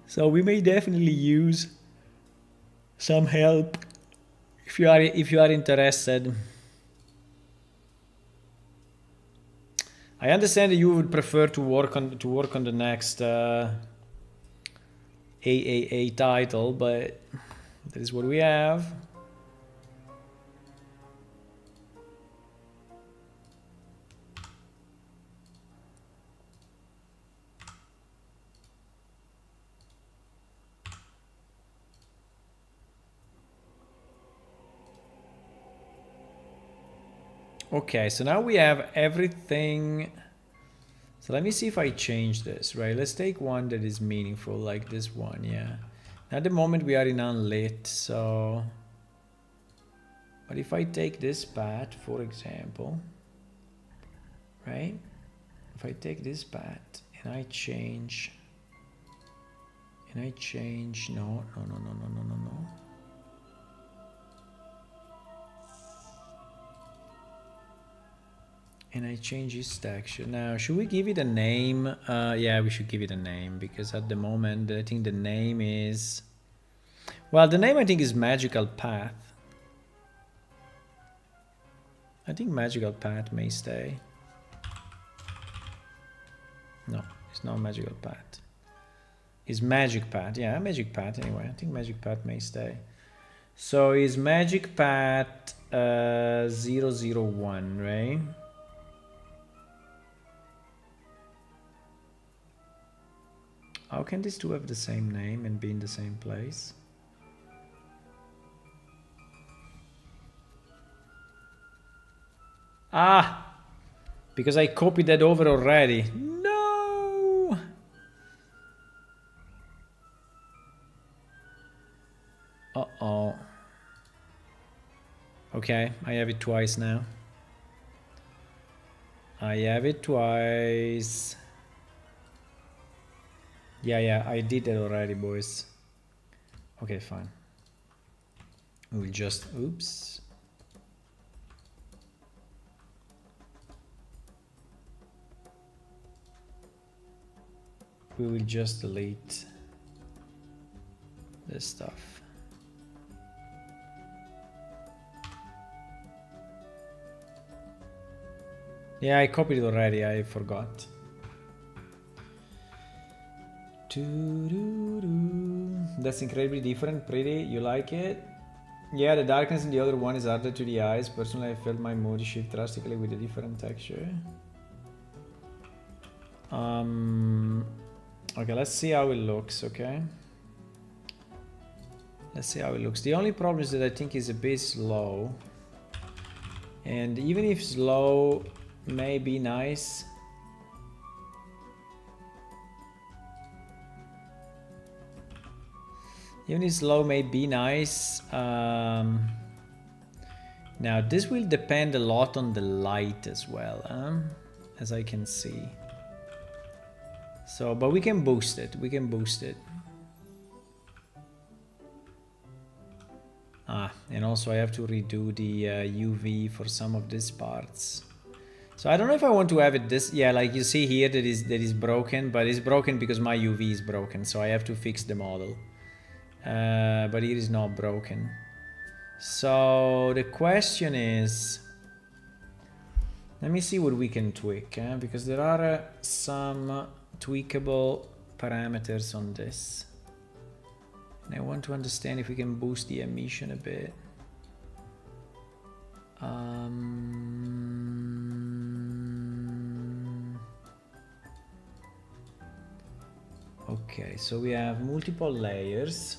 So we may definitely use some help if you are interested. I understand that you would prefer to work on the next AAA title, but that is what we have. Okay, so now we have everything. So let me see if I change this, right? Let's take one that is meaningful, like this one, yeah. At the moment we are in unlit, so... But if I take this path, for example, right? If I take this path and I change... no. And I change its texture. Now, should we give it a name? Yeah, we should give it a name, because at the moment, I think the name is... Well, the name I think is Magical Path. I think Magical Path may stay. No, it's not Magical Path. It's Magic Path. Yeah, Magic Path anyway. I think Magic Path may stay. So it's Magic Path 001, right? How can these two have the same name and be in the same place? Ah! Because I copied that over already. No! Uh-oh. Okay, I have it twice now. I have it twice. Yeah, I did that already, boys. Okay, fine. We'll just... Oops. We will just delete this stuff. Yeah, I copied it already, I forgot. That's incredibly different, pretty. You like it? Yeah, the darkness in the other one is harder to the eyes. Personally, I felt my mood shift drastically with a different texture. Okay, let's see how it looks, okay? Let's see how it looks. The only problem is that I think it's a bit slow. And even if slow may be nice, even if slow may be nice. Now this will depend a lot on the light as well, as I can see. So, but we can boost it. We can boost it. Ah, and also I have to redo the UV for some of these parts. So I don't know if I want to have it this... Yeah, like you see here that is broken, but it's broken because my UV is broken. So I have to fix the model. But it is not broken. So the question is... Let me see what we can tweak, because there are some tweakable parameters on this. And I want to understand if we can boost the emission a bit. Okay, so we have multiple layers.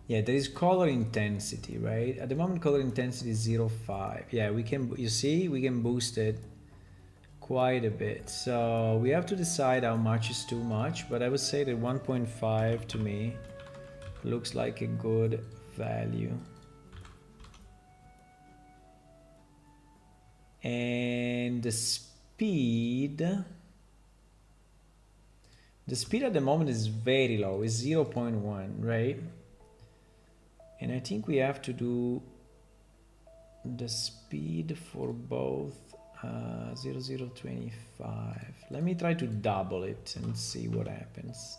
Yeah, there is color intensity, right? At the moment, color intensity is 0.5. Yeah, we can, you see, we can boost it quite a bit. So we have to decide how much is too much, but I would say that 1.5 to me looks like a good value. And the speed at the moment is very low, it's 0.1, right? And I think we have to do the speed for both 0.025. Let me try to double it and see what happens.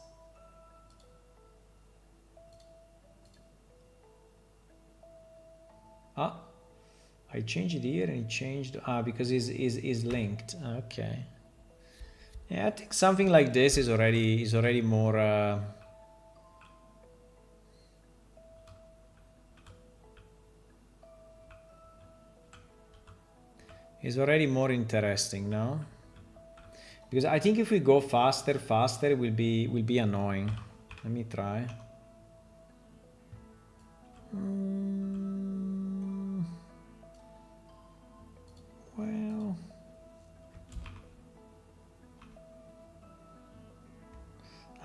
Ah, I changed it here and it changed, because is linked. Okay. Yeah, I think something like this is already more is already more interesting now. Because I think if we go faster, it will be annoying. Let me try.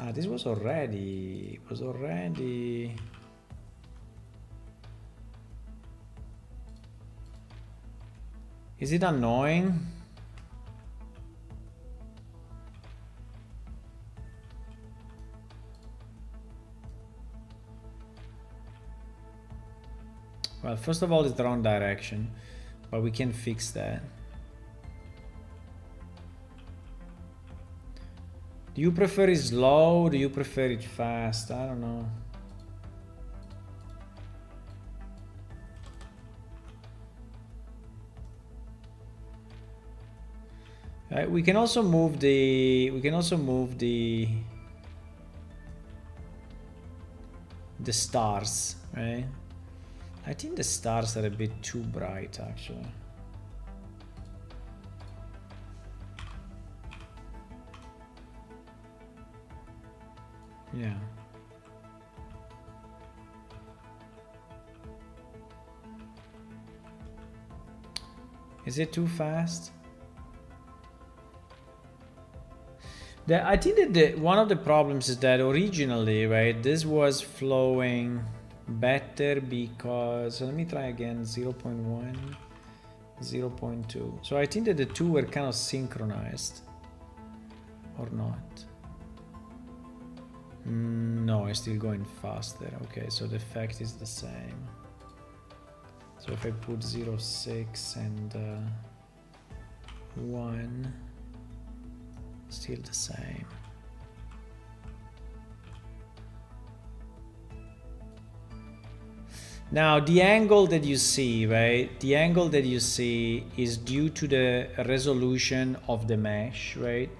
Well, this was already Is it annoying? Well, first of all, it's the wrong direction, but we can fix that. Do you prefer it slow? Do you prefer it fast? I don't know. We can also move the stars, right? I think the stars are a bit too bright, actually. Yeah. Is it too fast? I think that one of the problems is that originally, right, this was flowing better because, let me try again, 0.1, 0.2. So I think that the two were kind of synchronized, or not. No, it's still going faster. Okay, so the effect is the same. So if I put 0.6 and 1, still the same. Now the angle that you see, right? The angle that you see is due to the resolution of the mesh, right?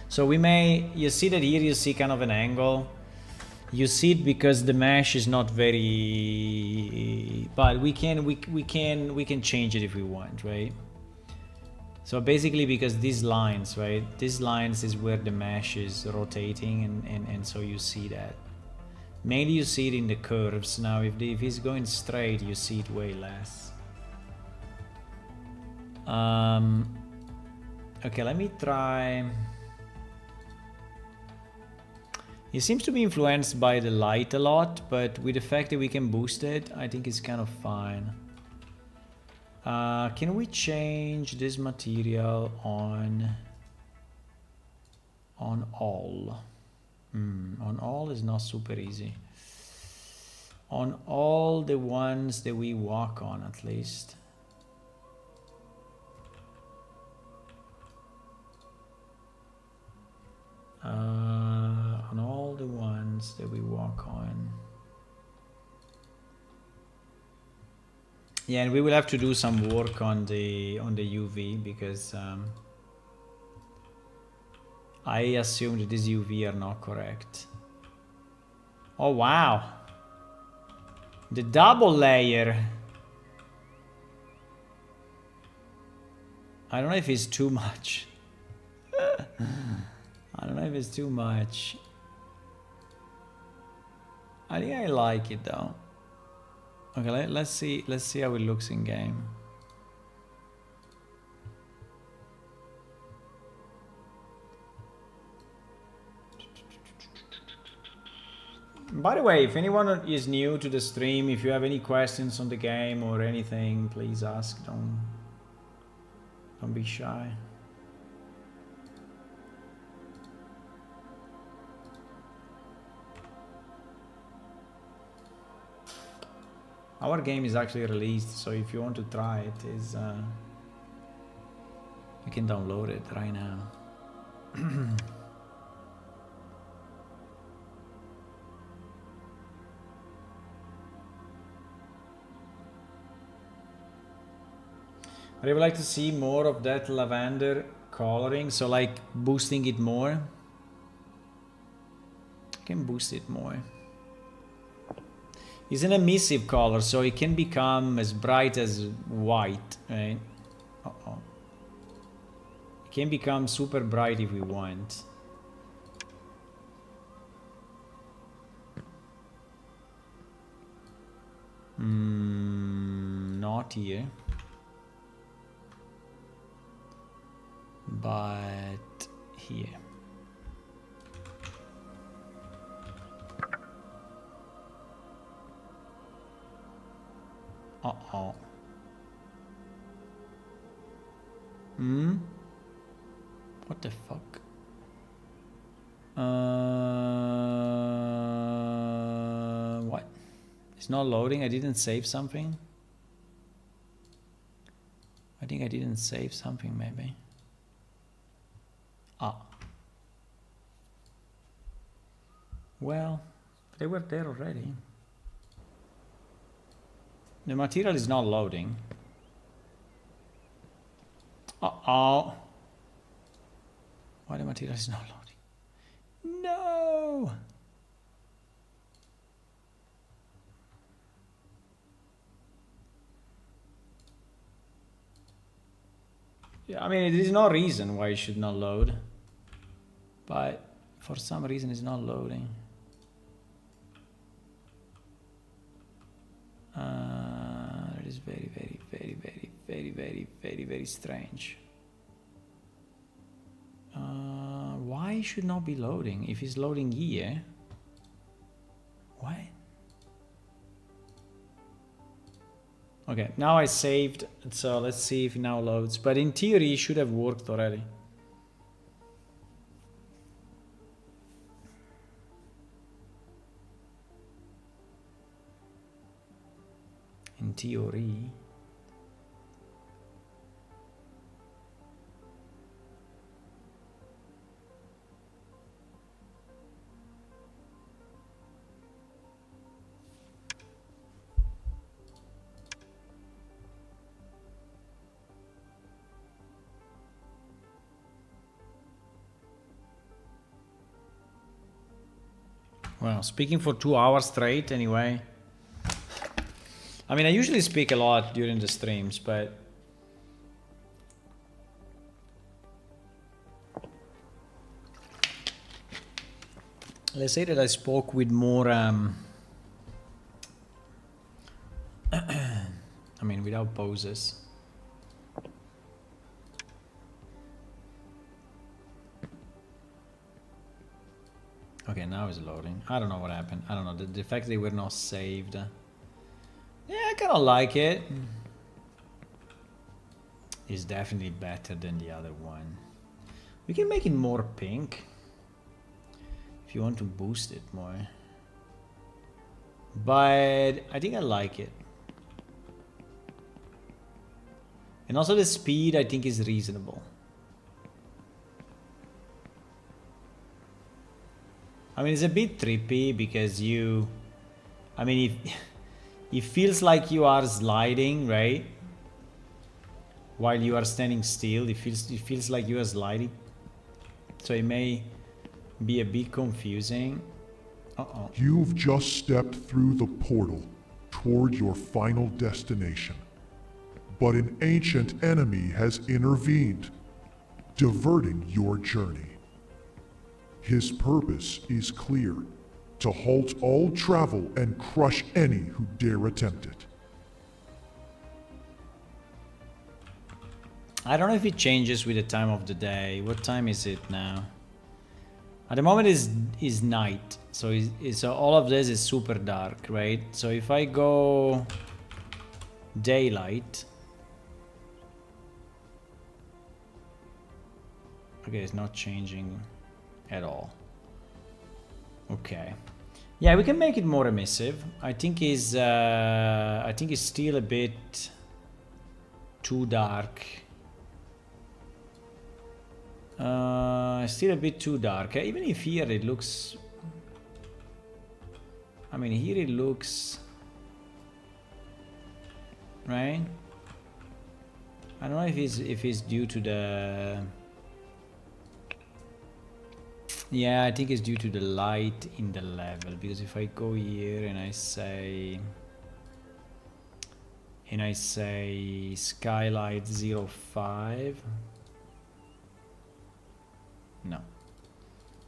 So you see that here you see kind of an angle. You see it because the mesh is not very, but we can change it if we want, right? So basically, because these lines, right? These lines is where the mesh is rotating, and so you see that. Mainly you see it in the curves. Now, if it's going straight, you see it way less. Okay, let me try. It seems to be influenced by the light a lot, but with the fact that we can boost it, I think it's kind of fine. Can we change this material on all? On all is not super easy. On all the ones that we walk on, at least. On all the ones that we walk on. Yeah, and we will have to do some work on the UV because I assume that these UV are not correct. Oh wow! The double layer. I don't know if it's too much. I don't know if it's too much. I think I like it though. Okay, let's see how it looks in game. By the way, if anyone is new to the stream, if you have any questions on the game or anything, please ask. Don't be shy. Our game is actually released, so if you want to try it, you can download it right now. I would like to see more of that lavender coloring, so like boosting it more. I can boost it more. It's an emissive color, so it can become as bright as white, right? Uh-oh. It can become super bright if we want. Not here. But here. Uh-oh. What the fuck? What? It's not loading? I didn't save something? I think I didn't save something, maybe. Ah. Well, they were there already. The material is not loading. Uh-oh. Why the material is not loading? No! Yeah, I mean, there is no reason why it should not load. But for some reason it's not loading. It is very strange. Why it should not be loading? If it's loading here, why? Okay, now I saved, so let's see if it now loads. But in theory, it should have worked already. In theory. Well, speaking for 2 hours straight anyway. I mean, I usually speak a lot during the streams, but let's say that I spoke with more, I mean, without pauses. Okay, now it's loading. I don't know what happened. I don't know. The fact they were not saved. Yeah, I kind of like it. It's definitely better than the other one. We can make it more pink. If you want to boost it more. But I think I like it. And also the speed I think is reasonable. I mean, it's a bit trippy because you... I mean, it feels like you are sliding, right? While you are standing still, it feels like you are sliding. So it may be a bit confusing. Uh-oh. You've just stepped through the portal toward your final destination. But an ancient enemy has intervened, diverting your journey. His purpose is clear, to halt all travel and crush any who dare attempt it. I don't know if it changes with the time of the day. What time is it now? At the moment is night, so so all of this is super dark, right? So if I go daylight, okay, it's not changing at all. Okay, yeah, we can make it more emissive. I think it's still a bit too dark. Still a bit too dark. Even if here it looks, I mean, here it looks, right? I don't know if it's due to the, yeah, I think it's due to the light in the level, because if I go here and I say skylight 05, no,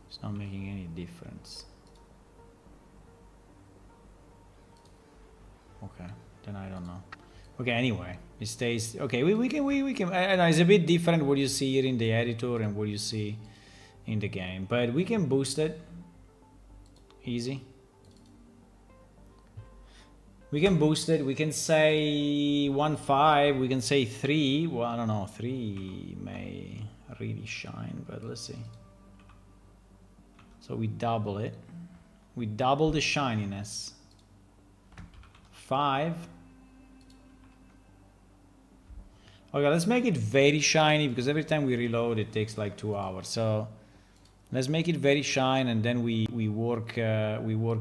it's not making any difference. Okay, then I don't know. Okay, anyway, it stays. Okay, we can. I know it's a bit different what you see here in the editor and what you see in the game, but we can boost it. Easy. We can boost it. We can say 1.5. We can say 3. Well, I don't know. 3 may really shine, but let's see. So we double it. We double the shininess. 5. Okay, let's make it very shiny, because every time we reload it takes like 2 hours. So let's make it very shine, and then we work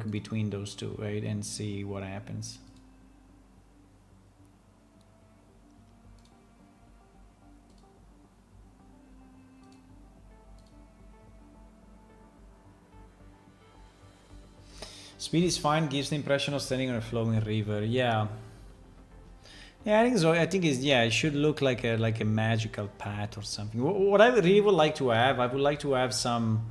between those two, right, and see what happens. Speed is fine, gives the impression of standing on a flowing river. Yeah. Yeah, I think so. I think it should look like a magical path or something. What I really would like to have, I would like to have some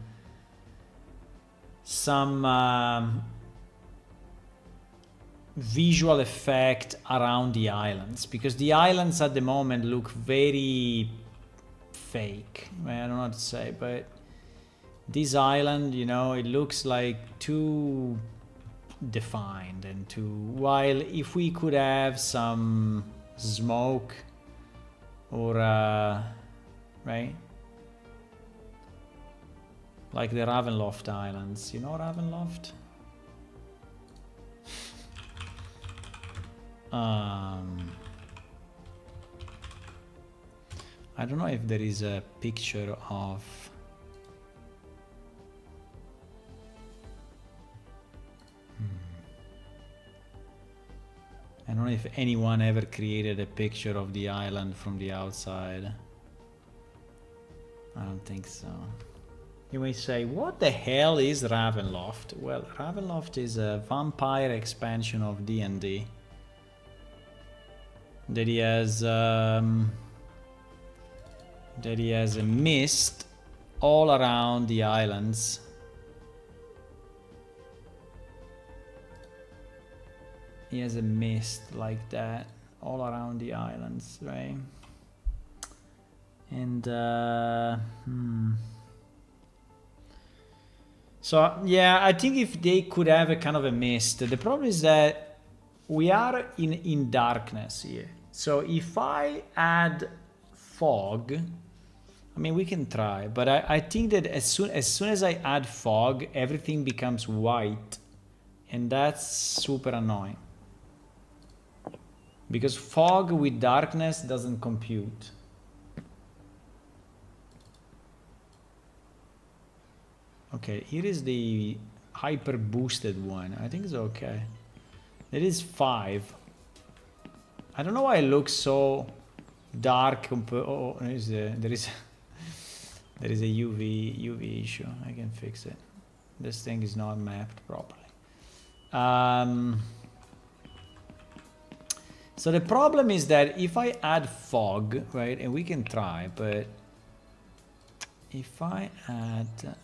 visual effect around the islands, because the islands at the moment look very fake. I don't know what to say, but this island, you know, it looks like too defined and too, while if we could have some smoke or right, like the Ravenloft Islands, you know Ravenloft? I don't know if there is a picture of I don't know if anyone ever created a picture of the island from the outside. I don't think so. You may say, what the hell is Ravenloft? Well, Ravenloft is a vampire expansion of D&D. That he has a mist all around the islands. He has a mist like that all around the islands, right? And so yeah, I think if they could have a kind of a mist. The problem is that we are in darkness here. So if I add fog, I mean, we can try, but I think that as soon as I add fog, everything becomes white, and that's super annoying. Because fog with darkness doesn't compute. Okay, here is the hyper boosted one. I think it's okay. It is 5. I don't know why it looks so dark. Oh, there is a UV issue. I can fix it. This thing is not mapped properly. So the problem is that if I add fog, right, and we can try, but if I add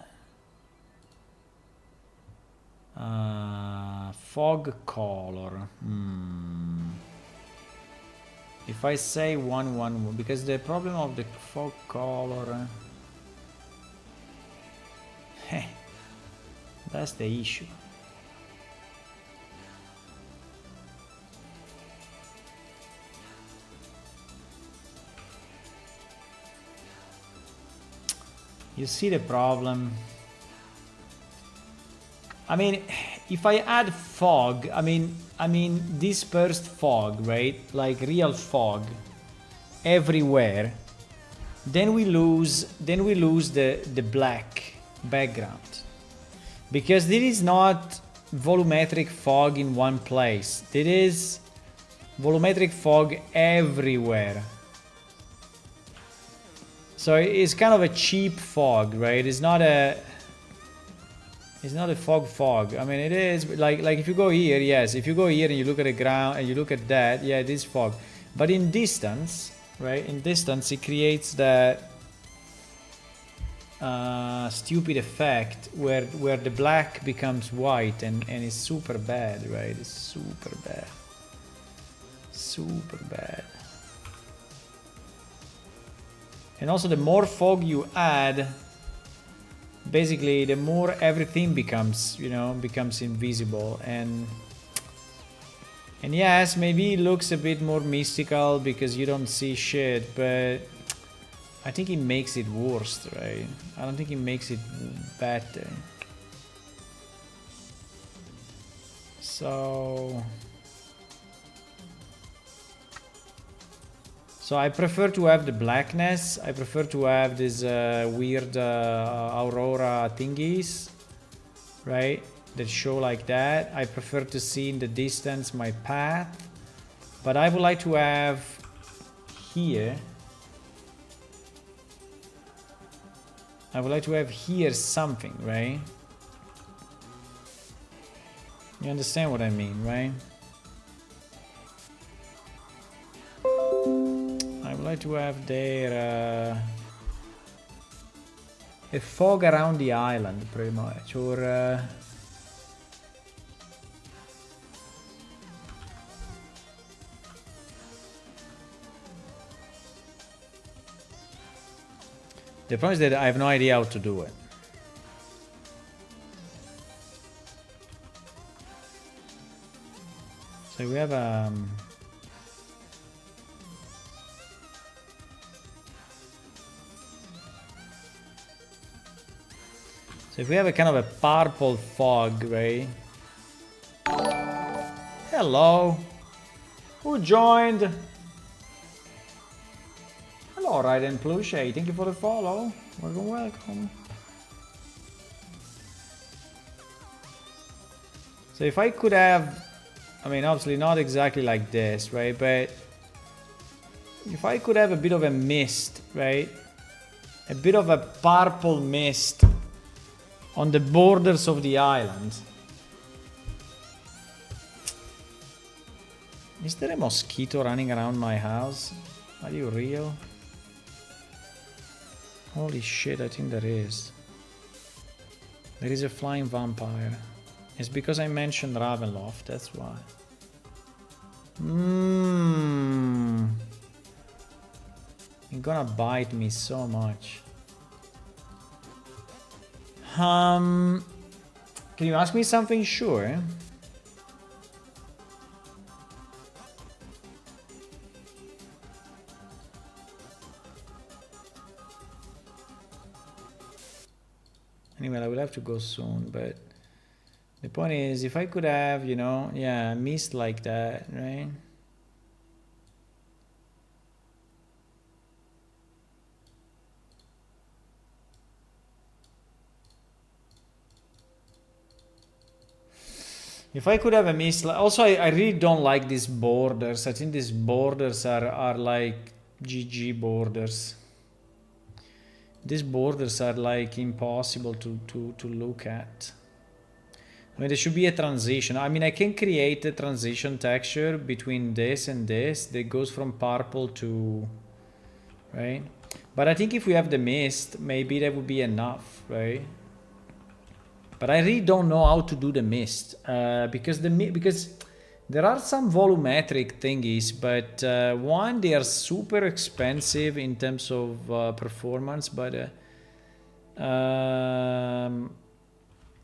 fog color, if I say 111, because the problem of the fog color, That's the issue. You see the problem? I mean, if I add fog, I mean dispersed fog, right? Like real fog everywhere, then we lose the black background. Because there is not volumetric fog in one place. There is volumetric fog everywhere. So it's kind of a cheap fog, right? It's not a fog. I mean, it is like if you go here, yes. If you go here and you look at the ground and you look at that, yeah, it is fog. But in distance, right? In distance, it creates that stupid effect where the black becomes white and it's super bad, right? It's super bad. Super bad. And also the more fog you add, basically the more everything becomes, you know, becomes invisible. And yes, maybe it looks a bit more mystical because you don't see shit, but I think it makes it worse, right? I don't think it makes it better. So I prefer to have the blackness. I prefer to have this weird aurora thingies, right? That show like that. I prefer to see in the distance my path. But I would like to have here. I would like to have here something, right? You understand what I mean, right? I would like to have there a fog around the island, pretty much, or the problem is that I have no idea how to do it. So we have so if we have a kind of a purple fog, right? Hello. Who joined? Hello, Raiden Plushey. Thank you for the follow. Welcome, welcome. So if I could have, I mean, obviously not exactly like this, right? But if I could have a bit of a mist, right? A bit of a purple mist on the borders of the island. Is there a mosquito running around my house? Are you real? Holy shit, I think there is. There is a flying vampire. It's because I mentioned Ravenloft, that's why. It's gonna bite me so much. Can you ask me something? Sure. Anyway, I will have to go soon, but the point is, if I could have, you know, yeah, mist like that, right? If I could have a mist, also I really don't like these borders. I think these borders are like GG borders. These borders are like impossible to look at. I mean, there should be a transition. I mean, I can create a transition texture between this and this that goes from purple to, right? But I think if we have the mist, maybe that would be enough, right? But I really don't know how to do the mist because there are some volumetric thingies, but one, they are super expensive in terms of performance, but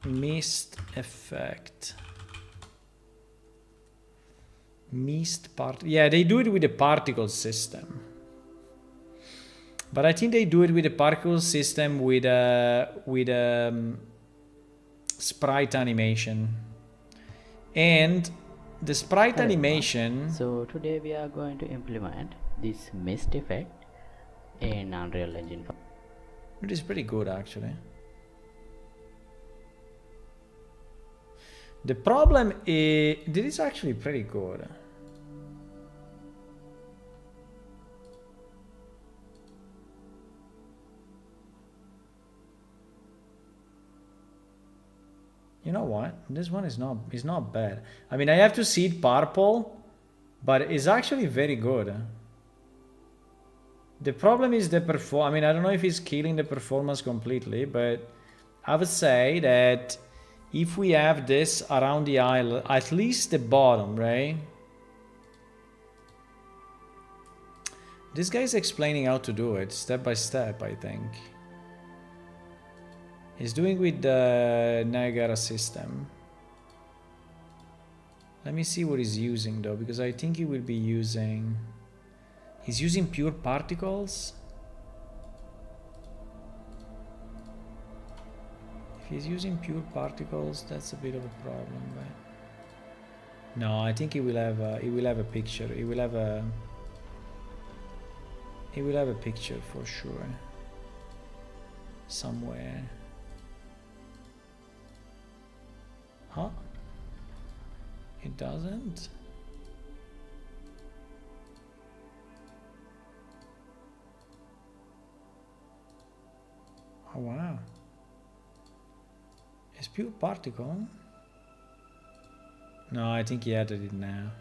Mist effect. Mist part. Yeah, they do it with the particle system. But I think they do it with the particle system with sprite animation. And the sprite Hello, animation. So today we are going to implement this mist effect in Unreal Engine 5. It is pretty good actually. The problem is this is actually pretty good. You know what? This one is not bad. I mean, I have to see it purple, but it's actually very good. The problem is the I mean, I don't know if it's killing the performance completely, but I would say that if we have this around the island, at least the bottom, right? This guy is explaining how to do it step by step, I think. He's doing with the Niagara system. Let me see what he's using though, because I think he will be using... He's using pure particles? If he's using pure particles, that's a bit of a problem, but... No, I think he will have a picture. He will have a picture for sure. Somewhere. Huh? It doesn't? Oh wow. It's pure particle? No, I think he added it now.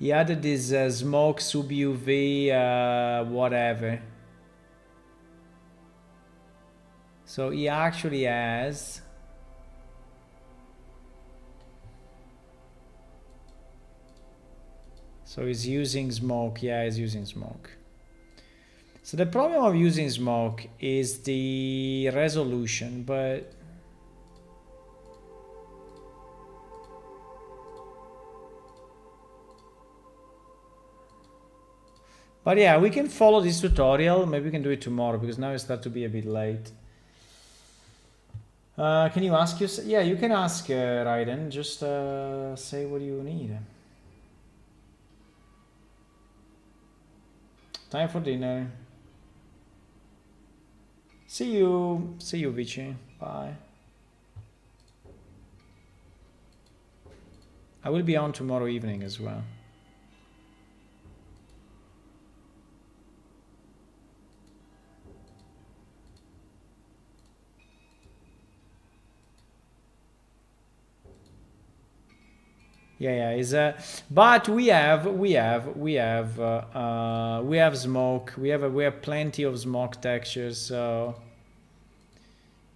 He added this smoke sub UV whatever. So he actually has... So he's using smoke. Yeah, he's using smoke. So the problem of using smoke is the resolution, but... But yeah, we can follow this tutorial. Maybe we can do it tomorrow because now it starts to be a bit late. Can you ask your... Yeah, you can ask Raiden. Just say what you need. Time for dinner. See you, Vici. Bye. I will be on tomorrow evening as well. Yeah, is but we have smoke. We have plenty of smoke textures. So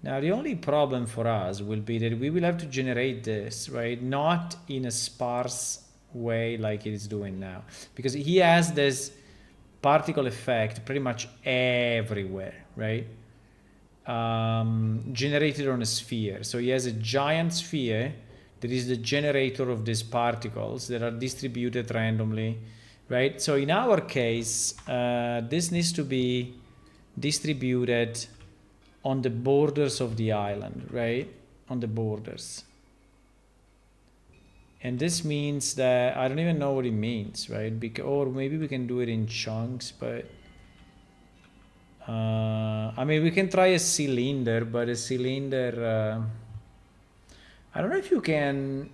now the only problem for us will be that we will have to generate this, right? Not in a sparse way like it is doing now, because he has this particle effect pretty much everywhere, right? Generated on a sphere. So he has a giant sphere that is the generator of these particles that are distributed randomly, right? So in our case, this needs to be distributed on the borders of the island, right? On the borders. And this means that, I don't even know what it means, right? Or maybe we can do it in chunks, but... I mean, we can try a cylinder, but a cylinder... I don't know if you can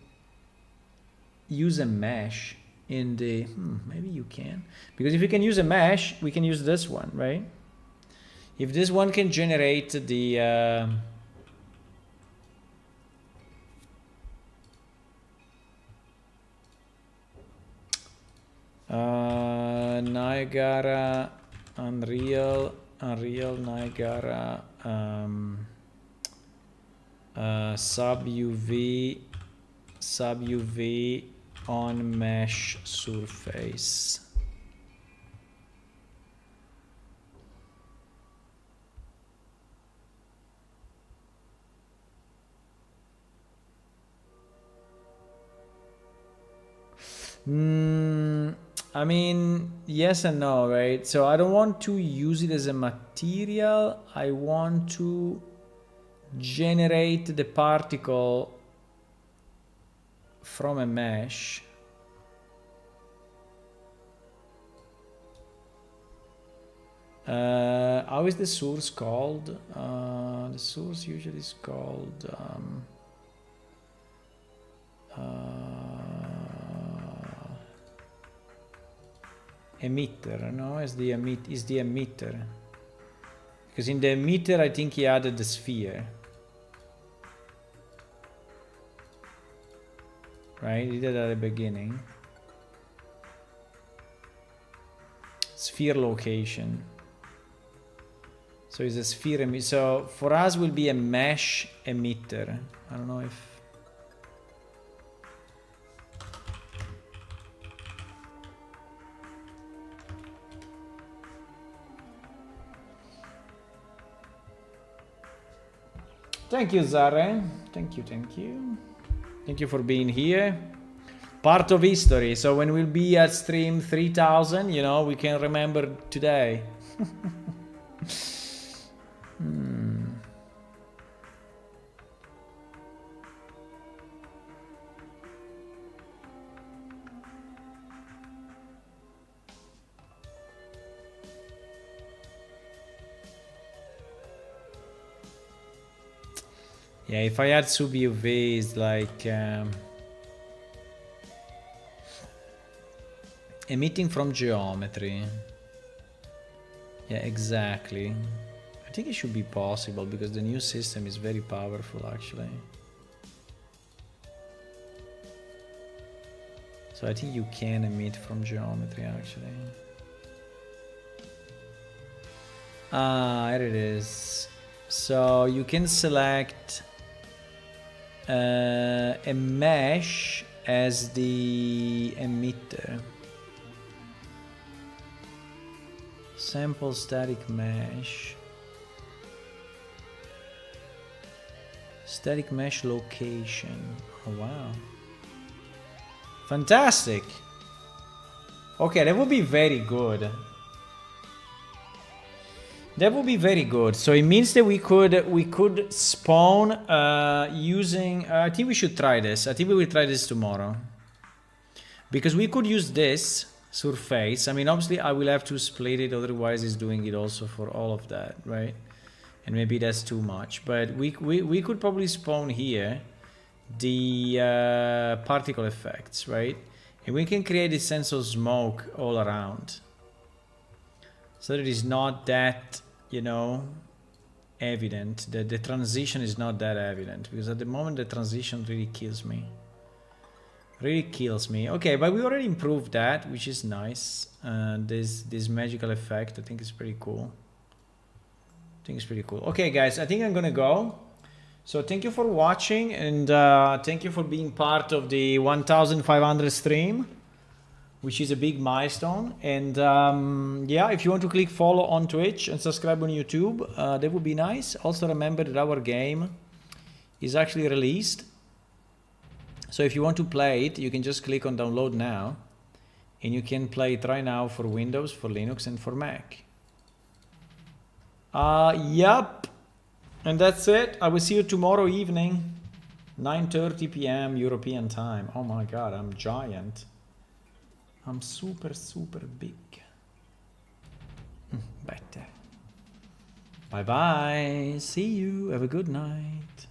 use a mesh in the... maybe you can. Because if you can use a mesh, we can use this one, right? If this one can generate the... Niagara, Unreal Niagara, sub UV on mesh surface. I mean, yes and no, right? So I don't want to use it as a material. I want to generate the particle from a mesh. How is the source called? The source usually is called emitter. No, is the emitter. Because in the emitter, I think he added the sphere. Right, he did at the beginning. Sphere location. So it's a sphere emitter. So for us will be a mesh emitter. I don't know if... Thank you, Zare. Thank you, thank you. Thank you for being here. Part of history. So when we'll be at stream 3000, you know, we can remember today. Yeah, if I had sub-UV, it's like emitting from geometry. Yeah, exactly. I think it should be possible because the new system is very powerful, actually. So I think you can emit from geometry, actually. Ah, here it is. So you can select a mesh as the emitter. Sample static mesh. Static mesh location. Oh wow. Fantastic. Okay, that would be very good. That would be very good. So it means that we could spawn using. I think we should try this. I think we will try this tomorrow, because we could use this surface. I mean, obviously, I will have to split it. Otherwise, it's doing it also for all of that, right? And maybe that's too much. But we could probably spawn here the particle effects, right? And we can create a sense of smoke all around, so that it is not that, you know, evident. The transition is not that evident, because at the moment the transition really kills me. Really kills me. Okay, but we already improved that, which is nice. This magical effect, I think is pretty cool. I think it's pretty cool. Okay, guys, I think I'm gonna go. So thank you for watching, and thank you for being part of the 1500 stream, which is a big milestone. And yeah, if you want to click follow on Twitch and subscribe on YouTube, that would be nice. Also remember that our game is actually released. So if you want to play it, you can just click on download now, and you can play it right now for Windows, for Linux, and for Mac. Yup. And that's it. I will see you tomorrow evening, 9:30 p.m. European time. Oh my god, I'm giant. I'm super, super big. Better. Bye bye. See you. Have a good night.